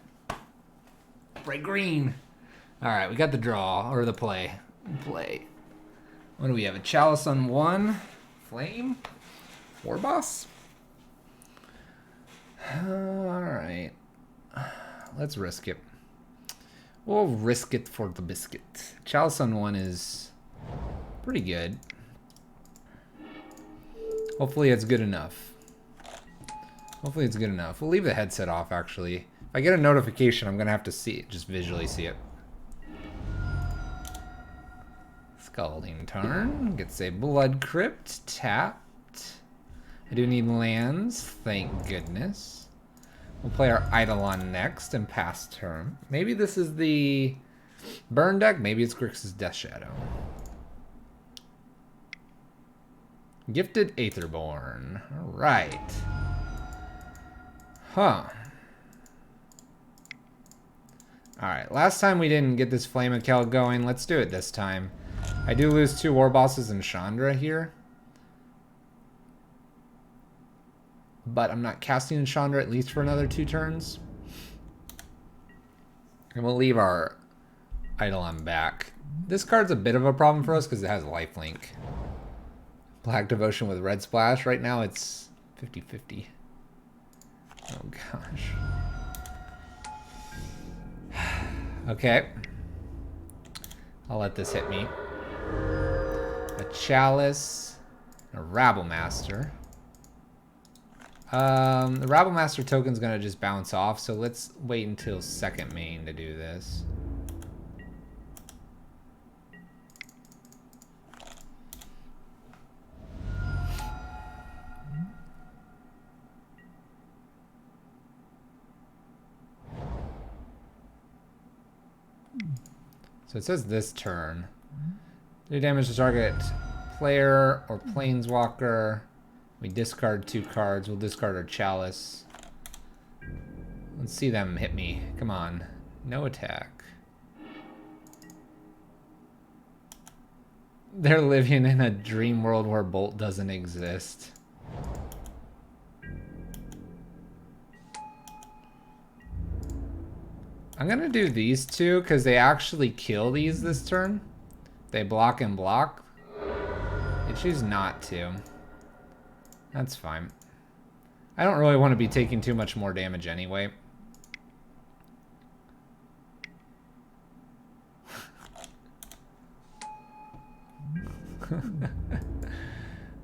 Bright green. Alright, we got the draw, or the play. Play. What do we have? A Chalice on 1. Flame? War Boss? Alright. Let's risk it. We'll risk it for the biscuit. Chalice on 1 is pretty good. Hopefully it's good enough. Hopefully it's good enough. We'll leave the headset off, actually. If I get a notification, I'm going to have to see it. Just visually see it. Scalding Tarn. Gets a Blood Crypt. Tapped. I do need lands. Thank goodness. We'll play our Eidolon next and pass turn. Maybe this is the burn deck. Maybe it's Grixis Death Shadow. Gifted Aetherborn. Alright. Huh. Alright, last time we didn't get this Flame of Kel going. Let's do it this time. I do lose 2 War Bosses and Chandra here. But I'm not casting in Chandra at least for another 2 turns. And we'll leave our Eidolon back. This card's a bit of a problem for us because it has lifelink. Black Devotion with Red Splash. Right now it's 50-50. Oh gosh. Okay. I'll let this hit me. A Chalice. A Rabble Master. The Rabble Master token's gonna just bounce off, so let's wait until second main to do this. So it says this turn. Do damage to target player or planeswalker. We discard 2 cards. We'll discard our chalice. Let's see them hit me. Come on. No attack. They're living in a dream world where Bolt doesn't exist. I'm gonna do these 2 because they actually kill these this turn. They block and block. They choose not to. That's fine. I don't really want to be taking too much more damage anyway.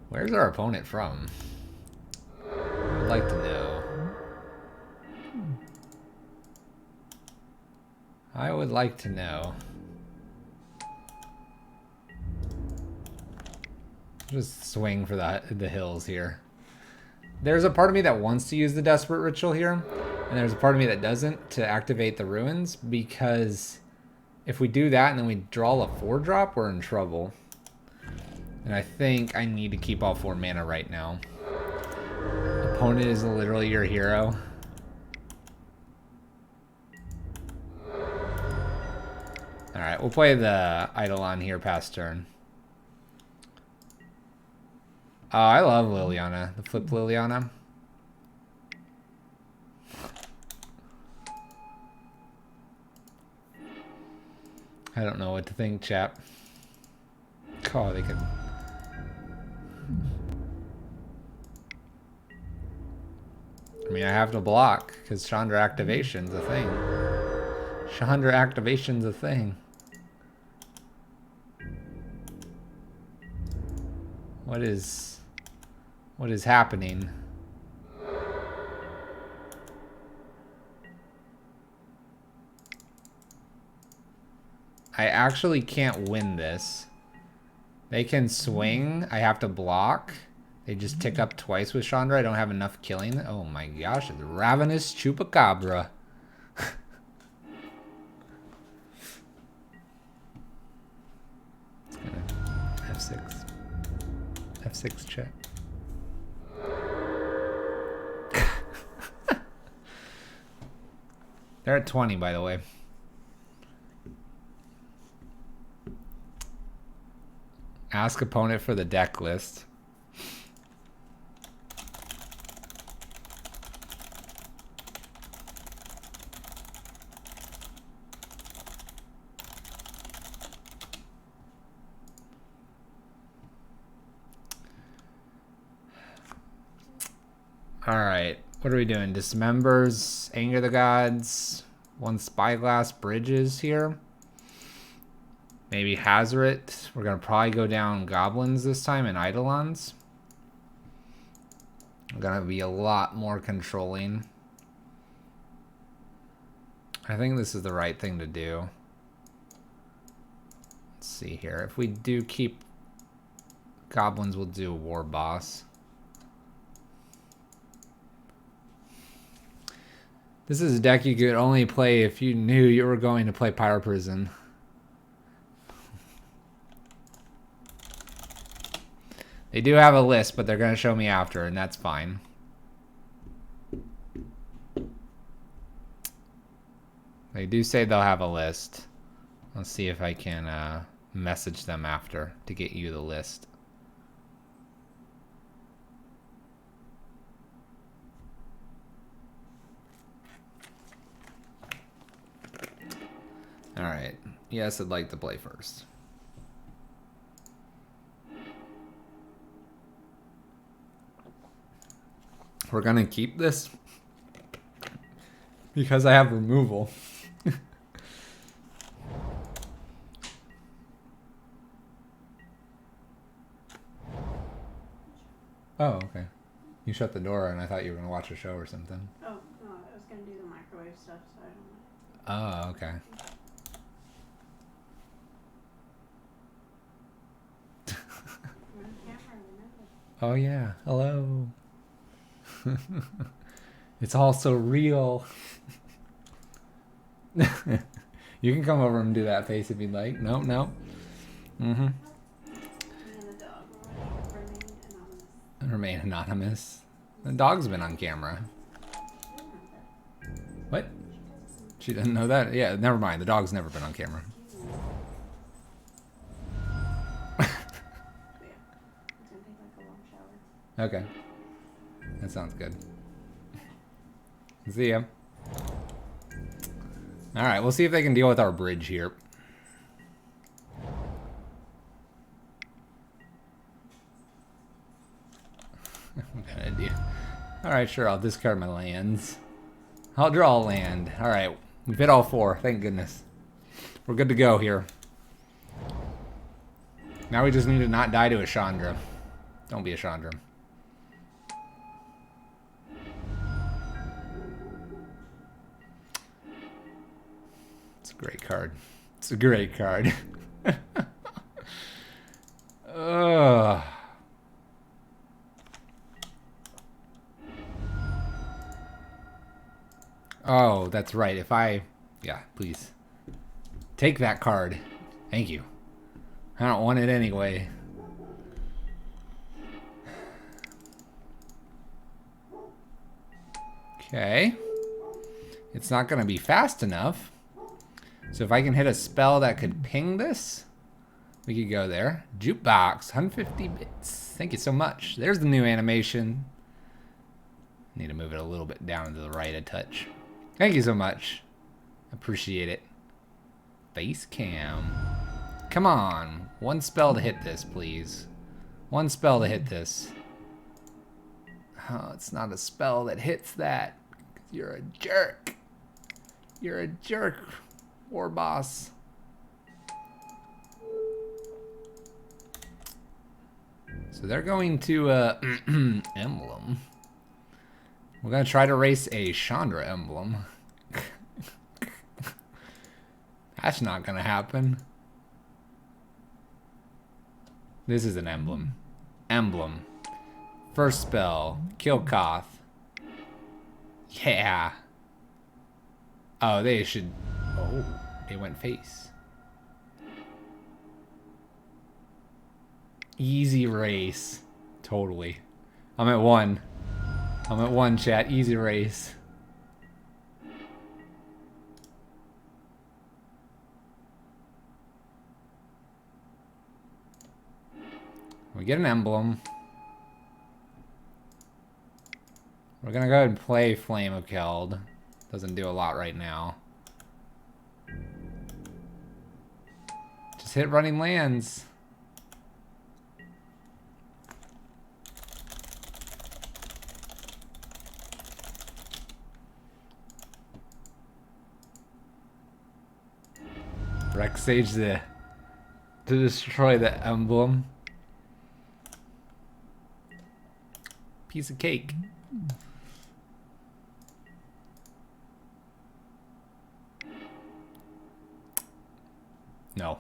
Where's our opponent from? I would like to know. I would like to know. Just swing for the hills here. There's a part of me that wants to use the Desperate Ritual here, and there's a part of me that doesn't to activate the ruins, because if we do that and then we draw a 4-drop, we're in trouble. And I think I need to keep all 4 mana right now. Opponent is literally your hero. Alright, we'll play the Eidolon here past turn. Oh, I love Liliana, the flip Liliana. I don't know what to think, chap. Oh, they could... I mean, I have to block, because Chandra Activation's a thing. Chandra Activation's a thing. What is happening? I actually can't win this. They can swing. I have to block. They just tick up twice with Chandra. I don't have enough killing. Oh my gosh, it's Ravenous Chupacabra. F6. F6 check. They're at 20, by the way. Ask opponent for the deck list. Alright, what are we doing? Dismembers, Anger the Gods, 1 Spyglass, Bridges here. Maybe Hazoret. We're going to probably go down Goblins this time and Eidolons. I'm going to be a lot more controlling. I think this is the right thing to do. Let's see here. If we do keep Goblins, we'll do a War Boss. This is a deck you could only play if you knew you were going to play Pyro Prison. They do have a list, but they're going to show me after, and that's fine. They do say they'll have a list. Let's see if I can message them after to get you the list. Alright. Yes, I'd like to play first. We're gonna keep this because I have removal. Oh, okay. You shut the door and I thought you were gonna watch a show or something. Oh, no, I was gonna do the microwave stuff, so I don't know. Oh, okay. We're on camera, remember? Oh yeah, hello. It's all so real. You can come over and do that face if you'd like. No, no. Mm-hmm. And then the dog remained anonymous. Remain anonymous. The dog's been on camera. What? She doesn't know that? Yeah, never mind. The dog's never been on camera. Yeah. It's gonna take like a long shower. Okay. That sounds good. See ya. Alright, we'll see if they can deal with our bridge here. What can I do? Alright, sure, I'll discard my lands. I'll draw a land. Alright, we've hit all 4, thank goodness. We're good to go here. Now we just need to not die to a Chandra. Don't be a Chandra. It's a great card. It's a great card. Ugh. Oh, that's right. If I... Yeah, please. Take that card. Thank you. I don't want it anyway. Okay. It's not going to be fast enough. So if I can hit a spell that could ping this, we could go there. Jukebox, 150 bits. Thank you so much. There's the new animation. Need to move it a little bit down to the right a touch. Thank you so much. Appreciate it. Face cam. Come on. One spell to hit this, please. One spell to hit this. Oh, it's not a spell that hits that. You're a jerk. You're a jerk, War Boss. So they're going to emblem. We're gonna try to race a Chandra emblem. That's not gonna happen. This is an emblem. Emblem. First spell. Kill Koth. Yeah. Oh, they should... Oh, they went face. Easy race. Totally. I'm at 1. I'm at 1, chat. Easy race. We get an emblem. We're gonna go ahead and play Flame of Keld. Doesn't do a lot right now. Just hit running lands. Rex Sage to destroy the emblem. Piece of cake. No.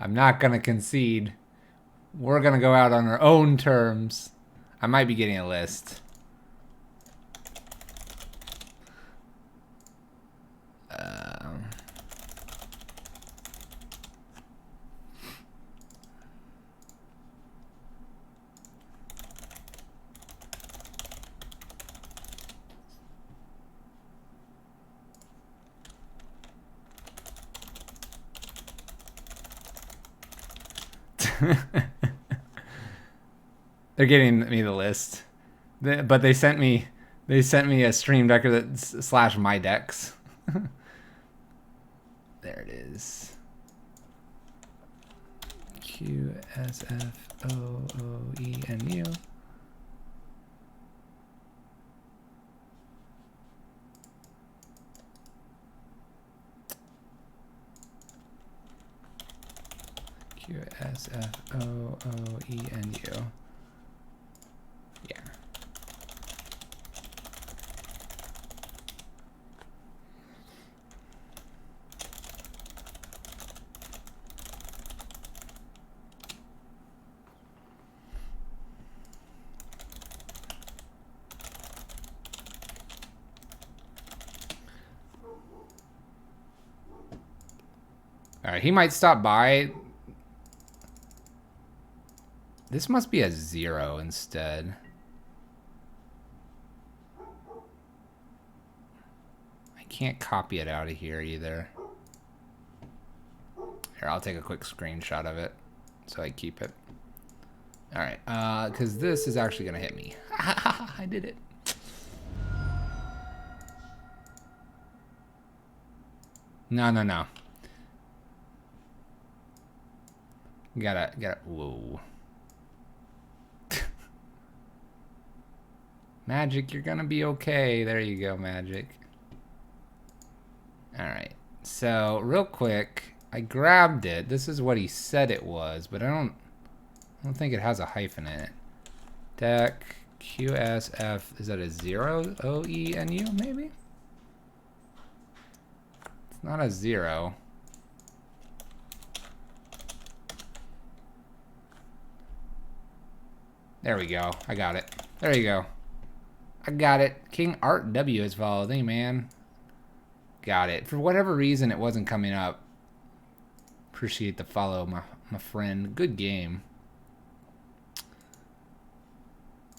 I'm not gonna concede. We're gonna go out on our own terms. I might be getting a list. They're getting me the list, but they sent me a stream decker that's slash my decks. There it is. QSFOOENU. QSFOOENU. Yeah. Alright, he might stop by. This must be a 0 instead. I can't copy it out of here either. Here, I'll take a quick screenshot of it so I keep it. Alright, because this is actually going to hit me. I did it. No. Gotta, whoa. Magic, you're gonna be okay. There you go, Magic. Alright, so real quick, I grabbed it. This is what he said it was, but I don't think it has a hyphen in it. Deck, QSF, is that a 0? O-E-N-U, maybe? It's not a 0. There we go. I got it. There you go. I got it. King Art W has followed. Hey, man. Got it. For whatever reason, it wasn't coming up. Appreciate the follow, my friend. Good game.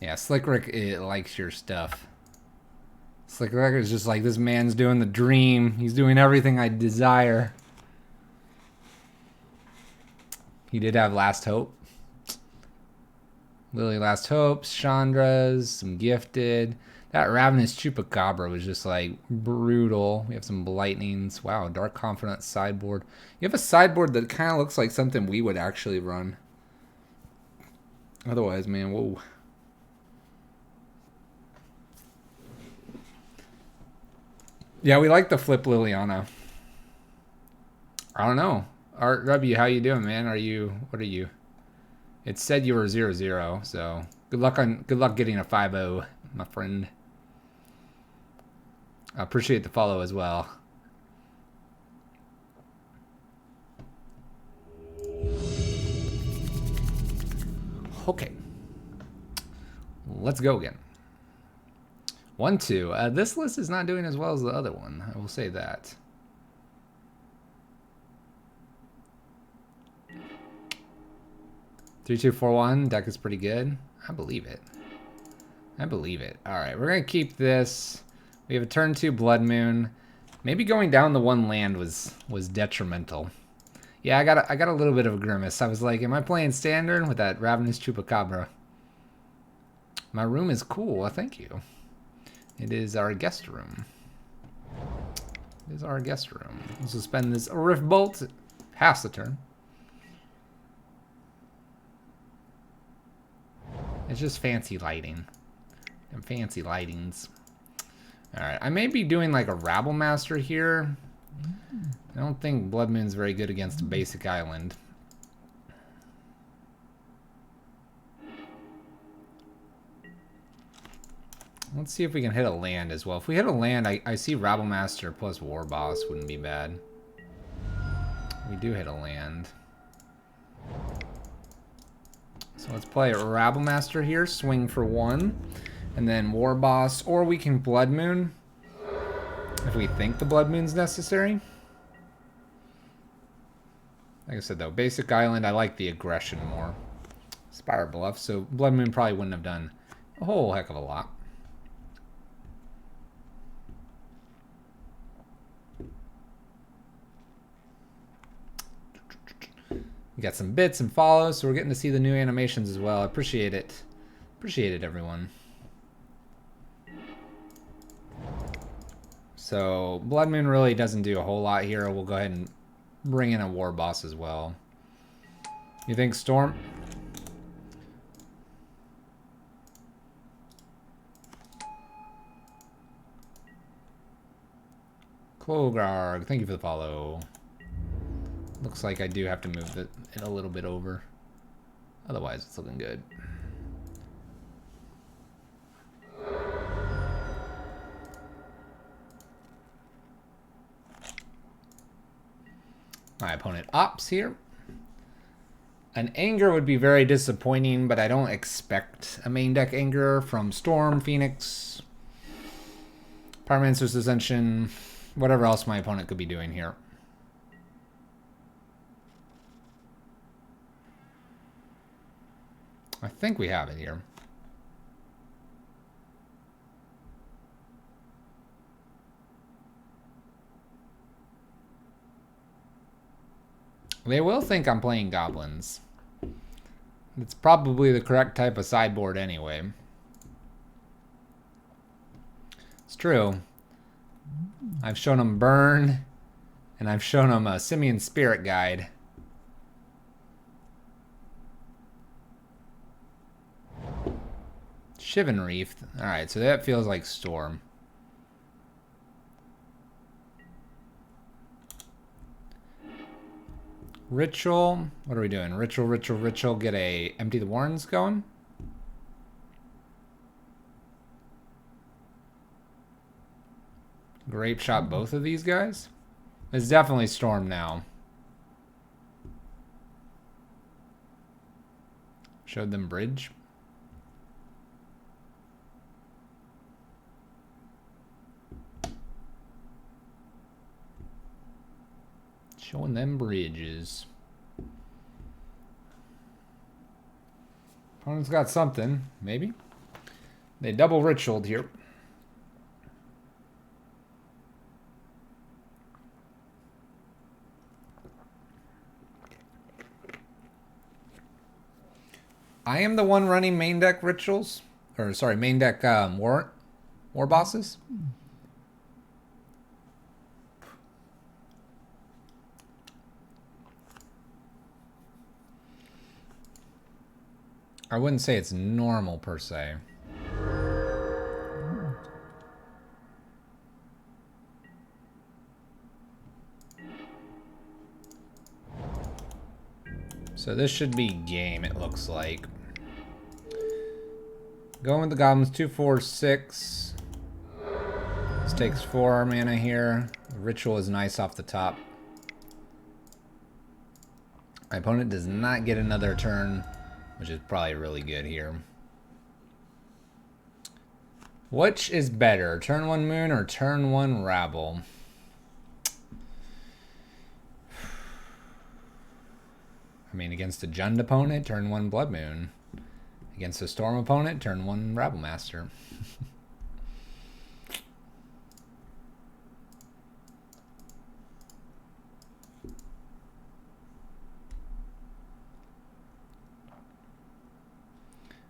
Yeah, Slick Rick likes your stuff. Slick Rick is just like, this man's doing the dream. He's doing everything I desire. He did have Last Hope. Lily Last Hopes, Chandra's, some Gifted. That Ravenous Chupacabra was just like brutal. We have some Lightnings. Wow, Dark Confidant sideboard. You have a sideboard that kind of looks like something we would actually run. Otherwise, man, whoa. Yeah, we like the flip Liliana. I don't know. Art W, how you doing, man? What are you? It said you were 0-0, so good luck getting a 5-0, my friend. I appreciate the follow as well. Okay. Let's go again. 1-2. This list is not doing as well as the other one. I will say that. Three, two, four, one. Deck is pretty good. I believe it. I believe it. All right, we're gonna keep this. We have a turn 2 Blood Moon. Maybe going down the 1 land was detrimental. Yeah, I got a little bit of a grimace. I was like, am I playing standard with that Ravenous Chupacabra? My room is cool. Well, thank you. It is our guest room. It is our guest room. We'll suspend this Rift Bolt. Pass the turn. It's just fancy lighting. And fancy lightings. Alright, I may be doing like a Rabble Master here. I don't think Blood Moon's very good against a basic island. Let's see if we can hit a land as well. If we hit a land, I see Rabble Master plus War Boss wouldn't be bad. We do hit a land. So let's play Rabble Master here, swing for 1, and then War Boss, or we can Blood Moon if we think the Blood Moon's necessary. Like I said though, basic island, I like the aggression more. Spire Bluff, so Blood Moon probably wouldn't have done a whole heck of a lot. We got some bits and follows, so we're getting to see the new animations as well. I appreciate it. Appreciate it, everyone. So, Blood Moon really doesn't do a whole lot here. We'll go ahead and bring in a War Boss as well. You think Storm? Klograrg, thank you for the follow. Looks like I do have to move it a little bit over. Otherwise, it's looking good. My opponent opts here. An Anger would be very disappointing, but I don't expect a main deck Anger from Storm, Phoenix, Pyromancer's Ascension, whatever else my opponent could be doing here. I think we have it here. They will think I'm playing goblins. It's probably the correct type of sideboard anyway. It's true. I've shown them Burn, and I've shown them a Simian Spirit Guide. Shivan Reef. Alright, so that feels like Storm. Ritual. What are we doing? Ritual. Get a Empty the Warrens going. Grape Shot both of these guys. It's definitely Storm now. Showed them Bridge. Showing them bridges. Opponent's got something, maybe. They double ritualed here. I am the one running main deck rituals. Or sorry, main deck war bosses. I wouldn't say it's normal per se. So this should be game, it looks like. Going with the goblins, 2, 4, 6. This takes 4 mana here. The ritual is nice off the top. My opponent does not get another turn, which is probably really good here. Which is better, turn 1 Moon or turn 1 Rabble? I mean, against a Jund opponent, turn 1 Blood Moon. Against a Storm opponent, turn 1 Rabble Master.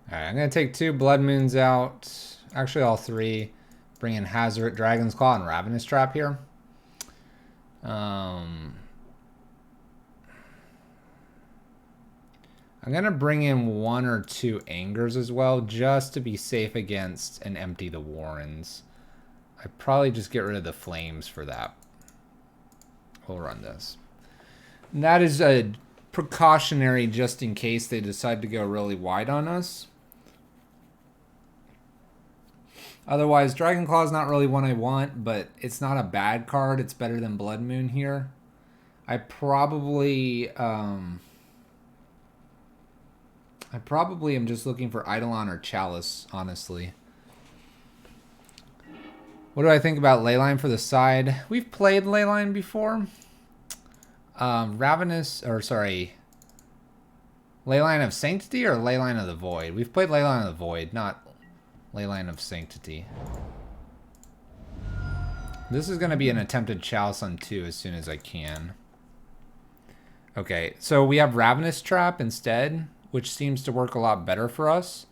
Alright, I'm going to take 2 Blood Moons out. Actually, all 3. Bring in Hazard, Dragon's Claw, and Ravenous Trap here. I'm going to bring in 1 or 2 Angers as well, just to be safe against and Empty the Warrens. I'd probably just get rid of the Flames for that. We'll run this. And that is a precautionary just in case they decide to go really wide on us. Otherwise, Dragon Claw is not really one I want, but it's not a bad card. It's better than Blood Moon here. I probably am just looking for Eidolon or Chalice, honestly. What do I think about Leyline for the side? We've played Leyline before. Leyline of Sanctity or Leyline of the Void? We've played Leyline of the Void, not Leyline of Sanctity. This is going to be an attempted Chalice on 2 as soon as I can. Okay, so we have Ravenous Trap instead, which seems to work a lot better for us.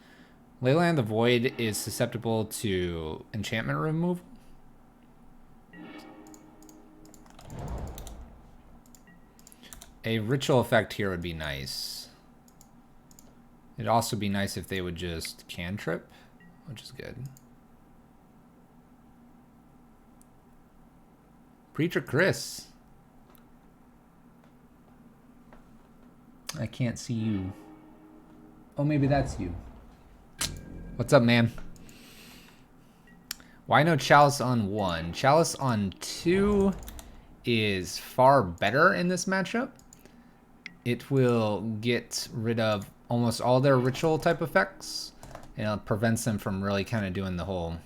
Leyline of the Void is susceptible to enchantment removal. A ritual effect here would be nice. It'd also be nice if they would just cantrip, which is good. Preacher Chris. I can't see you. Oh, maybe that's you. What's up, man? Why no Chalice on 1? Chalice on 2 is far better in this matchup. It will get rid of almost all their ritual type effects. And it prevents them from really kind of doing the whole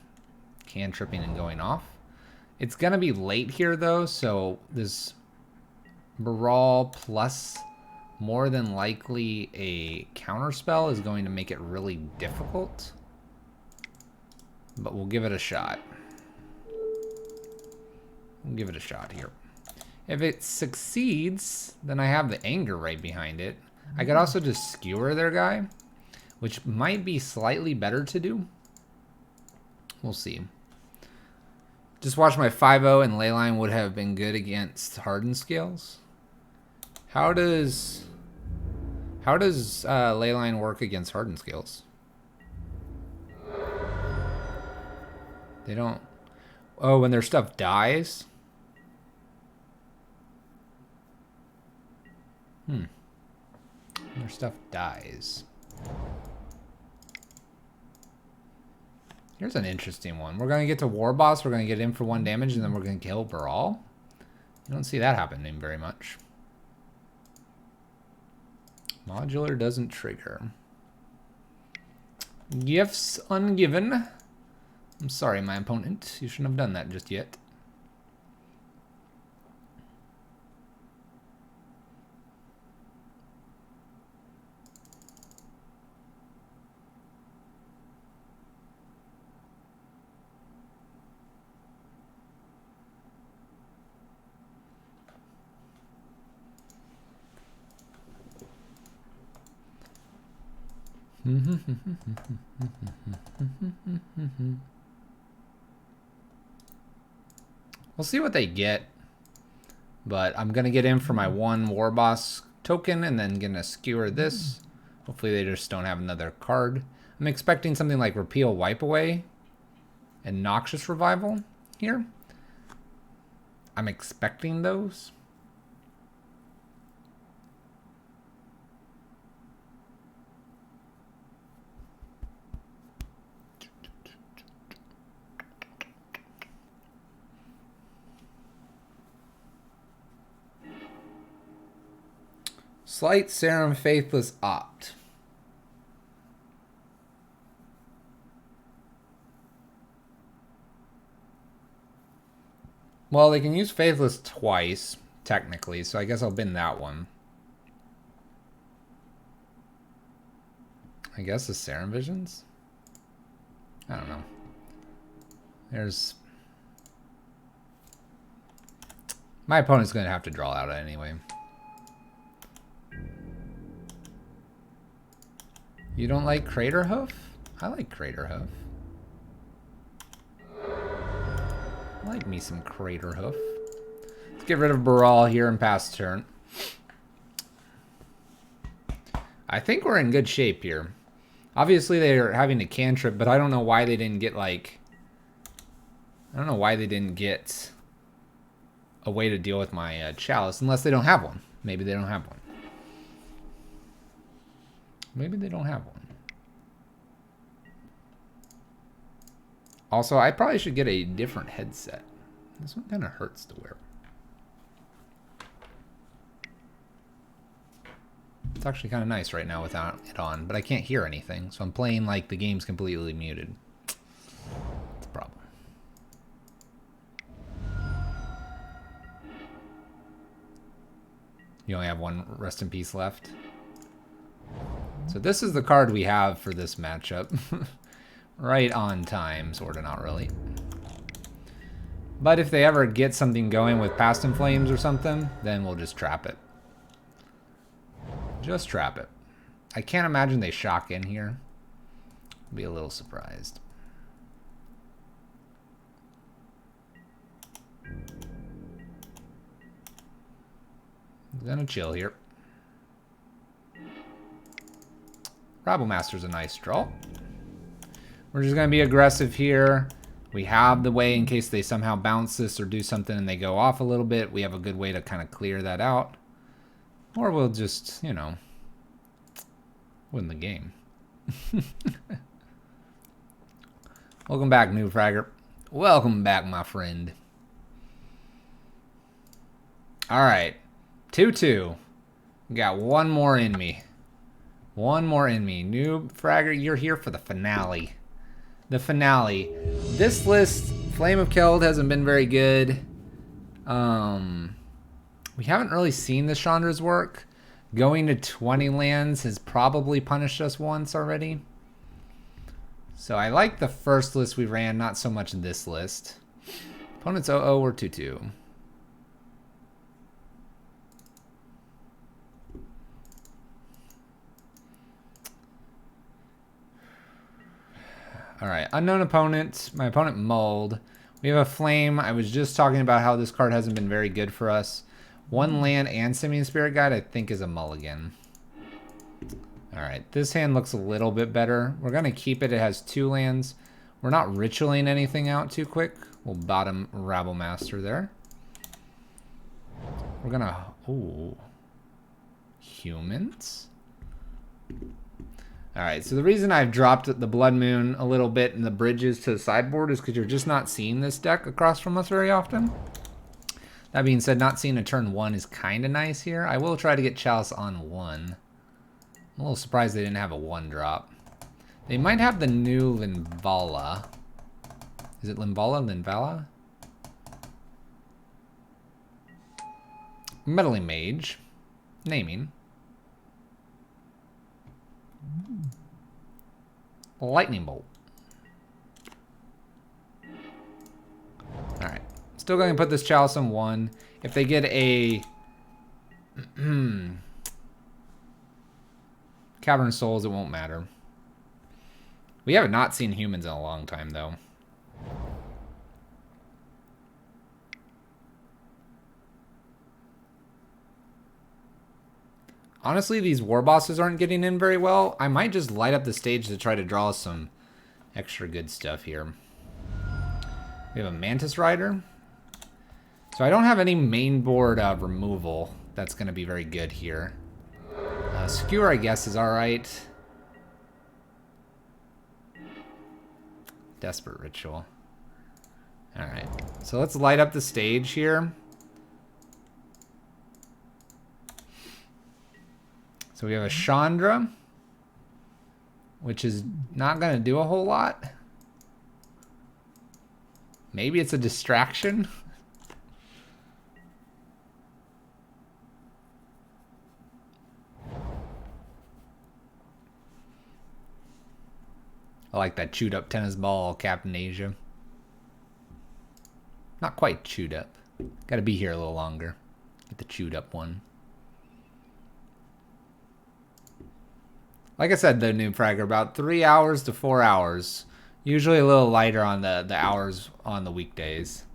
cantripping and going off. It's going to be late here, though, so this Brawl plus more than likely a counterspell is going to make it really difficult. But we'll give it a shot. We'll give it a shot here. If it succeeds, then I have the anger right behind it. I could also just skewer their guy, which might be slightly better to do. We'll see. Just watch my 5-0 and Leyline would have been good against hardened scales. How does Leyline work against hardened scales? They don't. Oh, when their stuff dies? When their stuff dies. Here's an interesting one. We're going to get to War Boss, we're going to get in for 1 damage, and then we're going to kill Baral. You don't see that happening very much. Modular doesn't trigger. Gifts ungiven. I'm sorry, my opponent. You shouldn't have done that just yet. We'll see what they get, but I'm gonna get in for my 1 War Boss token and then gonna skewer this. Hopefully they just don't have another card. I'm expecting something like Repeal Wipe Away and Noxious Revival here. I'm expecting those. Slight Serum Faithless Opt. Well, they can use Faithless twice, technically, so I guess I'll bin that one. I guess the Serum Visions? I don't know. There's... My opponent's going to have to draw out anyway. You don't like Crater Hoof? I like Crater Hoof. I like me some Crater Hoof. Let's get rid of Baral here and pass turn. I think we're in good shape here. Obviously they're having a cantrip, but I don't know why they didn't get like... I don't know why they didn't get a way to deal with my Chalice, unless they don't have one. Maybe they don't have one. Maybe they don't have one. Also, I probably should get a different headset. This one kind of hurts to wear. It's actually kind of nice right now without it on, but I can't hear anything, so I'm playing like the game's completely muted. It's a problem. You only have 1 Rest in Peace left. So this is the card we have for this matchup. Right on time, sort of, not really. But if they ever get something going with Past in Flames or something, then we'll just trap it. Just trap it. I can't imagine they shock in here. I'll be a little surprised. Gonna chill here. Rabble Master's a nice draw. We're just going to be aggressive here. We have the way in case they somehow bounce this or do something and they go off a little bit. We have a good way to kind of clear that out. Or we'll just, you know, win the game. Welcome back, New Fragger. Welcome back, my friend. Alright. 2-2. Got 1 more in me. 1 more in me. New Fragger, you're here for the finale. The finale. This list, Flame of Keld hasn't been very good. We haven't really seen the Chandra's work. Going to 20 lands has probably punished us once already. So I like the first list we ran, not so much this list. Opponents 0-0 or 2-2. All right, unknown opponent. My opponent Mold. We have a Flame. I was just talking about how this card hasn't been very good for us. One land and Simian Spirit Guide I think is a mulligan. All right, this hand looks a little bit better. We're going to keep it. It has 2 lands. We're not ritualing anything out too quick. We'll bottom Rabble Master there. We're going to... Ooh. Humans? Alright, so the reason I've dropped the Blood Moon a little bit and the bridges to the sideboard is because you're just not seeing this deck across from us very often. That being said, not seeing a turn 1 is kind of nice here. I will try to get Chalice on 1. I'm a little surprised they didn't have a 1-drop. They might have the new Linvala. Is it Linvala? Linvala? Meddling Mage. Naming. Lightning Bolt. Alright. Still going to put this Chalice on 1. If they get a... Cavern of Souls, it won't matter. We have not seen humans in a long time, though. Honestly, these war bosses aren't getting in very well. I might just light up the stage to try to draw some extra good stuff here. We have a Mantis Rider. So I don't have any main board removal that's going to be very good here. Skewer, I guess, is alright. Desperate Ritual. Alright, so let's light up the stage here. So we have a Chandra, which is not going to do a whole lot. Maybe it's a distraction. I like that chewed up tennis ball, Captain Asia. Not quite chewed up. Got to be here a little longer. Get the chewed up one. Like I said, the new fragger, about 3 hours to 4 hours. Usually a little lighter on the hours on the weekdays.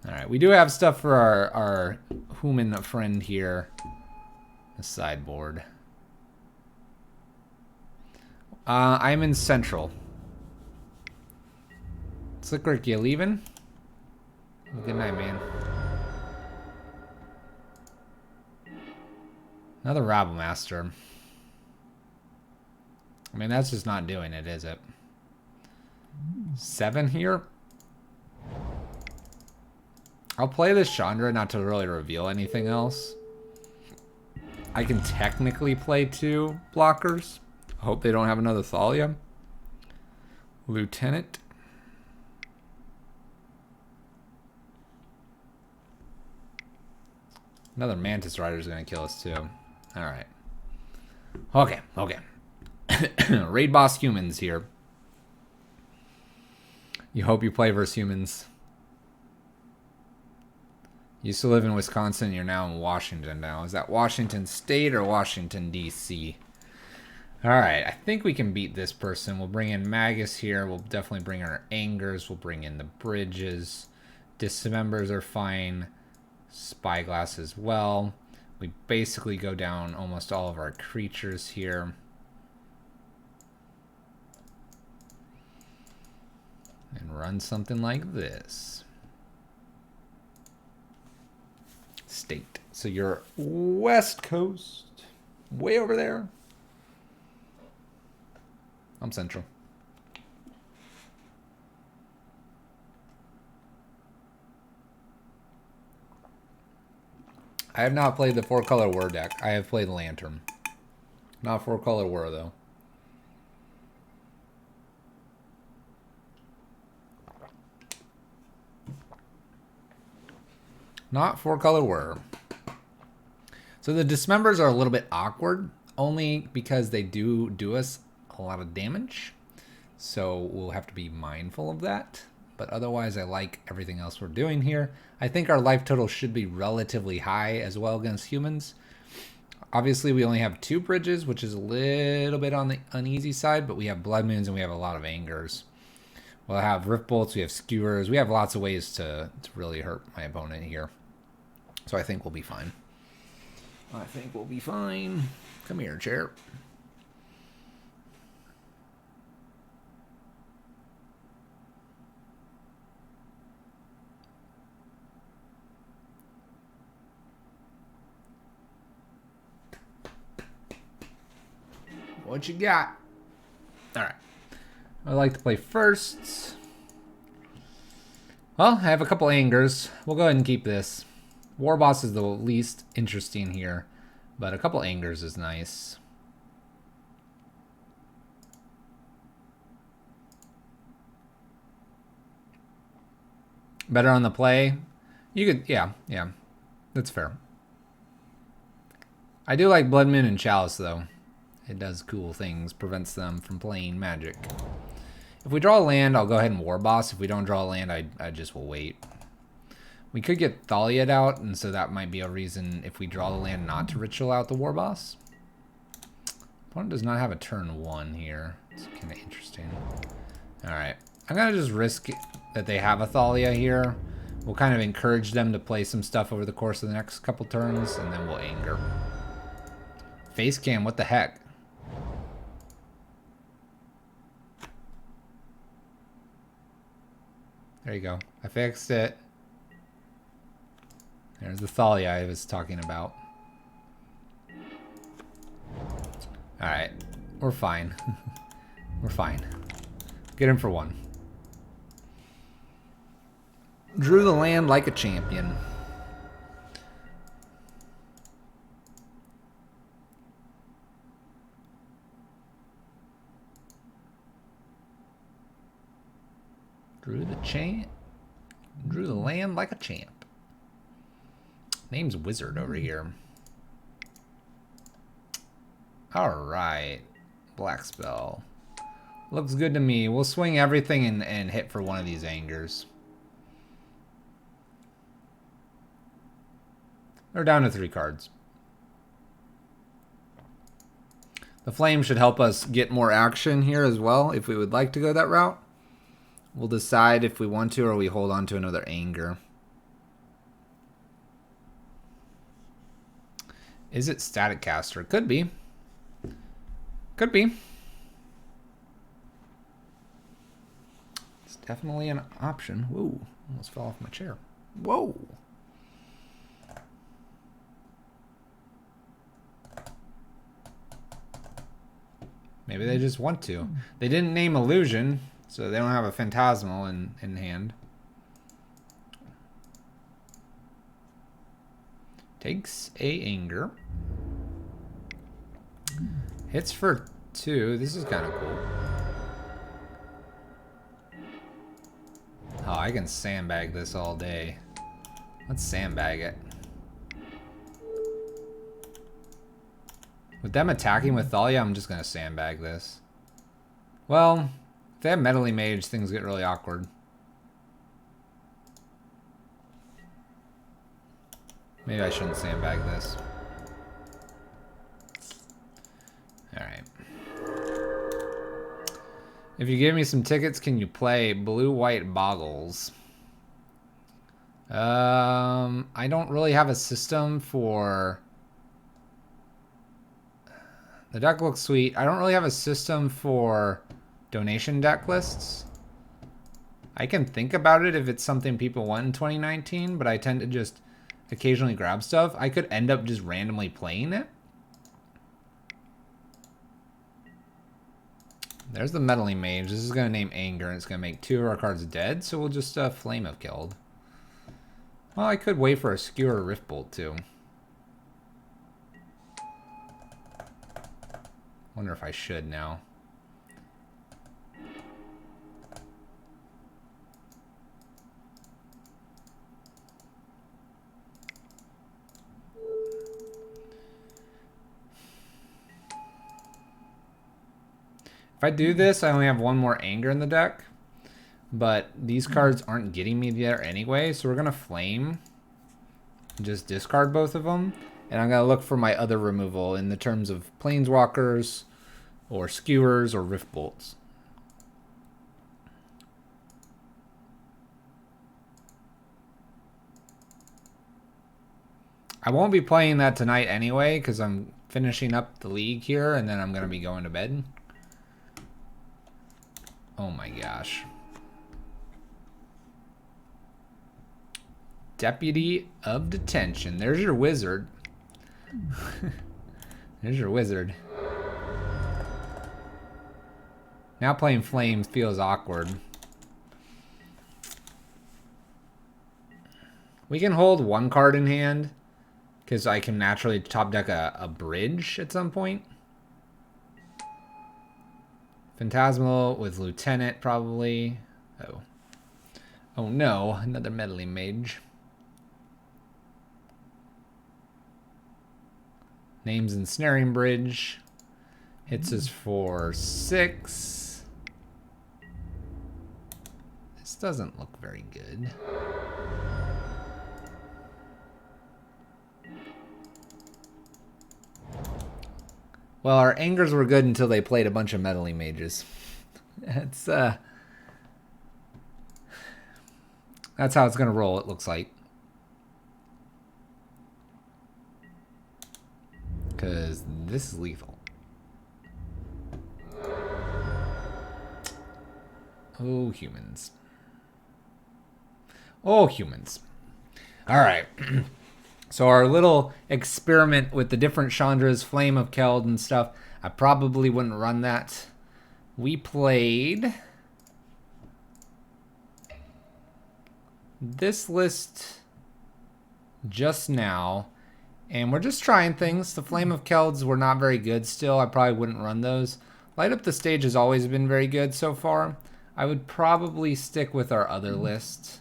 Alright, we do have stuff for our human friend here. The sideboard. I'm in Central. Slickrick, you leaving? Good night, man. Another Rabble Master. I mean, that's just not doing it, is it? 7 here? I'll play this Chandra not to really reveal anything else. I can technically play 2 blockers. I hope they don't have another Thalia. Lieutenant. Another Mantis Rider is going to kill us too. Alright. Okay, okay. Raid boss humans here. You hope you play versus humans. You used to live in Wisconsin, you're now in Washington now. Is that Washington State or Washington, D.C.? Alright, I think we can beat this person. We'll bring in Magus here. We'll definitely bring in our Angers. We'll bring in the Bridges. Dismembers are fine. Spyglass as well. We basically go down almost all of our creatures here. And run something like this. State. So you're West Coast. Way over there. I'm Central. I have not played the 4-color War deck. I have played Lantern. Not 4-color War, though. Not 4-color whir. So the dismembers are a little bit awkward, only because they do us a lot of damage. So we'll have to be mindful of that. But otherwise, I like everything else we're doing here. I think our life total should be relatively high as well against humans. Obviously, we only have 2 bridges, which is a little bit on the uneasy side, but we have blood moons and we have a lot of angers. We'll have rift bolts, we have skewers, we have lots of ways to really hurt my opponent here. So I think we'll be fine. I think we'll be fine. Come here, chair. What you got? All right. I like to play first. Well, I have a couple angers. We'll go ahead and keep this. War boss is the least interesting here, but a couple angers is nice. Better on the play. You could, yeah, that's fair. I do like Blood Moon and Chalice though. It does cool things, prevents them from playing magic. If we draw a land, I'll go ahead and War Boss. If we don't draw a land, I just will wait. We could get Thalia'd out, and so that might be a reason if we draw the land not to ritual out the War Boss. Opponent does not have a turn 1 here. It's kind of interesting. Alright. I'm going to just risk that they have a Thalia here. We'll kind of encourage them to play some stuff over the course of the next couple turns, and then we'll anger. Face cam, what the heck? There you go. I fixed it. There's the Thalia I was talking about. Alright. We're fine. We're fine. Get him for 1. Drew the land like a champion. Drew the land like a champ. Name's Wizard over here. Alright. Black spell. Looks good to me. We'll swing everything and hit for one of these angers. They're down to 3 cards. The flame should help us get more action here as well if we would like to go that route. We'll decide if we want to or we hold on to another anger. Is it Static Caster? Could be. Could be. It's definitely an option. Whoa, almost fell off my chair. Whoa. Maybe they just want to. They didn't name Illusion, so they don't have a Phantasmal in hand. Takes a anger. Hits for 2. This is kind of cool. Oh, I can sandbag this all day. Let's sandbag it. With them attacking with Thalia, I'm just going to sandbag this. Well, if they have Meddling Mage, things get really awkward. Maybe I shouldn't sandbag this. Alright. If you give me some tickets, can you play Blue-White Boggles? I don't really have a system for... The deck looks sweet. I don't really have a system for donation deck lists. I can think about it if it's something people want in 2019, but I tend to just occasionally grab stuff. I could end up just randomly playing it. There's the Meddling Mage. This is going to name Anger, and it's going to make 2 of our cards dead, so we'll just Flame have killed. Well, I could wait for a Skewer or Rift Bolt, too. Wonder if I should now. If I do this, I only have one more anger in the deck. But these cards aren't getting me there anyway, so we're going to flame. Just discard both of them. And I'm going to look for my other removal in the terms of planeswalkers, or skewers, or rift bolts. I won't be playing that tonight anyway, because I'm finishing up the league here, and then I'm going to be going to bed. Oh my gosh. Deputy of Detention. There's your wizard. There's your wizard. Now playing flames feels awkward. We can hold one card in hand, because I can naturally top deck a bridge at some point. Phantasmal with Lieutenant, probably. Oh. Oh no, another meddling mage. Names Ensnaring Bridge. Hits us for 6. This doesn't look very good. Well, our angers were good until they played a bunch of meddling mages. That's how it's gonna roll, it looks like. Because this is lethal. Oh, humans. Oh, humans. All right. So our little experiment with the different Chandras, Flame of Keld and stuff, I probably wouldn't run that. We played this list just now, and we're just trying things. The Flame of Kelds were not very good still. I probably wouldn't run those. Light Up the Stage has always been very good so far. I would probably stick with our other list,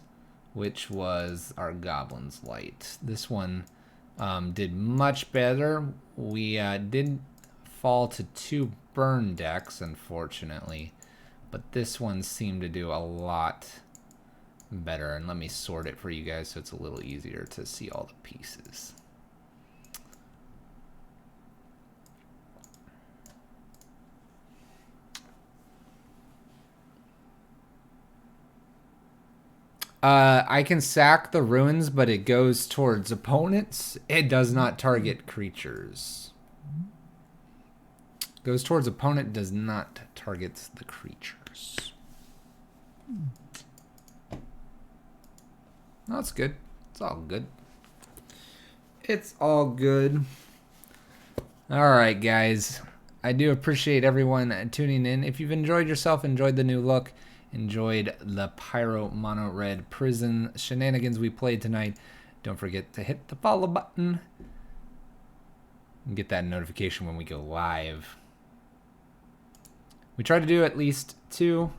which was our Goblin's Light. This one did much better. We did fall to 2 burn decks, unfortunately, but this one seemed to do a lot better. And let me sort it for you guys so it's a little easier to see all the pieces. I can sack the ruins, but it goes towards opponents. It does not target creatures. Goes towards opponent, does not target the creatures. No, it's good. It's all good. It's all good. All right, guys. I do appreciate everyone tuning in. If you've enjoyed yourself, enjoyed the new look, enjoyed the Pyro Mono Red Prison shenanigans we played tonight, don't forget to hit the follow button and get that notification when we go live. We try to do at least 2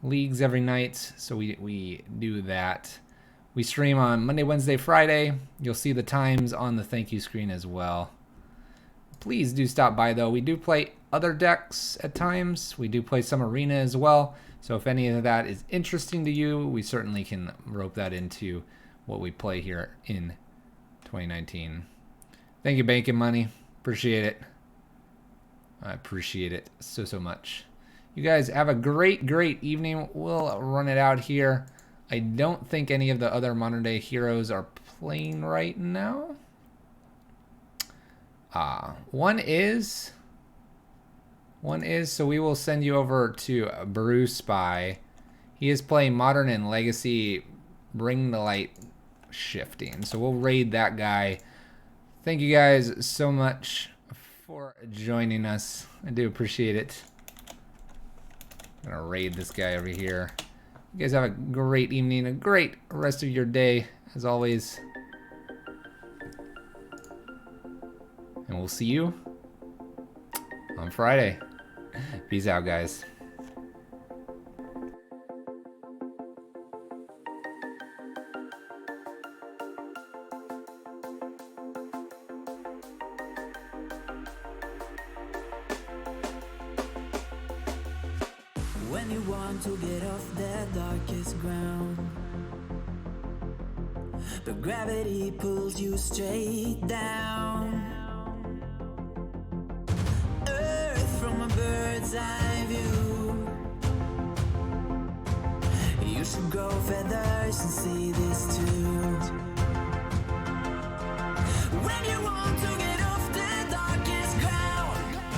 leagues every night, so we do that. We stream on Monday, Wednesday, Friday. You'll see the times on the thank you screen as well. Please do stop by, though. We do play other decks at times. We do play some Arena as well. So if any of that is interesting to you, we certainly can rope that into what we play here in 2019. Thank you, Banking Money. Appreciate it. I appreciate it so, so much. You guys have a great, great evening. We'll run it out here. I don't think any of the other modern day heroes are playing right now. One is, so we will send you over to Brew Spy. He is playing Modern and Legacy Bring the Light Shifting. So we'll raid that guy. Thank you guys so much for joining us. I do appreciate it. I'm gonna raid this guy over here. You guys have a great evening, a great rest of your day, as always. And we'll see you on Friday. Peace out, guys. When you want to get off the darkest ground, but gravity pulls you straight down. Earth from a bird's eye view. You should grow feathers and see this too. When you want to get off the darkest ground,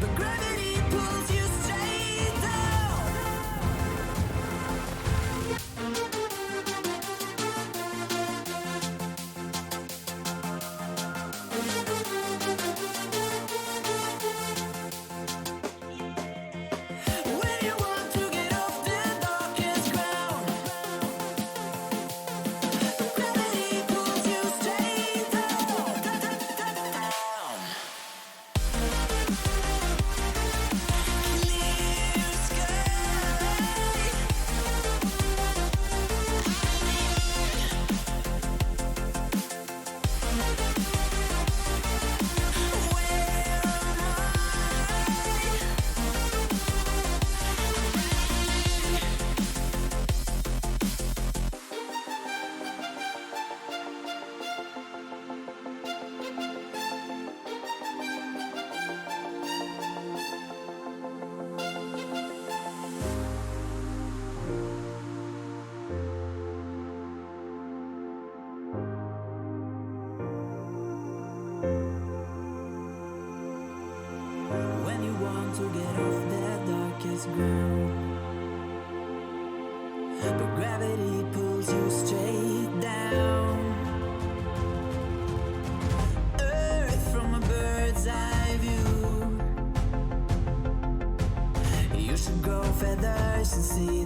but gravity pulls you straight down. When you want to get off the darkest ground, but gravity pulls you straight down. Clear sky. Where am When you want to get off that darkest ground, but gravity pulls you straight down. Earth from a bird's eye view. You should grow feathers and see